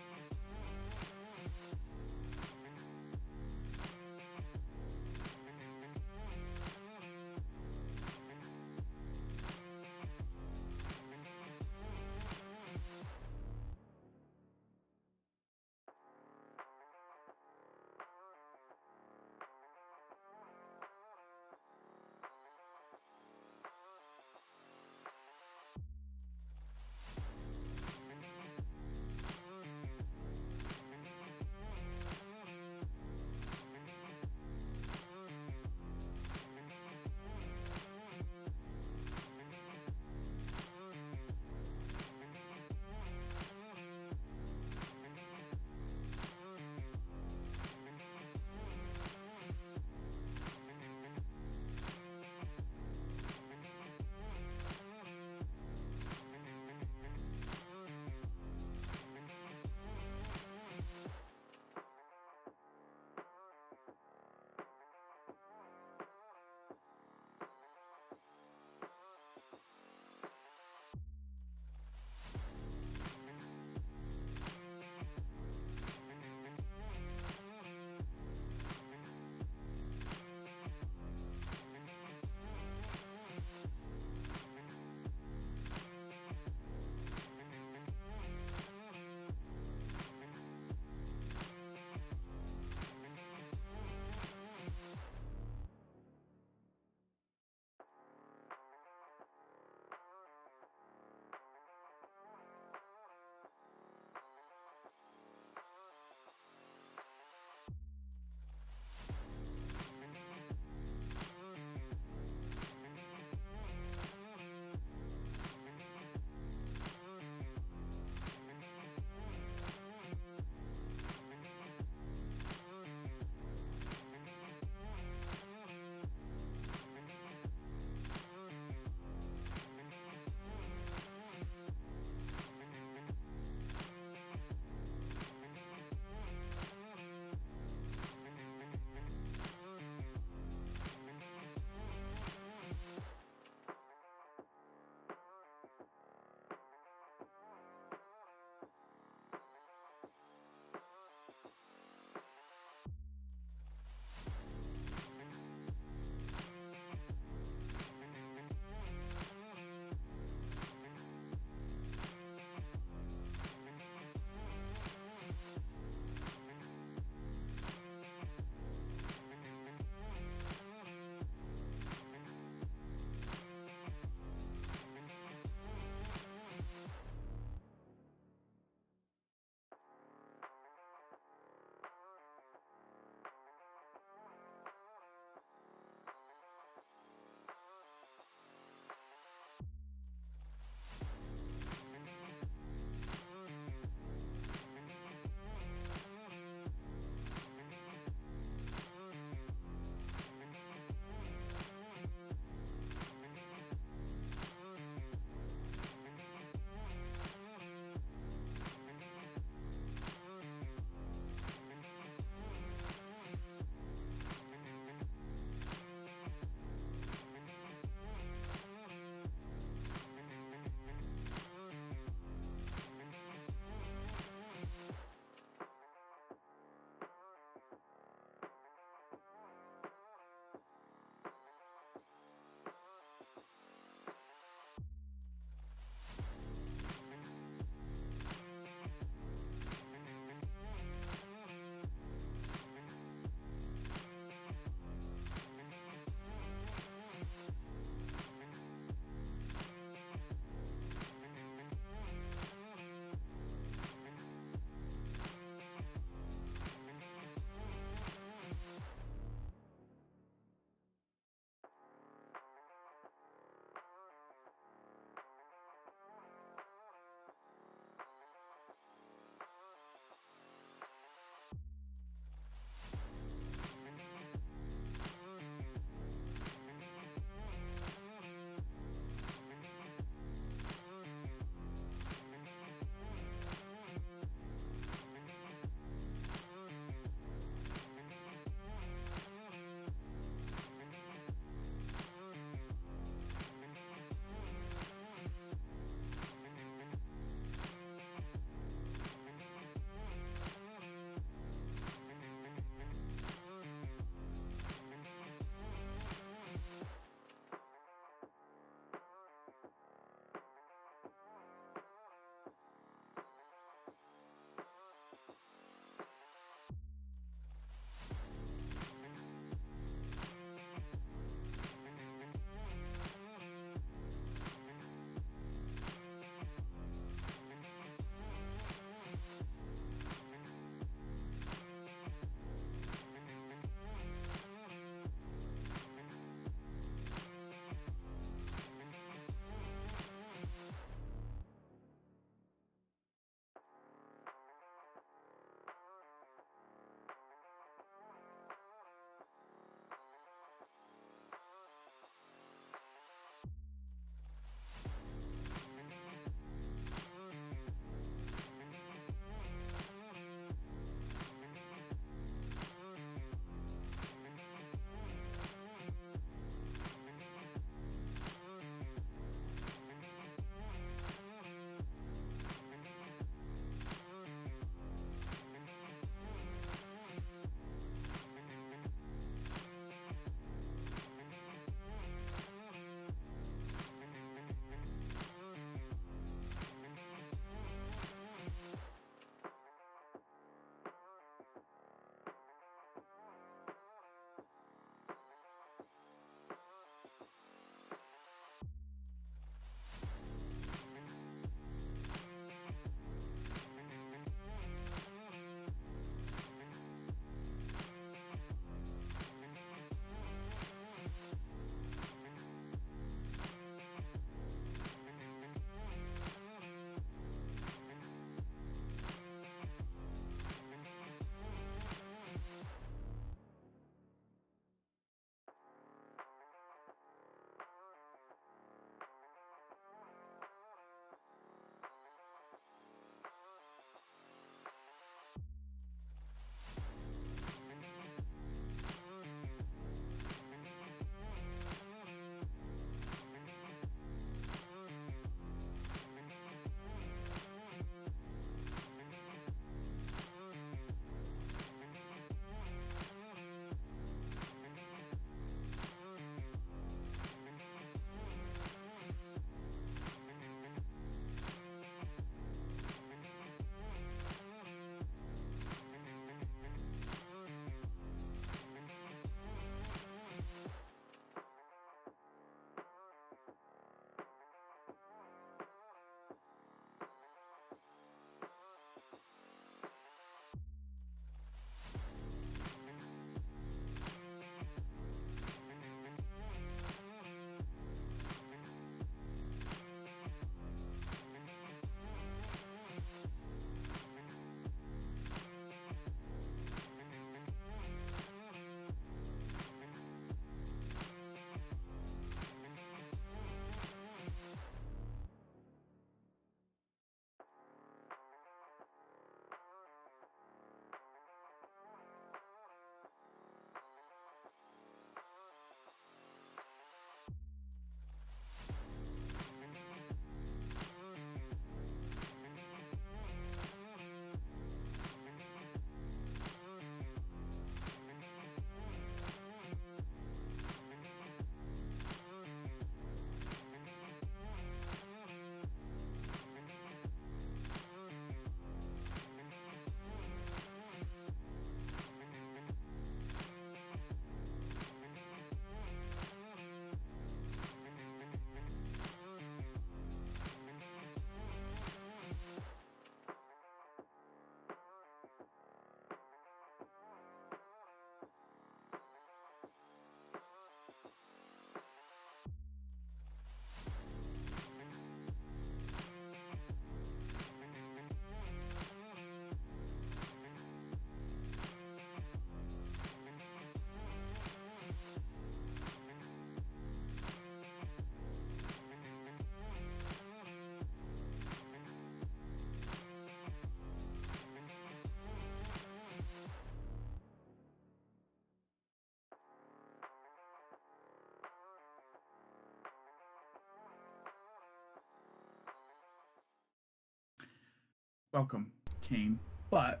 welcome, Kane. But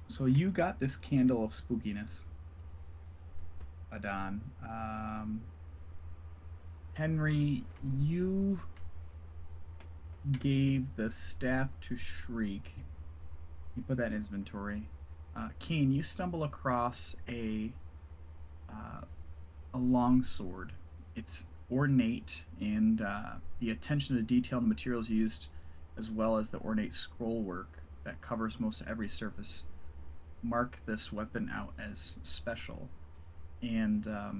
so you got this candle of spookiness, Adon. Henry, you gave the staff to Shriek. You put that in inventory. Kane, you stumble across a long sword. It's ornate, and the attention to detail in the materials used, as well as the ornate scroll work that covers most every surface, mark this weapon out as special. And uh,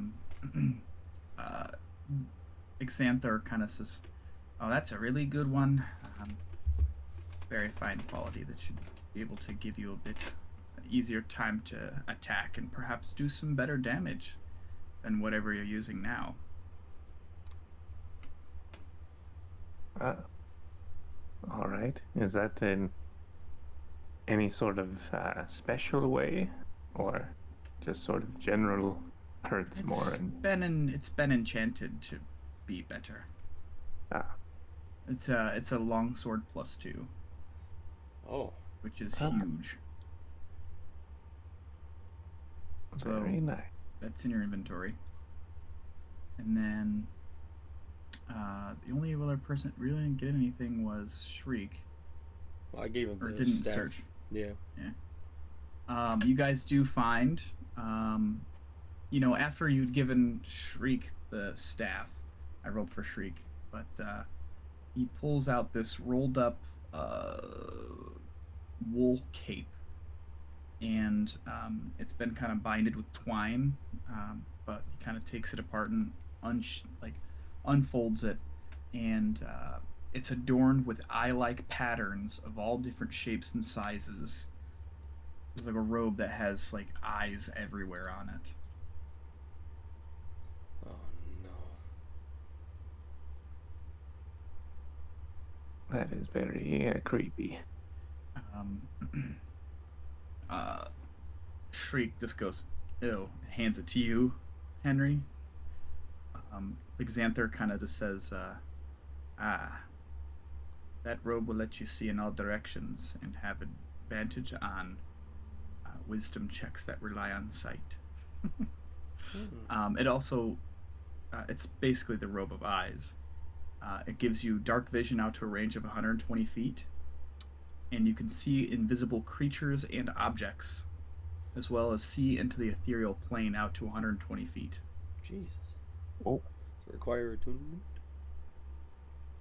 Xanther kind of says, "Oh, that's a really good one. Very fine quality that should be able to give you a bit easier time to attack and perhaps do some better damage than whatever you're using now." All right. Is that in any sort of special way, or just sort of general hurts more? It's been enchanted to be better. Ah. It's a long sword +2. Oh. Which is huge. Very nice. That's in your inventory. And then the only other person that really didn't get anything was Shriek. Well, I gave him or the didn't staff. search. Yeah. You guys do find, after you'd given Shriek the staff, I rolled for Shriek, but he pulls out this rolled up wool cape, and it's been kind of binded with twine, but he kind of takes it apart and unfolds it, and it's adorned with eye-like patterns of all different shapes and sizes. It's like a robe that has like eyes everywhere on it. Oh no. That is very creepy. Shriek just goes, ew, hands it to you, Henry. Xanther kind of just says, that robe will let you see in all directions and have advantage on wisdom checks that rely on sight. It also, it's basically the robe of eyes. It gives you dark vision out to a range of 120 feet, and you can see invisible creatures and objects, as well as see into the ethereal plane out to 120 feet. Jesus. Oh. Does it require attunement?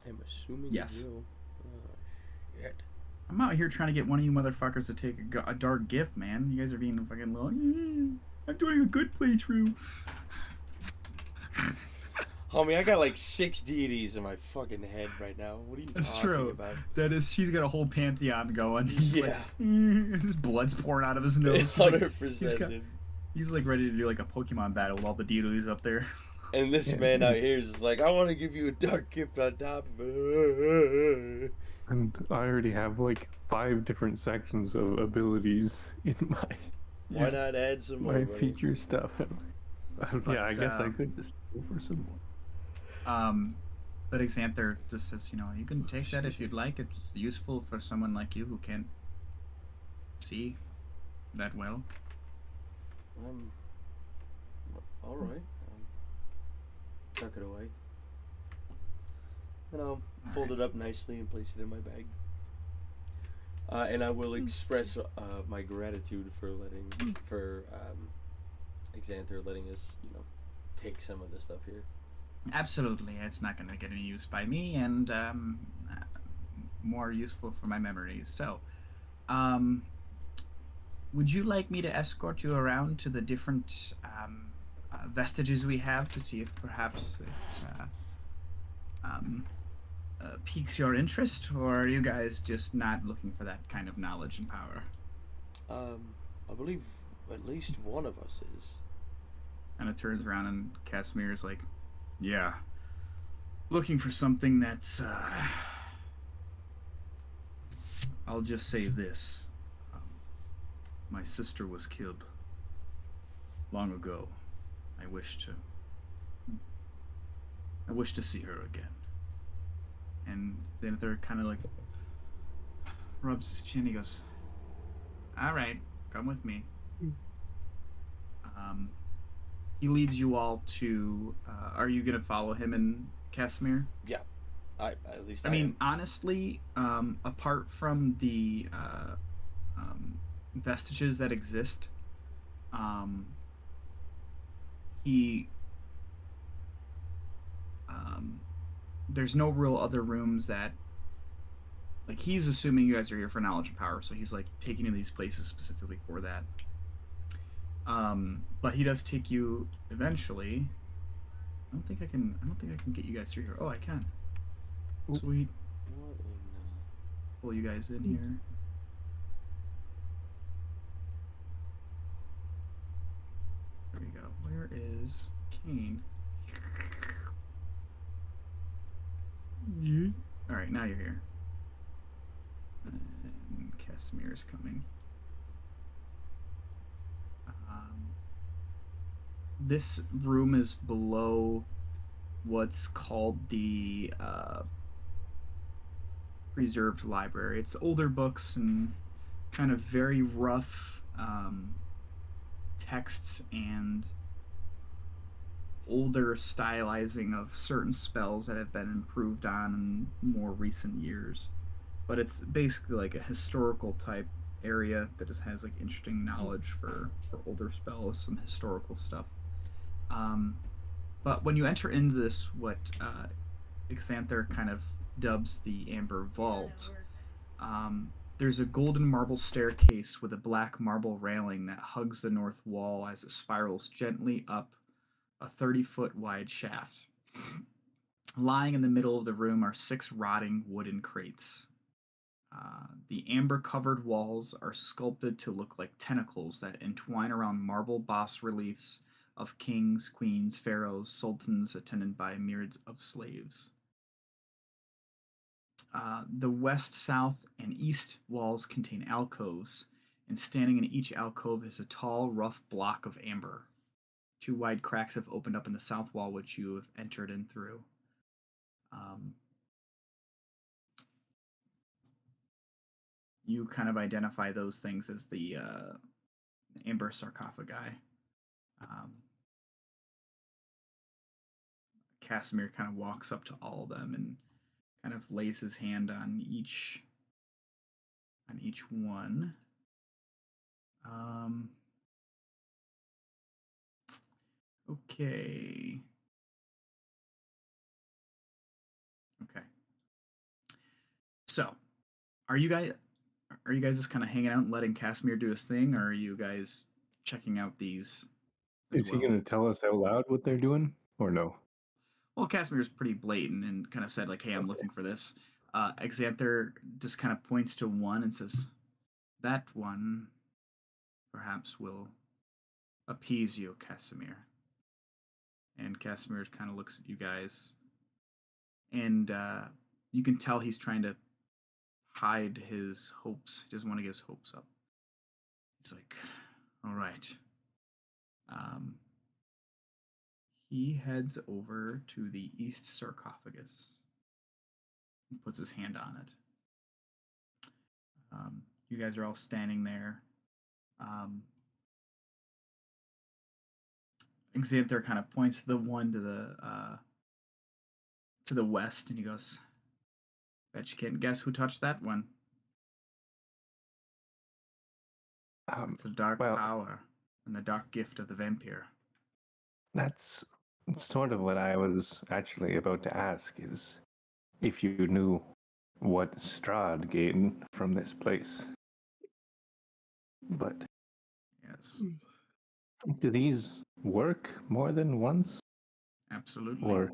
I'm assuming Yes. it will. Oh, shit. I'm out here trying to get one of you motherfuckers to take a dark gift, man. You guys are being fucking low. I'm doing a good playthrough. Homie, I got like 6 deities in my fucking head right now. What are you That's talking true. about? That is, she's got a whole pantheon going. He's Yeah. like, his blood's pouring out of his nose. He's like, 100%. dude. he's like ready to do like a Pokemon battle with all the deities up there. And this man out here is like, I want to give you a dark gift on top of it. And I already have like 5 different sections of abilities in Why not add some more? my buddy? feature stuff. Yeah, I guess I um, could just go for some more. But Xanther just says, you can take that if you'd like. It's useful for someone like you who can't see that well. All right. Tuck it away. And I'll fold it up nicely and place it in my bag. And I will express my gratitude for Xanther letting us, take some of the stuff here. Absolutely, it's not going to get any use by me, and more useful for my memories. So, would you like me to escort you around to the different vestiges we have to see if perhaps it piques your interest, or are you guys just not looking for that kind of knowledge and power? I believe at least one of us is. And it turns around and Casimir's like, yeah, looking for something that's, I'll just say this. My sister was killed long ago. I wish to see her again. And then they're kind of like rubs his chin. He goes, "All right, come with me." Um, he leads you all to. Are you gonna follow him and Casimir? Yeah, at least I I mean, am. honestly, apart from the vestiges that exist, um, he um, there's no real other rooms that like he's assuming you guys are here for knowledge and power, so he's like taking you to these places specifically for that. But he does take you eventually. I don't think I can. I don't think I can get you guys through here. Oh, I can. Oop. Sweet. What in? Pull you guys in here. There we go. Where is Kane? All right, now you're here. And Casimir is coming. This room is below what's called the preserved library. It's older books and kind of very rough texts and older stylizing of certain spells that have been improved on in more recent years. But it's basically like a historical type area that just has like interesting knowledge for older spells, some historical stuff. Um, but when you enter into this, what Xanther kind of dubs the Amber Vault, there's a golden marble staircase with a black marble railing that hugs the north wall as it spirals gently up a 30-foot wide shaft. Lying in the middle of the room are 6 rotting wooden crates. The amber covered walls are sculpted to look like tentacles that entwine around marble bas reliefs of kings, queens, pharaohs, sultans, attended by myriads of slaves. The west, south, and east walls contain alcoves, and standing in each alcove is a tall, rough block of amber. 2 wide cracks have opened up in the south wall, which you have entered in through. Um, you kind of identify those things as the amber sarcophagi. Um, Casimir kind of walks up to all of them and kind of lays his hand on each one. Um, okay. Okay. So, are you guys just kind of hanging out and letting Casimir do his thing, or are you guys checking out these as Is he well? gonna tell us out loud what they're doing, or no? Well, Casimir's pretty blatant and kind of said like, "Hey, I'm Okay. looking for this." Xanther just kind of points to one and says, "That one perhaps will appease you, Casimir." And Casimir kind of looks at you guys, and you can tell he's trying to hide his hopes. He doesn't want to get his hopes up. He's like, "All right." Um, he heads over to the east sarcophagus and puts his hand on it. You guys are all standing there. Um, Xanther kind of points the one to the west, and he goes, "Bet you can't guess who touched that one. It's a dark Well, power and the dark gift of the vampire." that's sort of what I was actually about to ask is if you knew what Strahd gained from this place. But Yes, do these work more than once? absolutely. Or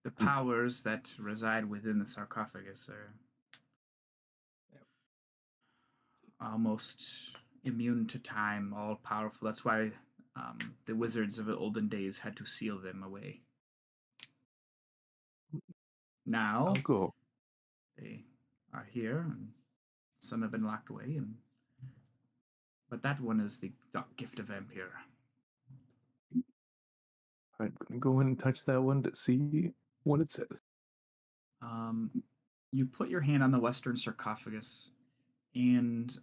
The powers that reside within the sarcophagus are almost immune to time, all powerful. That's why the wizards of the olden days had to seal them away. Now I'll go. they are here, and some have been locked away, and but that one is the dark gift of vampire. I'm gonna go in and touch that one to see what it says. Um, you put your hand on the western sarcophagus, and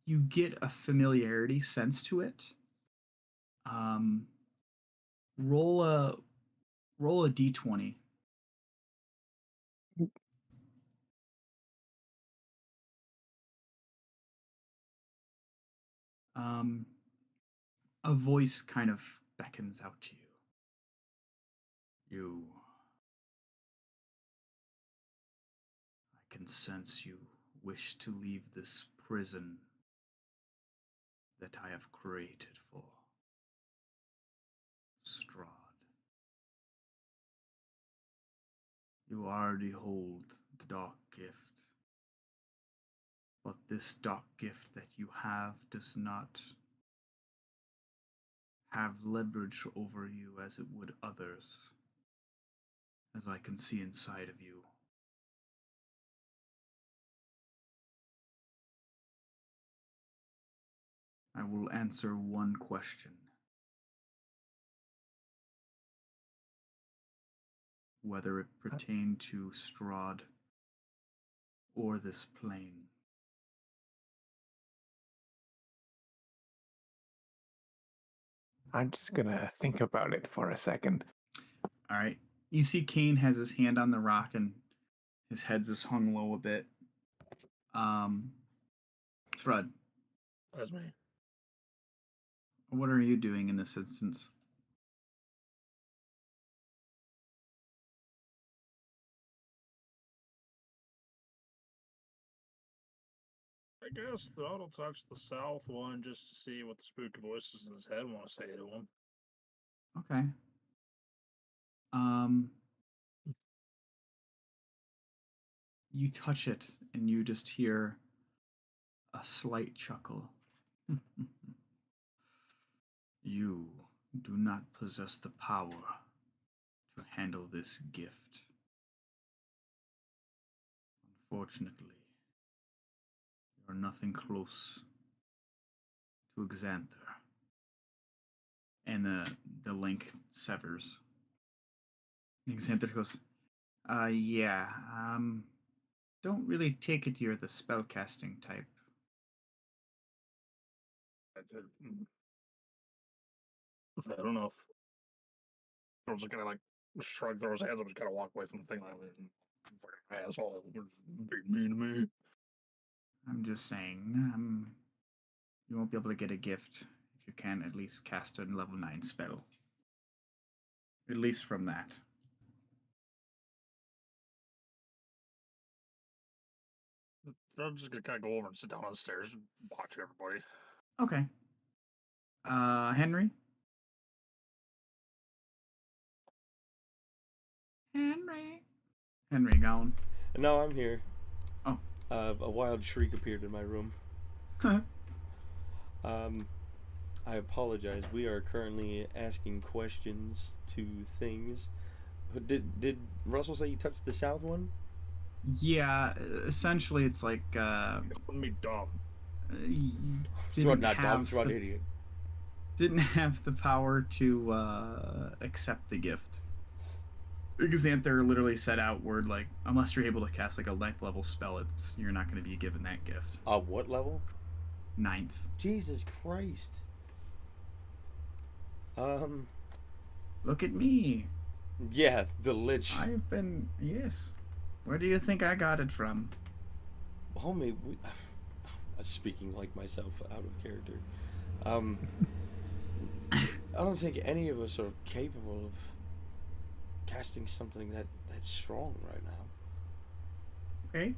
you get a familiarity sense to it. Um, roll a d20. Um, a voice kind of beckons out to you. I can sense you wish to leave this prison that I have created for Strahd. You already hold the dark gift, but this dark gift that you have does not have leverage over you as it would others, as I can see inside of you. I will answer one question. Whether it pertained to Strahd or this plane. I'm just gonna think about it for a second. All right. You see Kane has his hand on the rock and his head's just hung low a bit. Thrud, That's me. what are you doing in this instance? I guess Thrud will touch the south one just to see what the spooky voices in his head want to say to him. Okay. You touch it and you just hear a slight chuckle. You do not possess the power to handle this gift. Unfortunately, you are nothing close to Xanther. And the link severs. And Xanther goes, yeah, don't really take it you're the spellcasting type. I don't know if I was just gonna like shrug, throw his hands up, just kind of walk away from the thing like that. Fucking asshole, you're being mean to me. I'm just saying, you won't be able to get a gift if you can at least cast a level 9 spell. At least from that. I'm just gonna kind of go over and sit down on the stairs and watch everybody. Okay. Henry? Henry gone. No, I'm here. Oh. A wild shriek appeared in my room. I apologize. We are currently asking questions to things. Did Russell say you touched the south one? Yeah, essentially it's like Calling me dumb. Thrud not dumb, Thrud idiot. Didn't have the power to accept the gift. Xanther literally said outward, like, unless you're able to cast like a 9th level spell, you're not going to be given that gift. What level? 9th. Jesus Christ. Look at me. Yeah, the Lich. I've been, yes. Where do you think I got it from? Homie, speaking like myself out of character. I don't think any of us are capable of casting something that's strong right now. Okay.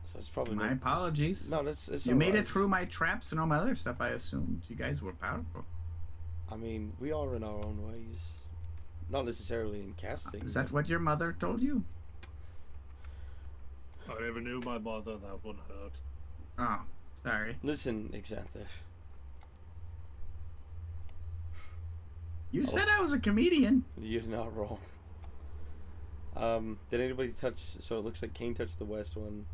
So it's probably My apologies. No, it's you made it through my traps and all my other stuff. I assumed you guys were powerful. I mean, we are in our own ways. Not necessarily in casting. Is that what your mother told you? I never knew my mother. That wouldn't hurt. Oh, sorry. Listen, Xanther. You said I was a comedian. You're not wrong. Did anybody touch? So it looks like Kane touched the west one.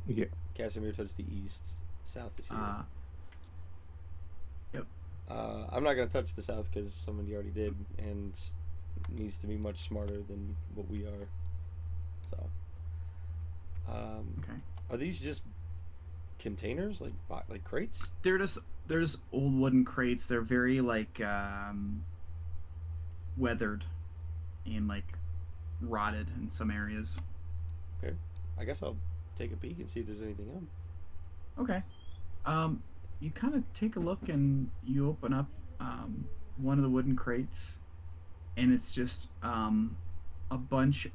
Yeah. Casimir touched the east. South is here. Yep. I'm not gonna touch the south because somebody already did, and needs to be much smarter than what we are. So, Okay. are these just containers, like crates? There's old wooden crates. They're very like weathered and like rotted in some areas. Okay, I guess I'll take a peek and see if there's anything in them. Okay. Um, you kind of take a look and you open up one of the wooden crates, and it's just a bunch.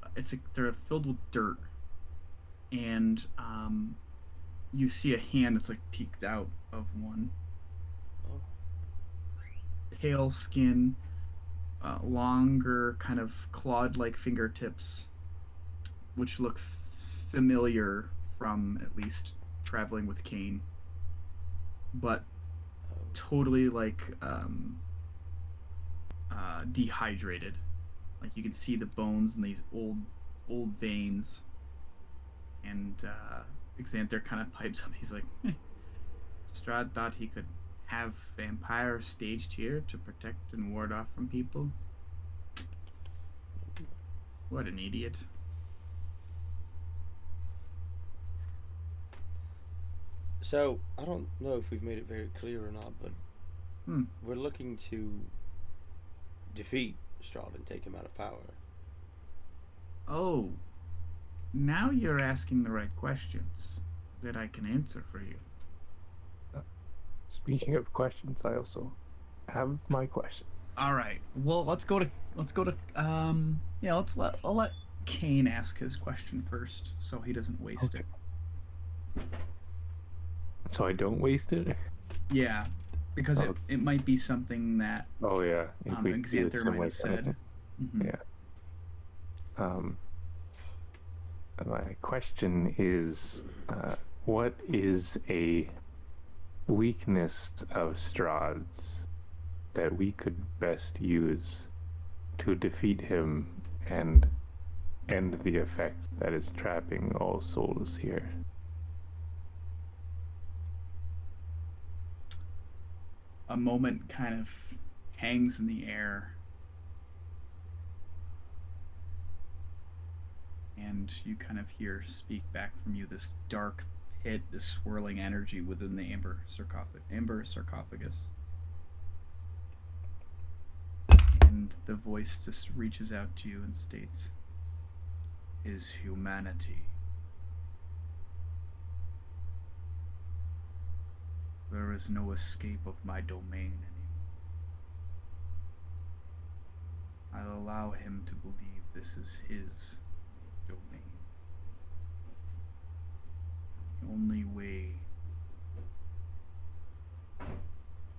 They're filled with dirt, and you see a hand that's like peeked out of one. Oh, Pale skin, longer kind of clawed-like fingertips, which look familiar from at least traveling with Kane, but oh, totally like dehydrated. Like you can see the bones and these old veins. And Xanther kind of pipes up. He's like, Strahd thought he could have vampires staged here to protect and ward off from people. What an idiot. so I don't know if we've made it very clear or not, but Hmm. we're looking to defeat Strahd and take him out of power. Oh, now you're asking the right questions that I can answer for you. Speaking of questions, I also have my question. All right. Well, let's go to yeah, I'll let Kane ask his question first so he doesn't waste Okay. it. So I don't waste it? Yeah, because Oh. it might be something that Oh, yeah. If we do Xanther some might have said. Mhm. Yeah. My question is, what is a weakness of Strahd's that we could best use to defeat him and end the effect that is trapping all souls here? A moment kind of hangs in the air, and you kind of hear speak back from you this dark pit, this swirling energy within the amber sarcophagus. And the voice just reaches out to you and states, "Is humanity. There is no escape of my domain anymore. I'll allow him to believe this is his domain. The only way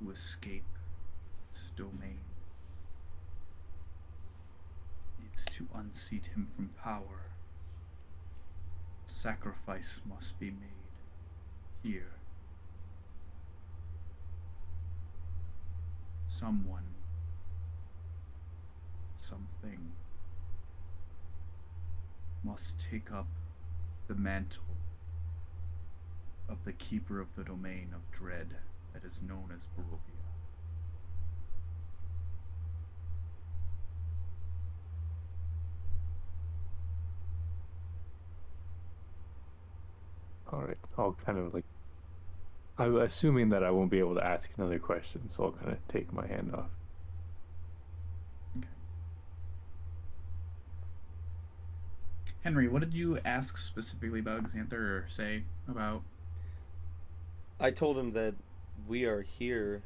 to escape this domain is to unseat him from power. Sacrifice must be made here. Someone, something must take up the mantle of the keeper of the domain of dread that is known as Barovia." Alright, I'll kind of like. I'm assuming that I won't be able to ask another question, so I'll kind of take my hand off. Okay. Henry, what did you ask specifically about Xanther or say about? I told him that we are here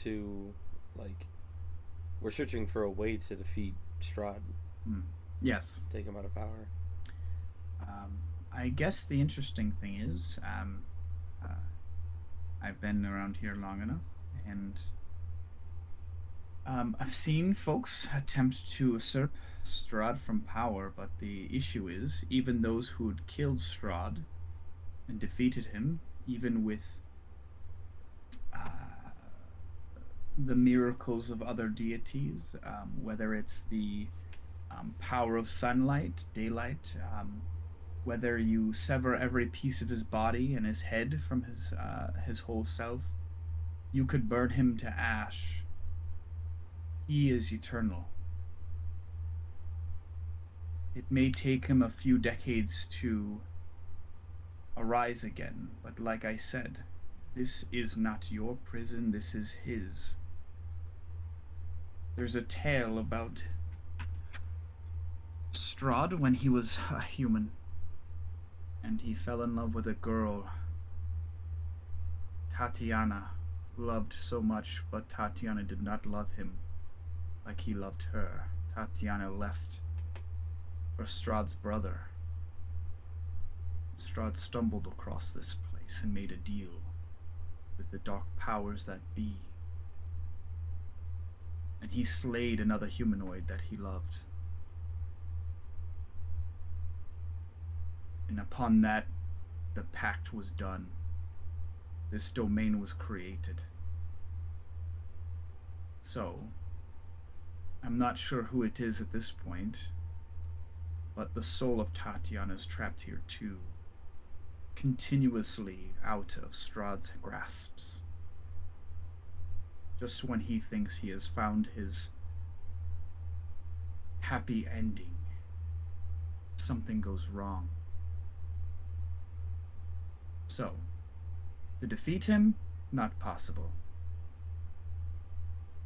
to, like, we're searching for a way to defeat Strahd, Yes. take him out of power. I guess the interesting thing is, I've been around here long enough, and I've seen folks attempt to usurp Strahd from power, but the issue is, even those who had killed Strahd and defeated him, even with the miracles of other deities, whether it's the power of sunlight, daylight, whether you sever every piece of his body and his head from his whole self, You could burn him to ash. He is eternal. It may take him a few decades to arise again, but like I said, this is not your prison, this is his. There's a tale about Strahd when he was a human, and he fell in love with a girl, Tatiana. Loved so much, but Tatiana did not love him like he loved her. Tatiana left for Strahd's brother. Strahd stumbled across this place and made a deal with the dark powers that be. And he slayed another humanoid that he loved. And upon that, the pact was done. This domain was created. So, I'm not sure who it is at this point, but the soul of Tatiana is trapped here too, continuously out of Strahd's grasps. Just when he thinks he has found his happy ending, something goes wrong. So, to defeat him, not possible.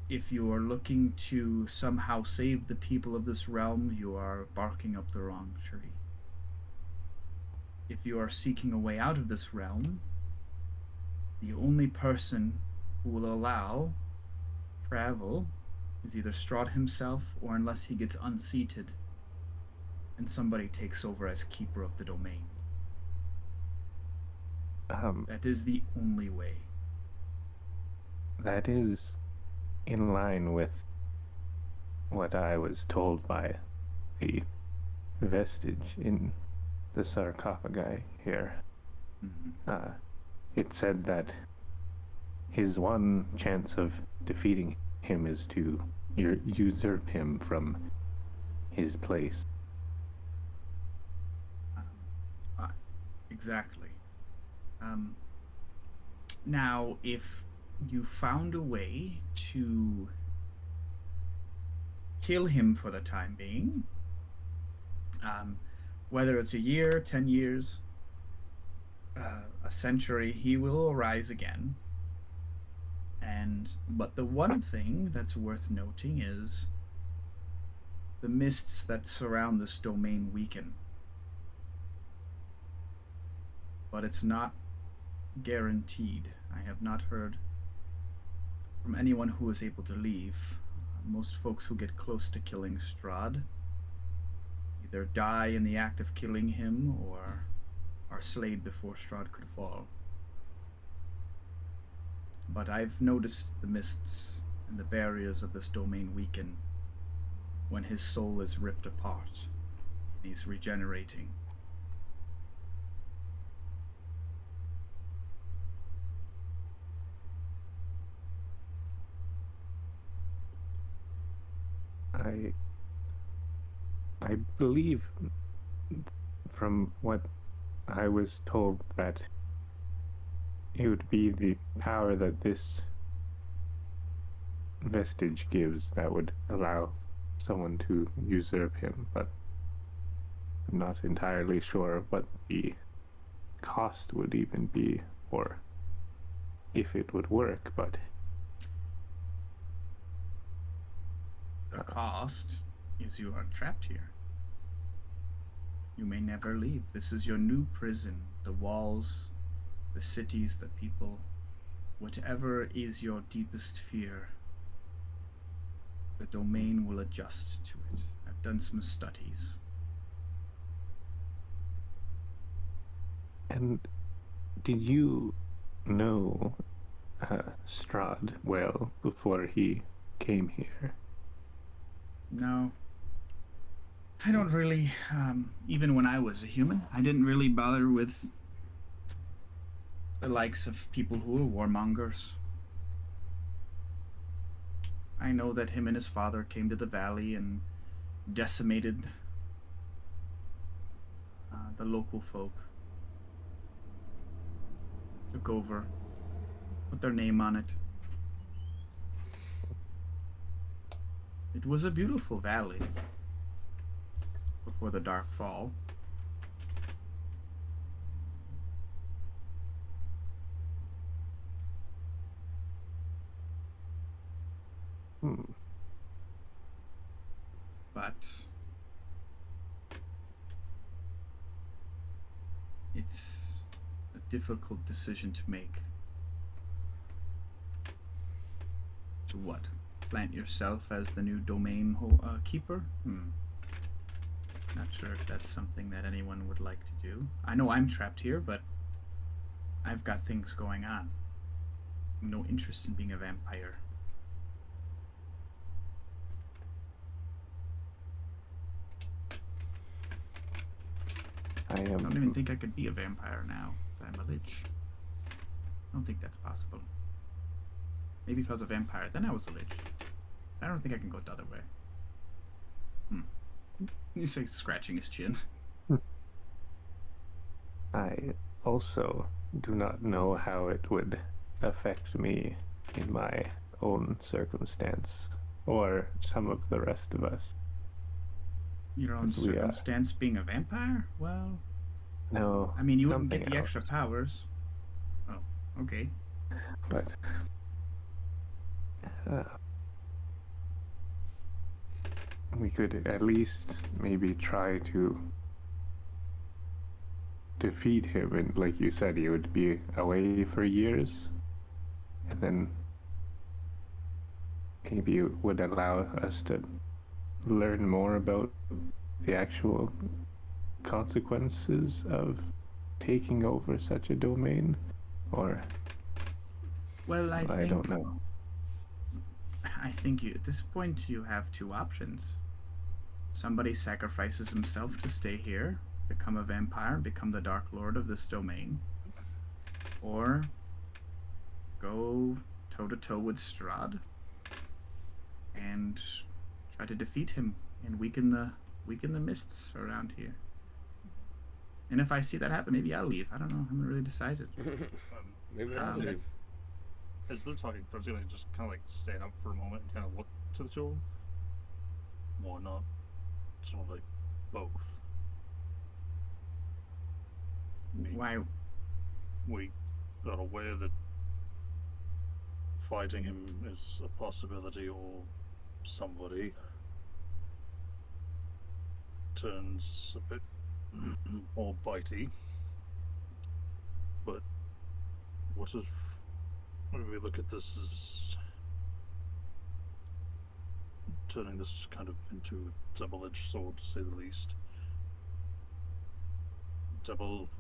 If you are looking to somehow save the people of this realm, you are barking up the wrong tree. If you are seeking a way out of this realm, the only person who will allow travel is either Strahd himself, or unless he gets unseated and somebody takes over as keeper of the domain. That is the only way. That is in line with what I was told by the vestige in the sarcophagi here. Mm-hmm. It said that his one chance of defeating him is to usurp him from his place. Exactly. Now, if you found a way to kill him for the time being, whether it's a year, 10 years, a century, he will arise again. But the one thing that's worth noting is the mists that surround this domain weaken. But it's not guaranteed. I have not heard from anyone who is able to leave. Most folks who get close to killing Strahd either die in the act of killing him or are slayed before Strahd could fall. But I've noticed the mists and the barriers of this domain weaken when his soul is ripped apart and he's regenerating. I believe from what I was told that it would be the power that this vestige gives that would allow someone to usurp him, but I'm not entirely sure what the cost would even be, or if it would work, but the cost is you are trapped here. You may never leave. This is your new prison. The walls, the cities, the people, whatever is your deepest fear, the domain will adjust to it. I've done some studies. And did you know Strahd well before he came here? No. I don't really, even when I was a human, I didn't really bother with the likes of people who were warmongers. I know that him and his father came to the valley and decimated the local folk. Took over, put their name on it, It was a beautiful valley before the dark fall. Hmm. But it's a difficult decision to make. To what? Plant yourself as the new domain keeper? Not sure if that's something that anyone would like to do. I know I'm trapped here, but I've got things going on. No interest in being a vampire. I I am. don't even think I could be a vampire now that I'm a lich. I don't think that's possible. Maybe if I was a vampire, then I was a lich. I don't think I can go the other way. He's like scratching his chin. I also do not know how it would affect me in my own circumstance, or some of the rest of us. Your own We, circumstance being a vampire? Well, No, I mean, you wouldn't get something the extra else. powers. Oh, okay. But we could at least maybe try to defeat him, and like you said, he would be away for years, and then maybe it would allow us to learn more about the actual consequences of taking over such a domain, or Well, I think don't know. I think you, at this point you have two options. Somebody sacrifices himself to stay here, become a vampire, become the Dark Lord of this domain, or go toe to toe with Strahd and try to defeat him and weaken the mists around here. And if I see that happen, maybe I'll leave. I don't know. I haven't really decided. Maybe I'll Um, leave. As they're talking, Thor's gonna just kind of like stand up for a moment and kind of look to the two of them. Why not? Sort of like both. Why? We are aware that fighting him is a possibility, or somebody turns a bit more bitey. But what if we look at this as turning this kind of into a double-edged sword, to say the least? Double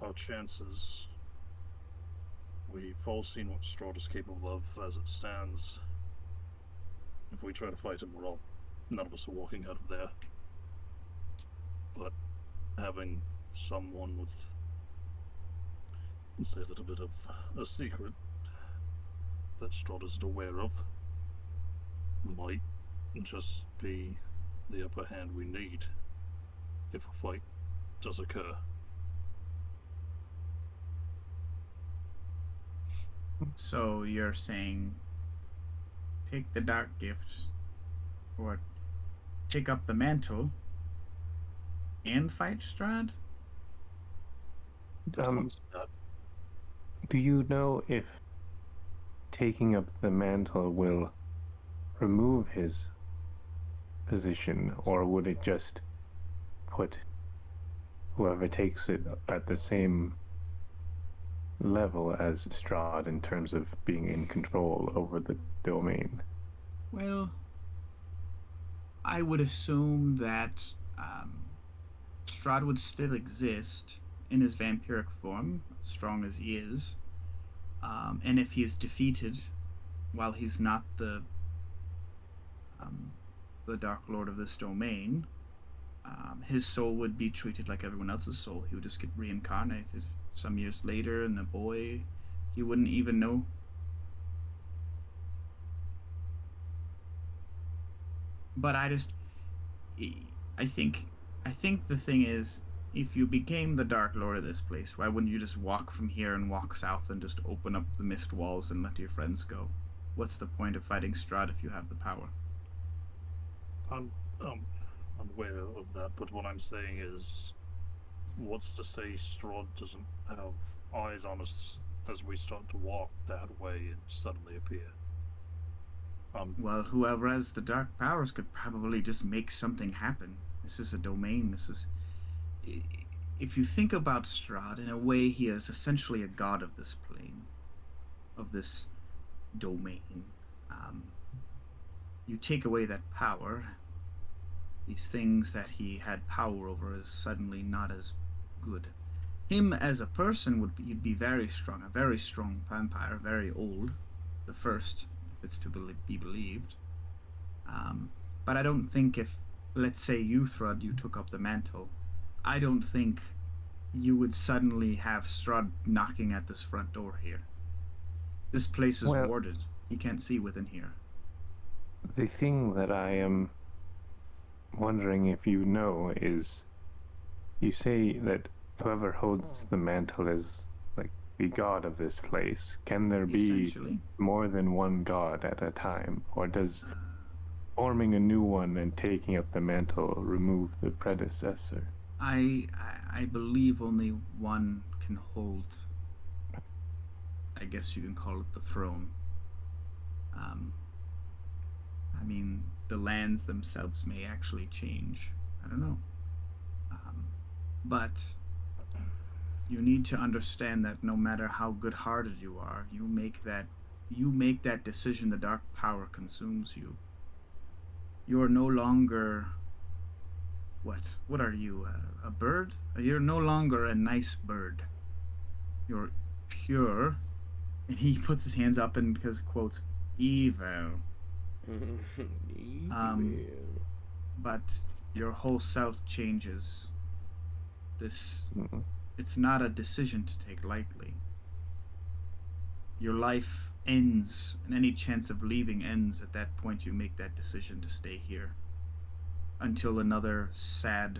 our chances. We've all seen what Strahd is capable of as it stands. If we try to fight him, none of us are walking out of there. But having someone with, let's say, a little bit of a secret that Strahd isn't aware of might just be the upper hand we need if a fight does occur. So you're saying take the dark gifts, or take up the mantle and fight Strahd? Do you know if taking up the mantle will remove his position, or would it just put whoever takes it at the same level as Strahd in terms of being in control over the domain? Well, I would assume that Strahd would still exist in his vampiric form, strong as he is. And if he is defeated, while he's not the Dark Lord of this domain, his soul would be treated like everyone else's soul. He would just get reincarnated some years later, and the boy, he wouldn't even know. But I think the thing is, if you became the Dark Lord of this place, why wouldn't you just walk from here and walk south and just open up the mist walls and let your friends go? What's the point of fighting Strahd if you have the power? I'm aware of that, but what I'm saying is, what's to say Strahd doesn't have eyes on us as we start to walk that way and suddenly appear? Well, whoever has the dark powers could probably just make something happen. This is a domain. If you think about Strahd, in a way, he is essentially a god of this plane, of this domain. Um, you take away that power, these things that he had power over is suddenly not as good. Him as a person he'd be very strong, a very strong vampire, very old, the first, if it's to be believed. But I don't think if, let's say, you, Thrud, you took up the mantle, I don't think you would suddenly have Strud knocking at this front door here. This place is Well- warded. He can't see within here. The thing that I am wondering if you know is, you say that whoever holds the mantle is like the god of this place. Can there be Essentially. more than one god at a time, or does forming a new one and taking up the mantle remove the predecessor? I believe only one can hold, I guess you can call it the throne. Um, I mean, the lands themselves may actually change. I don't know. But you need to understand that no matter how good-hearted you are, you make that decision, the dark power consumes you. You are no longer what are you, a bird? You're no longer a nice bird. You're pure. And he puts his hands up and because quotes evil. But your whole self changes. Mm. It's not a decision to take lightly. Your life ends, and any chance of leaving ends at that point you make that decision to stay here. Until another sad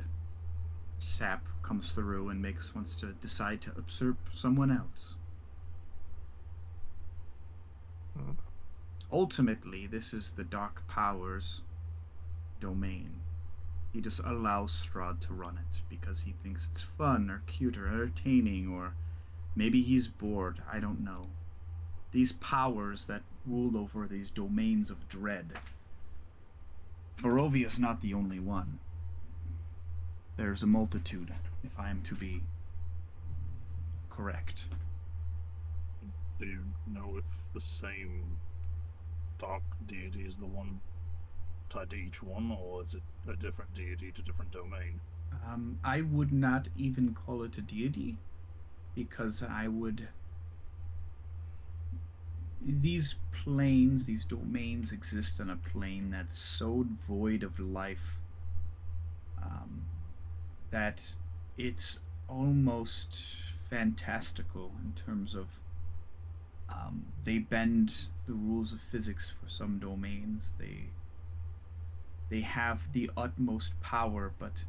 sap comes through and wants to decide to usurp someone else. Mm. Ultimately, this is the dark powers domain. He just allows Strahd to run it because he thinks it's fun or cute or entertaining, or maybe he's bored. I don't know. These powers that rule over these domains of dread. Barovia's not the only one. There's a multitude, if I am to be correct. Do you know if the same dark deity is the one tied to each one, or is it a different deity to different domain? I would not even call it a deity, because these planes, these domains exist on a plane that's so void of life that it's almost fantastical in terms of they bend the rules of physics for some domains. They have the utmost power, but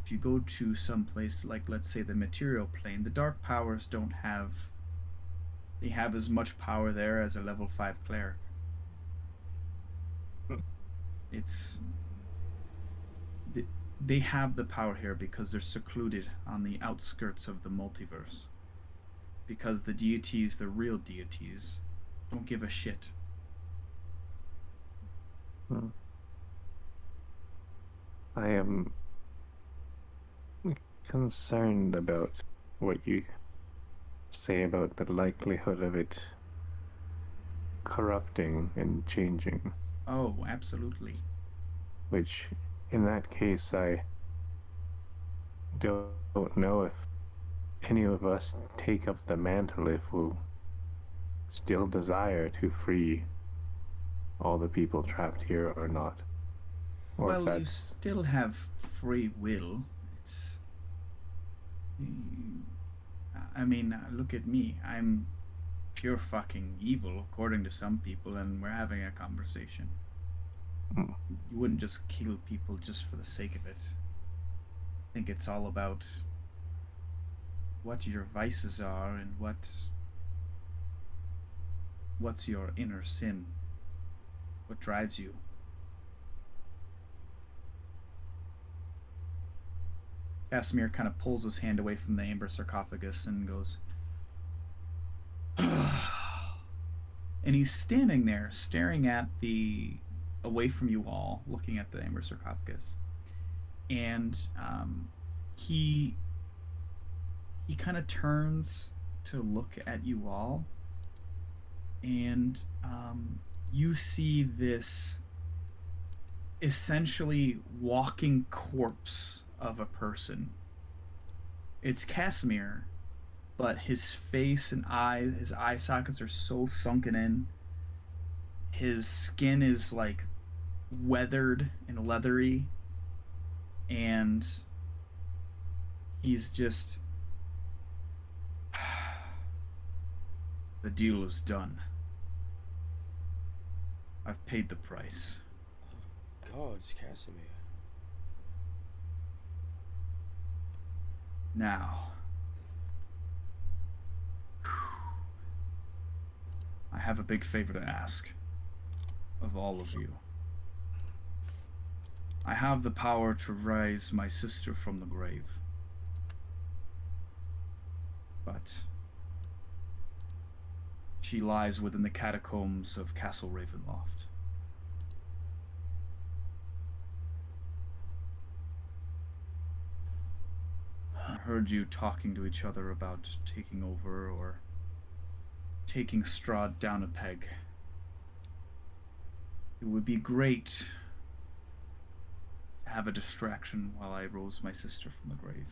if you go to some place like, let's say, the material plane, the dark powers don't have. They have as much power there as a level 5 cleric. It's they have the power here because they're secluded on the outskirts of the multiverse. Because the deities, the real deities, don't give a shit. I am concerned about what you say about the likelihood of it corrupting and changing. Oh, absolutely. Which, in that case, I don't know if any of us take up the mantle if we'll still desire to free all the people trapped here or not. Or well, if you that's... still have free will. I mean, look at me. I'm pure fucking evil, according to some people, and we're having a conversation. Mm. You wouldn't just kill people just for the sake of it. I think it's all about what your vices are and what's your inner sin. What drives you. Casimir kind of pulls his hand away from the amber sarcophagus and goes, and he's standing there staring at away from you all, looking at the amber sarcophagus. And he kind of turns to look at you all, and you see this essentially walking corpse of a person. It's Casimir, but his face and his eye sockets are so sunken in. His skin is like weathered and leathery, and he's just. The deal is done. I've paid the price. God, it's Casimir. Now, I have a big favor to ask of all of you. I have the power to raise my sister from the grave. But she lies within the catacombs of Castle Ravenloft. I heard you talking to each other about taking over or taking Strahd down a peg. It would be great to have a distraction while I rose my sister from the grave.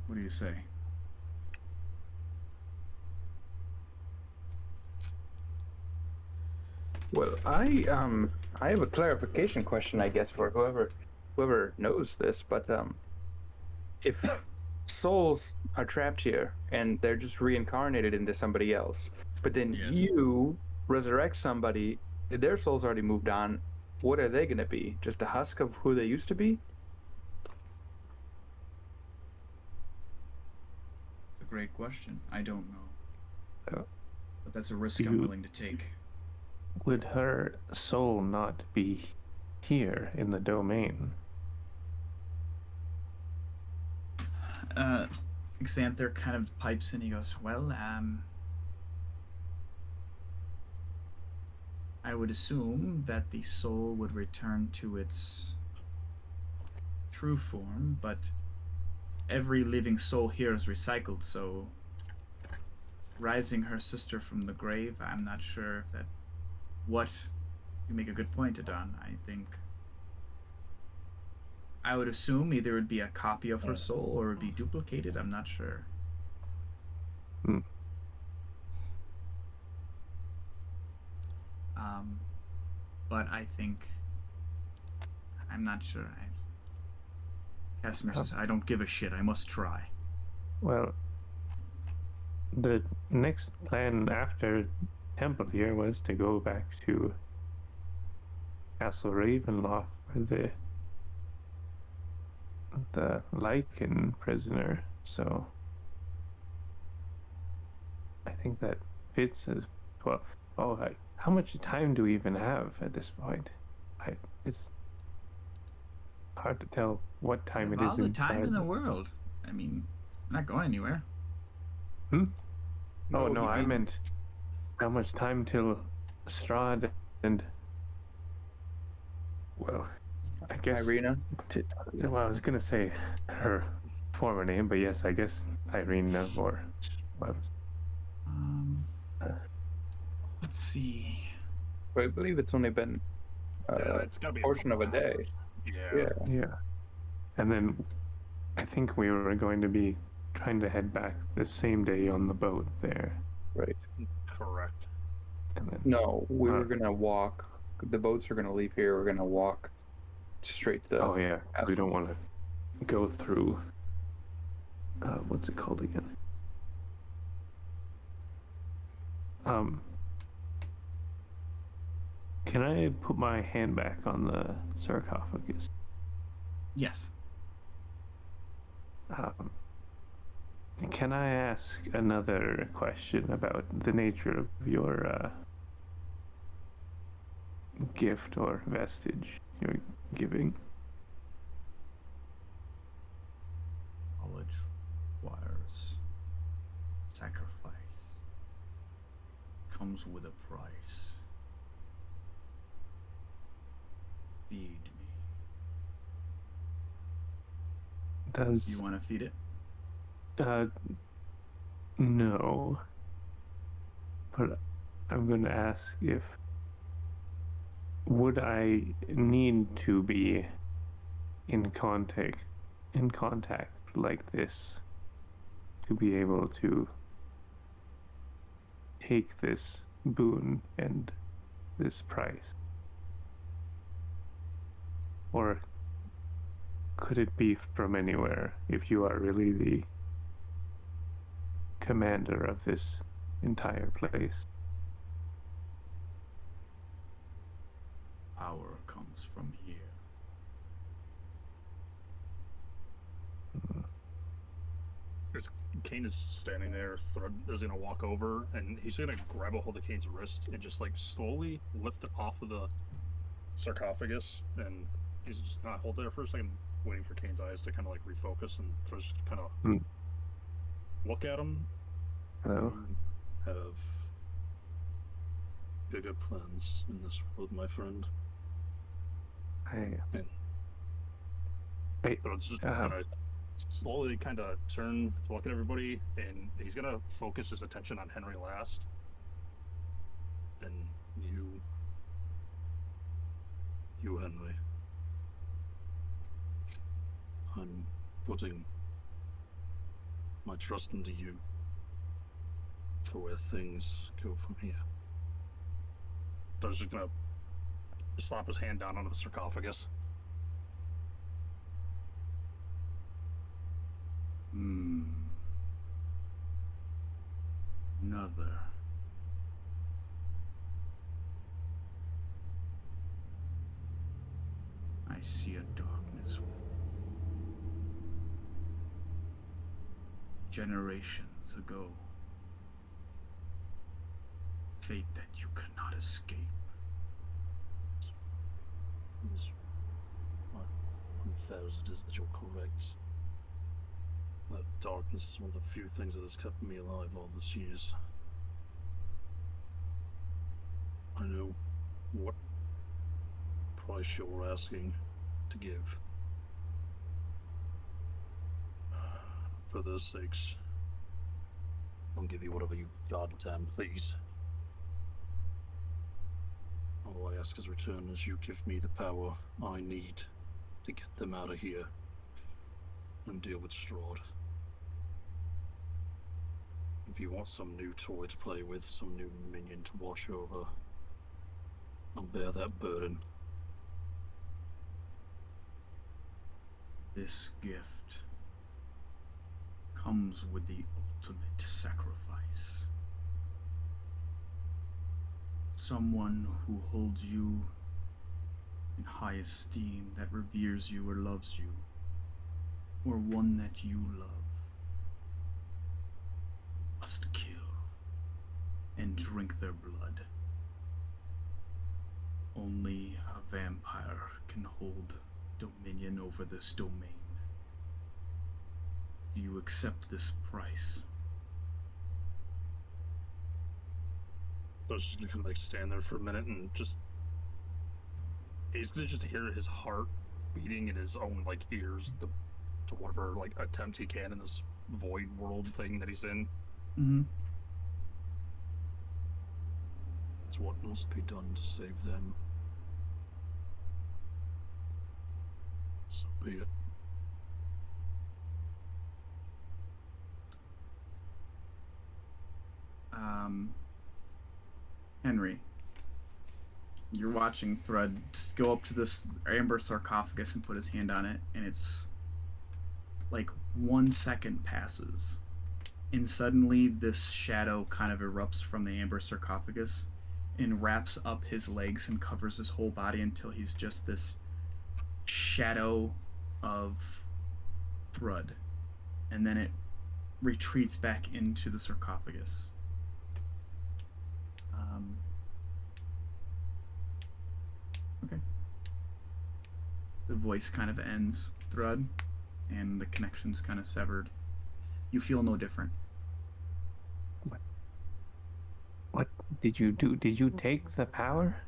What do you say? Well, I have a clarification question, I guess, for whoever knows this. But if souls are trapped here and they're just reincarnated into somebody else, but then Yes. you resurrect somebody, their soul's already moved on. What are they going to be? Just a husk of who they used to be? It's a great question. I don't know. Oh. But that's a risk I'm willing to take. Would her soul not be here in the domain? Xanther kind of pipes in. He goes, well, I would assume that the soul would return to its true form, but every living soul here is recycled, so rising her sister from the grave, I'm not sure if that... What... You make a good point, Adon. I think... I would assume either it would be a copy of her soul or it would be duplicated. I'm not sure. Hmm. But I think... I'm not sure. Casimir says, I don't give a shit. I must try. Well, the next plan after Temple here was to go back to Castle Ravenloft for the Lycan prisoner, so I think that fits as well. Oh, how much time do we even have at this point? It's hard to tell what time it is all the inside. time in the world. I mean, I'm not going anywhere. Oh No, no, you I mean- meant how much time till Strahd and, well, I guess Irina? well, I was gonna say her former name, but yes, I guess Irina or well, Let's see. But I believe it's only been Yeah, a it's gotta be portion of a day. Yeah. yeah. And then I think we were going to be trying to head back the same day on the boat there. Right. Correct. And then No, we were gonna walk. The boats are gonna leave here. We're gonna walk straight to the. oh yeah, we castle. don't want to go through what's it called again? Can I put my hand back on the sarcophagus? Yes. Can I ask another question about the nature of gift or vestige you're giving. Knowledge requires sacrifice. Comes with a price. Feed me. Does You want to feed it? no. But I'm going to ask if would I need to be in contact like this to be able to take this boon and this price? Or could it be from anywhere if you are really the commander of this entire place? Power comes from here. Kane is standing there. Thrud is gonna walk over, and he's gonna grab a hold of Kane's wrist and just like slowly lift it off of the sarcophagus, and he's just gonna hold there for a second, waiting for Kane's eyes to kind of like refocus, and Thrud's just kind of look at him. Hello? You have bigger plans in this world, my friend. Thrud's just gonna slowly kind of turn to look at everybody, and he's gonna focus his attention on Henry last. And you, Henry, I'm putting my trust into you for where things go from here. I was just gonna slap his hand down onto the sarcophagus. Another. I see a darkness with generations ago. Fate that you cannot escape. As unfair as it is that you're correct, that darkness is one of the few things that has kept me alive all these years. I know what price you're asking to give. For their sakes, I'll give you whatever you goddamn please. All I ask as return is you give me the power I need to get them out of here and deal with Strahd. If you want some new toy to play with, some new minion to watch over, I'll bear that burden. This gift comes with the ultimate sacrifice. Someone who holds you in high esteem, that reveres you or loves you, or one that you love, must kill and drink their blood. Only a vampire can hold dominion over this domain. Do you accept this price? So I was just gonna kind of like stand there for a minute and just... He's gonna just hear his heart beating in his own like ears to whatever like attempt he can in this void world thing that he's in. Mm-hmm. It's what must be done to save them. So be it. Henry, you're watching Thrud just go up to this amber sarcophagus and put his hand on it, and it's like 1 second passes, and suddenly this shadow kind of erupts from the amber sarcophagus and wraps up his legs and covers his whole body until he's just this shadow of Thrud, and then it retreats back into the sarcophagus. The voice kind of ends, Thrud, and the connection's kind of severed. You feel no different. What did you do? Did you take the power?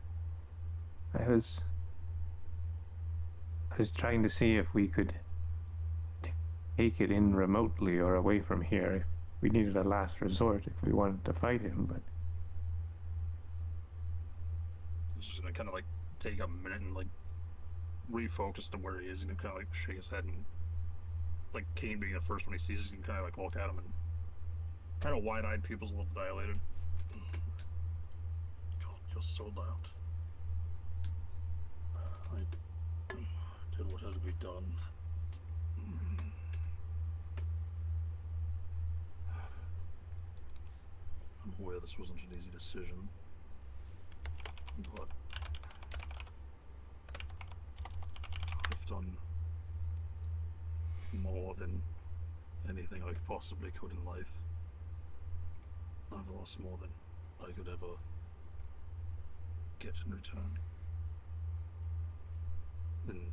I was trying to see if we could take it in remotely or away from here. If we needed a last resort, if we wanted to fight him, but He's just gonna kind of like take a minute and like refocus to where he is, and kind of like shake his head, and like Kane being the first one he sees, he's gonna kind of like look at him and kind of wide-eyed, pupils a little dilated. God, you're so loud. I did what had to be done. I'm aware this wasn't an easy decision, but I've done more than anything I possibly could in life. I've lost more than I could ever get in return. And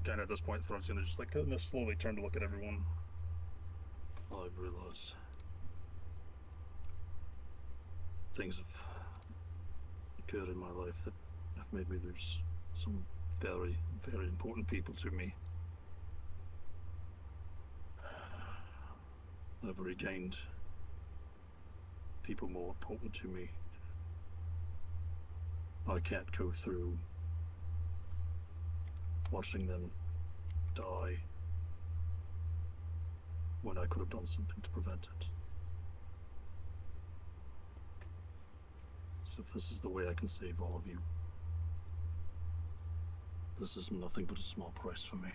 kind of at this point, Throat's gonna just like slowly turn to look at everyone. I've realized things have occurred in my life that have made me lose some very, very important people to me. I've regained people more important to me. I can't go through watching them die when I could have done something to prevent it. So if this is the way I can save all of you, this is nothing but a small price for me.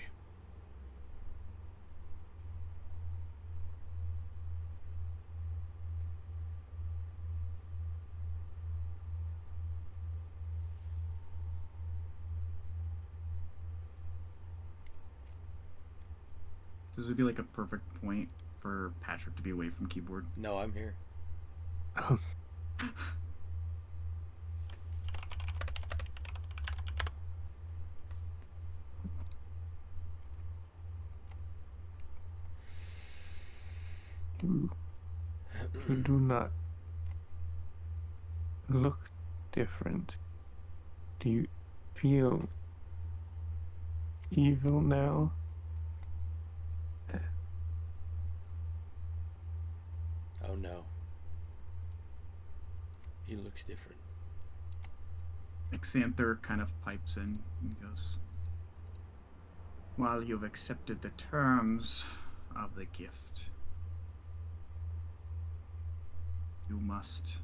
This would be like a perfect point for Patrick to be away from keyboard. No, I'm here. You do not look different. Do you feel evil now? Oh no. He looks different. Xanther kind of pipes in and goes, "While you've accepted the terms of the gift, you must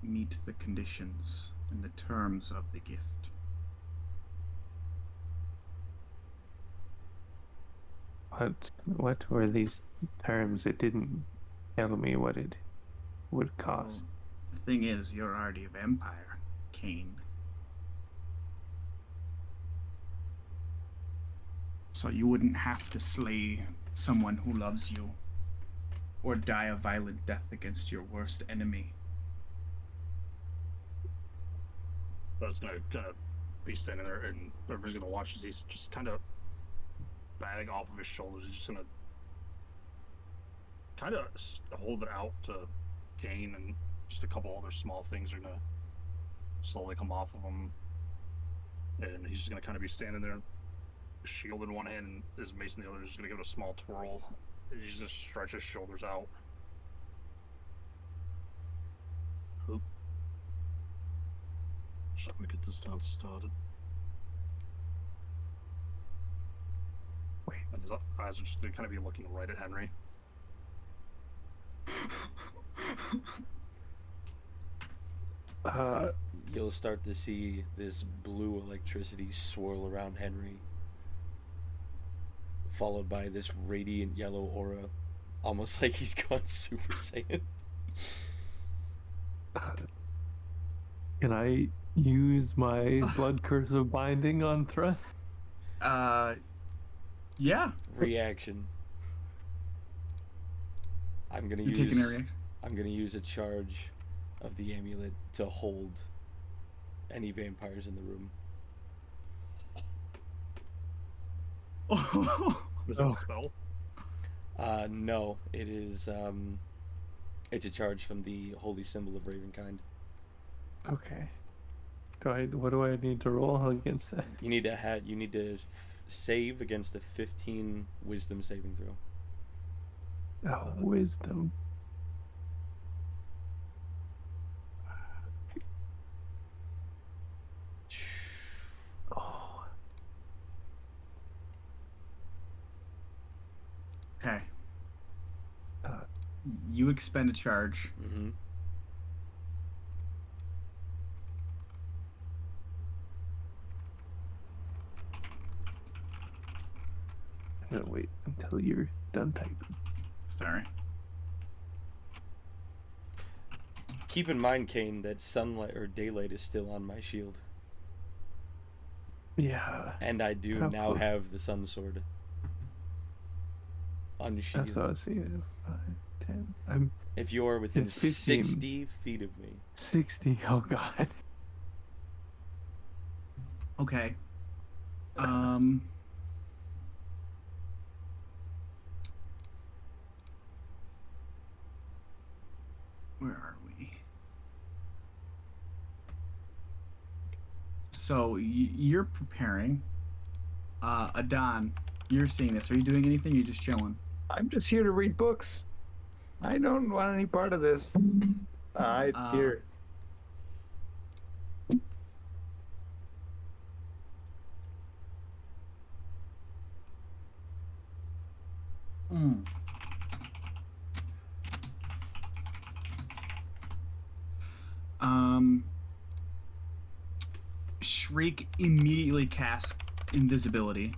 meet the conditions and the terms of the gift." What were these terms? It didn't tell me what it would cost. Well, the thing is, you're already of Empire, Kane. So you wouldn't have to slay someone who loves you or die a violent death against your worst enemy. But it's gonna be standing there, and everybody's gonna watch as he's just kind of bag off of his shoulders. He's just gonna kind of hold it out to Kane, and just a couple other small things are gonna slowly come off of him. And he's just gonna kind of be standing there, shield in one hand and his mace in the other. He's just gonna give it a small twirl. He's just stretch his shoulders out. Oop. Just let me get this dance started. Wait. And his eyes are just gonna kind of be looking right at Henry. You'll start to see this blue electricity swirl around Henry, followed by this radiant yellow aura, almost like he's gone Super Saiyan. Can I use my blood curse of binding on Thrust? Yeah. Reaction. I'm gonna You're taking a use. reaction. I'm gonna use a charge of the amulet to hold any vampires in the room. Was it a spell? No, it is. It's a charge from the holy symbol of Ravenkind. Okay. What do I need to roll against that? You need to save against a 15 wisdom saving throw. Oh, wisdom. Oh. Okay. Uh, You expend a charge. Mm-hmm. I'm gonna wait until you're done typing. Sorry. Keep in mind, Kane, that sunlight or daylight is still on my shield, Yeah. and I do How now close? have the sun sword unsheathed. That's what I was seeing. 5, 10. I'm If you're within It's 15. 60 feet of me, 60. Oh god. Okay. Where are we? So you're preparing. Adon, you're seeing this. Are you doing anything? You're just chilling. I'm just here to read books. I don't want any part of this. Here. Mm. Shriek immediately casts invisibility.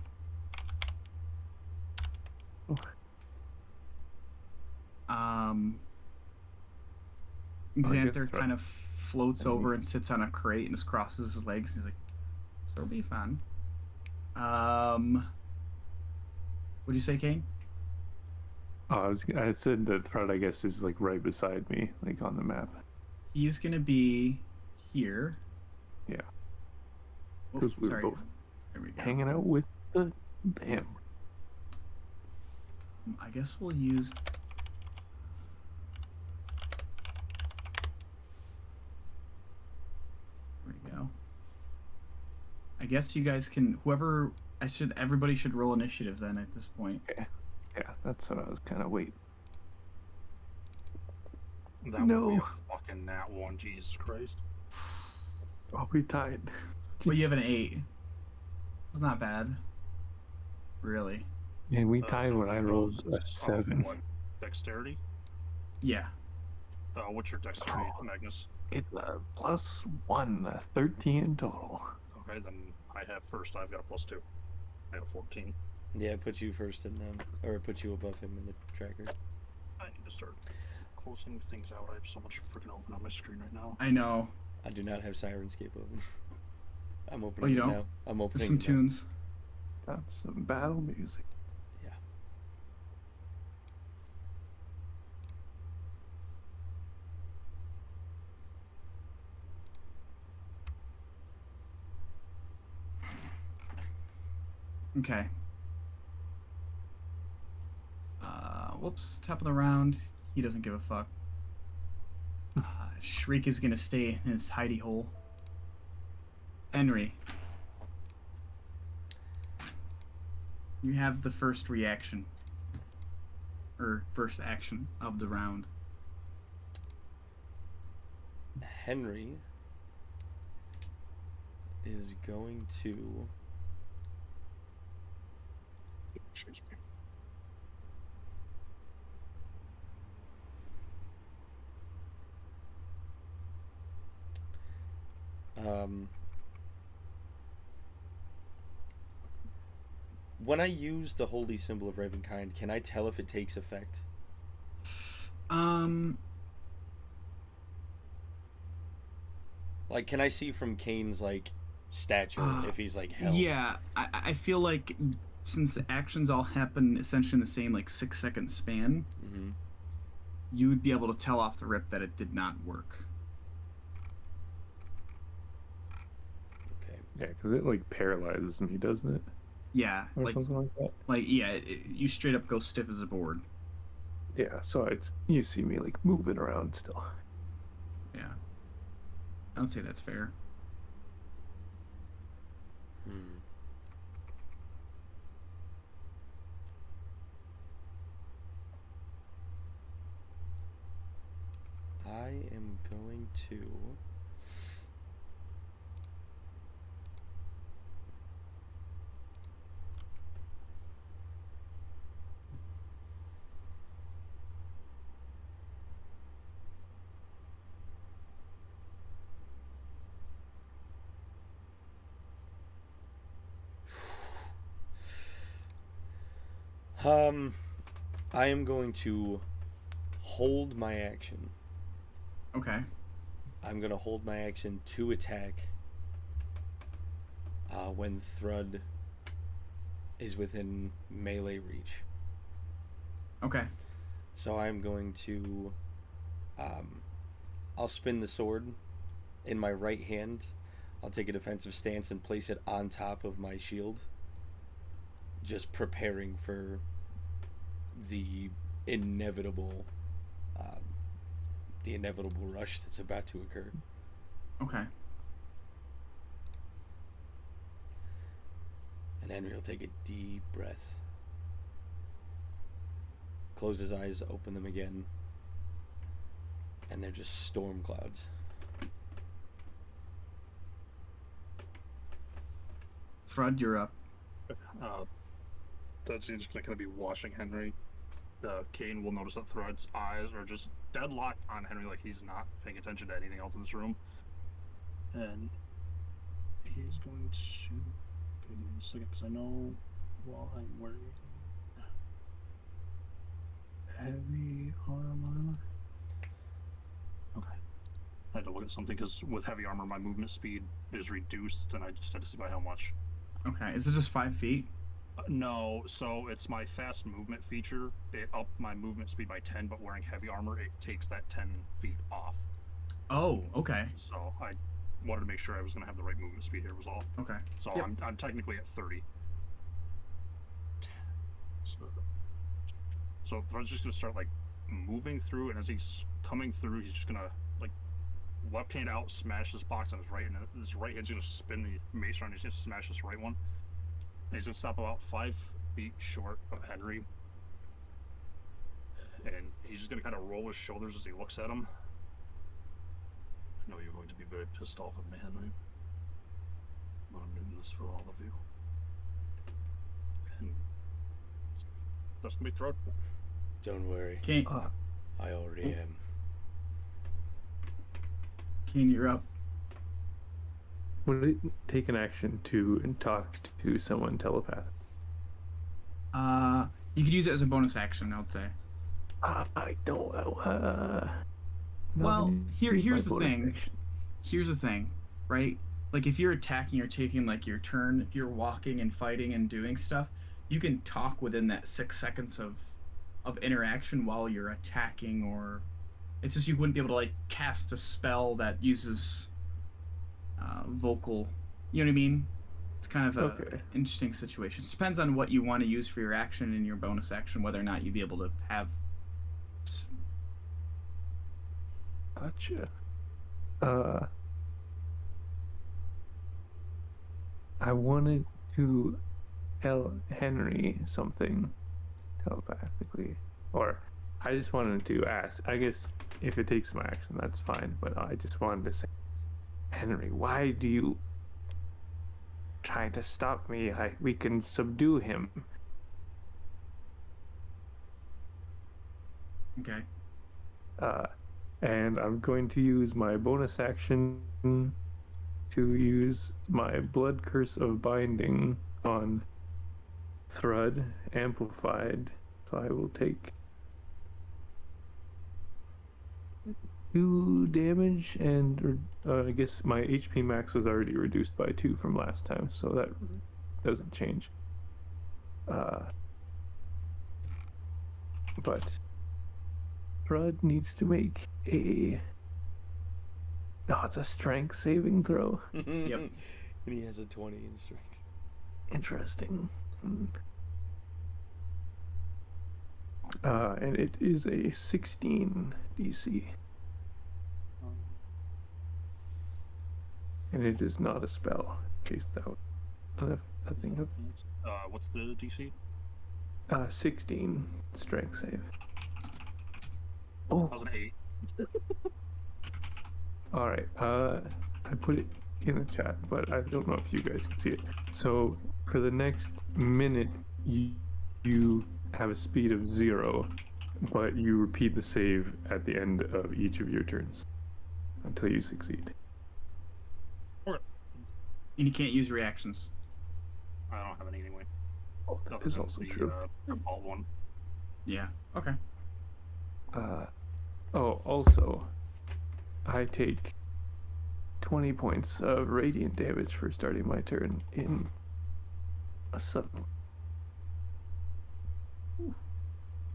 Oh. Xanther kind of floats I over mean- and sits on a crate and just crosses his legs. He's like, "This will be fun." What'd you say, Kane? Oh, I said the threat, I guess, is like right beside me, like on the map. He's gonna be here. Yeah. Oh, 'Cause we were sorry. both There we go. hanging out with the bam. I guess we'll use. There we go. I guess you guys can. Everybody should roll initiative then at this point. Yeah, that's what I was kind of waiting. That would No. be a fucking nat 1, Jesus Christ. Oh, we tied. Well, you have an 8. It's not bad. Really. And we tied So when I that rolled goes a off 7. what? Dexterity? Yeah. What's your dexterity, Oh. Magnus? It's a +1, 13 in total. Okay, then I have first. I've got a +2. I have 14. yeah, put you first in them, or put you above him in the tracker. I need to start closing things out. I have so much freaking open on my screen right now. I know. I do not have Sirenscape open. I'm opening you it don't? now. I'm There's opening some it now. tunes. Got some battle music. Yeah. Okay. Whoops. Top of the round. He doesn't give a fuck. Shriek is gonna stay in his hidey hole. Henry. You have the first reaction. Or first action of the round. Henry is going to Excuse me. when I use the holy symbol of Ravenkind, can I tell if it takes effect? Like, can I see from Kane's like stature if he's like hell? Yeah, I feel like since the actions all happen essentially in the same like 6-second span, Mm-hmm. you would be able to tell off the rip that it did not work. Okay. Yeah, because it like paralyzes me, doesn't it? Yeah, or something like that. you straight up go stiff as a board. Yeah, so it's you see me like moving around still. Yeah, I would say that's fair. Hmm. I am going to. Um, I am going to hold my action. Okay. I'm gonna hold my action to attack when Thrud is within melee reach. Okay. So I'm going to, I'll spin the sword in my right hand. I'll take a defensive stance and place it on top of my shield, just preparing for the inevitable, um, the inevitable rush that's about to occur. Okay. And Henry will take a deep breath, close his eyes, open them again, and they're just storm clouds. Thrud, you're up. That's just going to be watching Henry. Kane will notice that Thrud's eyes are just deadlocked on Henry, like he's not paying attention to anything else in this room. And he's going to. Okay, give me a second, because I know while I'm wearing heavy armor. Okay. I had to look at something because with heavy armor, my movement speed is reduced, and I just had to see by how much. Okay. Is it just 5 feet? No, so it's my fast movement feature. It upped my movement speed by 10, but wearing heavy armor, it takes that 10 feet off. Oh, okay. So I wanted to make sure I was going to have the right movement speed here was all. Okay. So Yep. I'm technically at 30. So Thread's just going to start like moving through, and as he's coming through, he's just going to like left hand out, smash this box on his right, and his right hand's going to spin the mace around. He's going to smash this right one. And he's going to stop about 5 feet short of Henry. And he's just going to kind of roll his shoulders as he looks at him. I know you're going to be very pissed off at me, Henry. But I'm doing this for all of you. And that's going to be Thrud. Don't worry, Kane, I already am. Kane, you're up. Would it take an action to talk to someone telepath? You could use it as a bonus action, I would say. I don't. Well, here's the bonus thing. action. Here's the thing, right? Like if you're attacking or taking like your turn, if you're walking and fighting and doing stuff, you can talk within that 6 seconds of interaction while you're attacking, or it's just you wouldn't be able to like cast a spell that uses vocal. You know what I mean? It's kind of a Okay. interesting situation. It depends on what you want to use for your action and your bonus action, whether or not you'd be able to have. Gotcha. I wanted to tell Henry something telepathically, or I just wanted to ask. I guess if it takes my action, that's fine. But I just wanted to say, Henry, why do you try to stop me? We can subdue him. Okay. And I'm going to use my bonus action to use my Blood Curse of Binding on Thrud amplified. So I will take 2 damage, and I guess my HP max was already reduced by 2 from last time, so that doesn't change. But Thrud needs to make a. Oh, it's a strength saving throw. Yep. And he has a 20 in strength. Interesting. And it is a 16 DC. And it is not a spell, in case that was a thing of. What's the DC? 16 strength save. That Oh, was an 8. alright. I put it in the chat, but I don't know if you guys can see it. So, for the next minute, you have a speed of 0, but you repeat the save at the end of each of your turns until you succeed. And you can't use reactions. I don't have any anyway. Oh, that Other is than also the, true. default one. Yeah. Okay. Oh, also, I take 20 points of radiant damage for starting my turn in a sudden.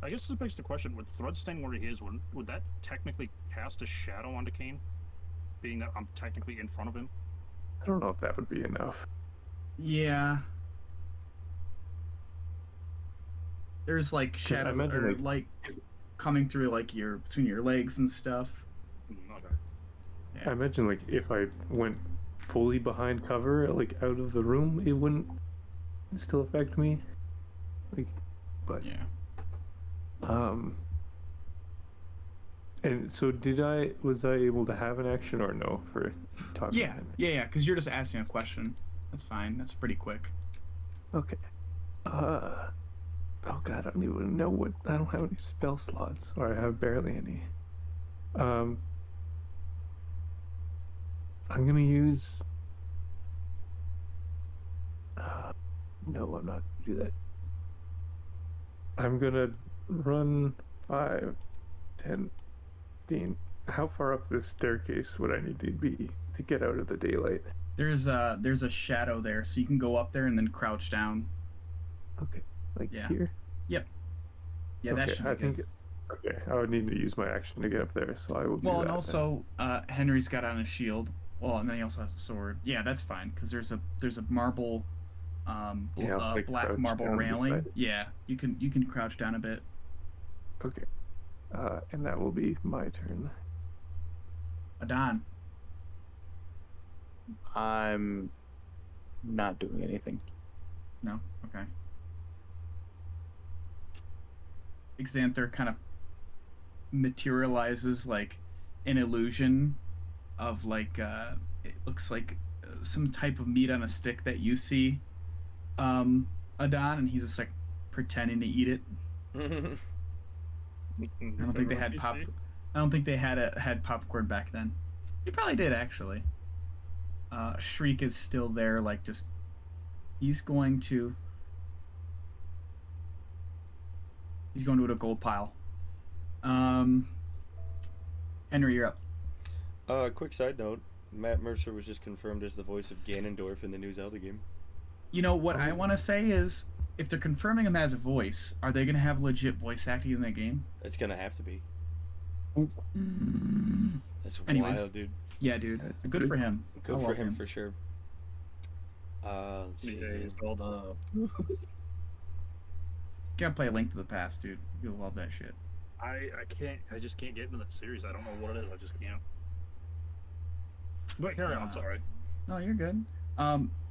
I guess this begs the question: with Thrud standing where he is, would that technically cast a shadow onto Kane, being that I'm technically in front of him? I don't know if that would be enough. Yeah. There's like shadow imagine, or like- light coming through like between your legs and stuff. Okay. Yeah. I imagine, like, if I went fully behind cover, like, out of the room, it wouldn't still affect me. Like, but, Yeah. And so was I able to have an action or no for talking to Yeah. him? Yeah. Because you're just asking a question. That's fine. That's pretty quick. Okay. Oh god, I don't even know I don't have any spell slots, or I have barely any. I'm gonna use. No, I'm not gonna do that. I'm gonna run 5, 10, 15. How far up this staircase would I need to be to get out of the daylight? There's a shadow there, so you can go up there and then crouch down. Okay, like Yeah. here. Yeah, okay, that should be I good. think. Okay, I would need to use my action to get up there, so I will do Well, that. and then. also Henry's got on a shield. Well, and then he also has a sword. Yeah, that's fine because there's a marble, Yeah, I'll, like, black crouch marble down railing. beside it. Yeah, you can crouch down a bit. Okay, and that will be my turn. Adon. I'm not doing anything. No. Okay. Xanther kind of materializes like an illusion of like it looks like some type of meat on a stick that you see, Adon, and he's just like pretending to eat it. I don't think they had pop. I don't think they had popcorn back then. They probably did actually. Shriek is still there, like just. He's going to a gold pile. Henry, you're up. Quick side note: Matt Mercer was just confirmed as the voice of Ganondorf in the new Zelda game. You know what I want to say is, if they're confirming him as a voice, are they going to have legit voice acting in that game? It's gonna have to be. That's Anyways. wild, dude. Yeah, dude. Good for him. Good I for love him for sure. Let's see. Yeah, he's called Gotta play A Link to the Past, dude. You'll love that shit. I just can't get into that series. I don't know what it is. I just can't. But carry on. Sorry. No, you're good.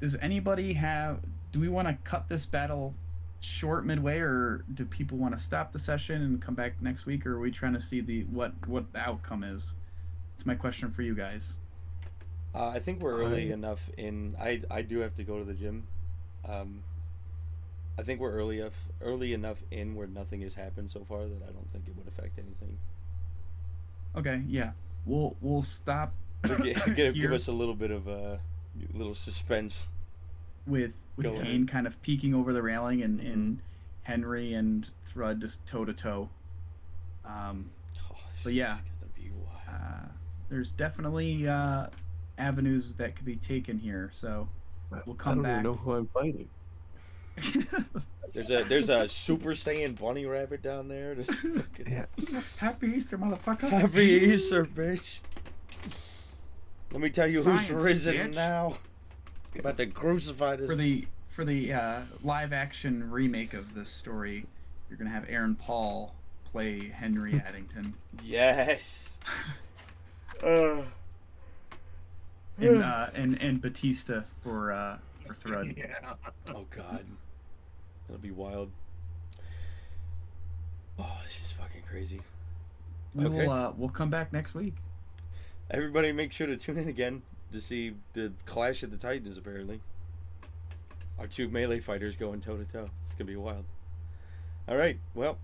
Does anybody have? Do we want to cut this battle short midway, or do people want to stop the session and come back next week, or are we trying to see what the outcome is? It's my question for you guys. I think we're early enough in. I do have to go to the gym. I think we're early enough in where nothing has happened so far that I don't think it would affect anything. Okay, yeah, we'll stop. Give us a little bit of little suspense. With Go Kane ahead. kind of peeking over the railing and Henry and Thrud just toe to toe. Oh, this But yeah. is gonna be wild. There's definitely avenues that could be taken here, so we'll come I don't back. even know who I'm fighting. There's a Super Saiyan bunny rabbit down there. Just fucking... Yeah. Happy Easter, motherfucker! Happy Easter, bitch. Let me tell you Science, who's risen bitch. now. About to crucify this. for the live action remake of this story, you're gonna have Aaron Paul play Henry Addington, Yes. and Batista for Thrud. Yeah. Oh God, that'll be wild. Oh, this is fucking crazy. Okay. We'll come back next week. Everybody, make sure to tune in again to see the Clash of the Titans. Apparently, our two melee fighters going toe to toe. It's gonna be wild. All right. Well,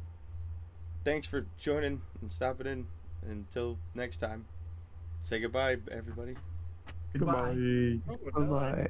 thanks for joining and stopping in. Until next time, say goodbye, everybody. Goodbye. Bye.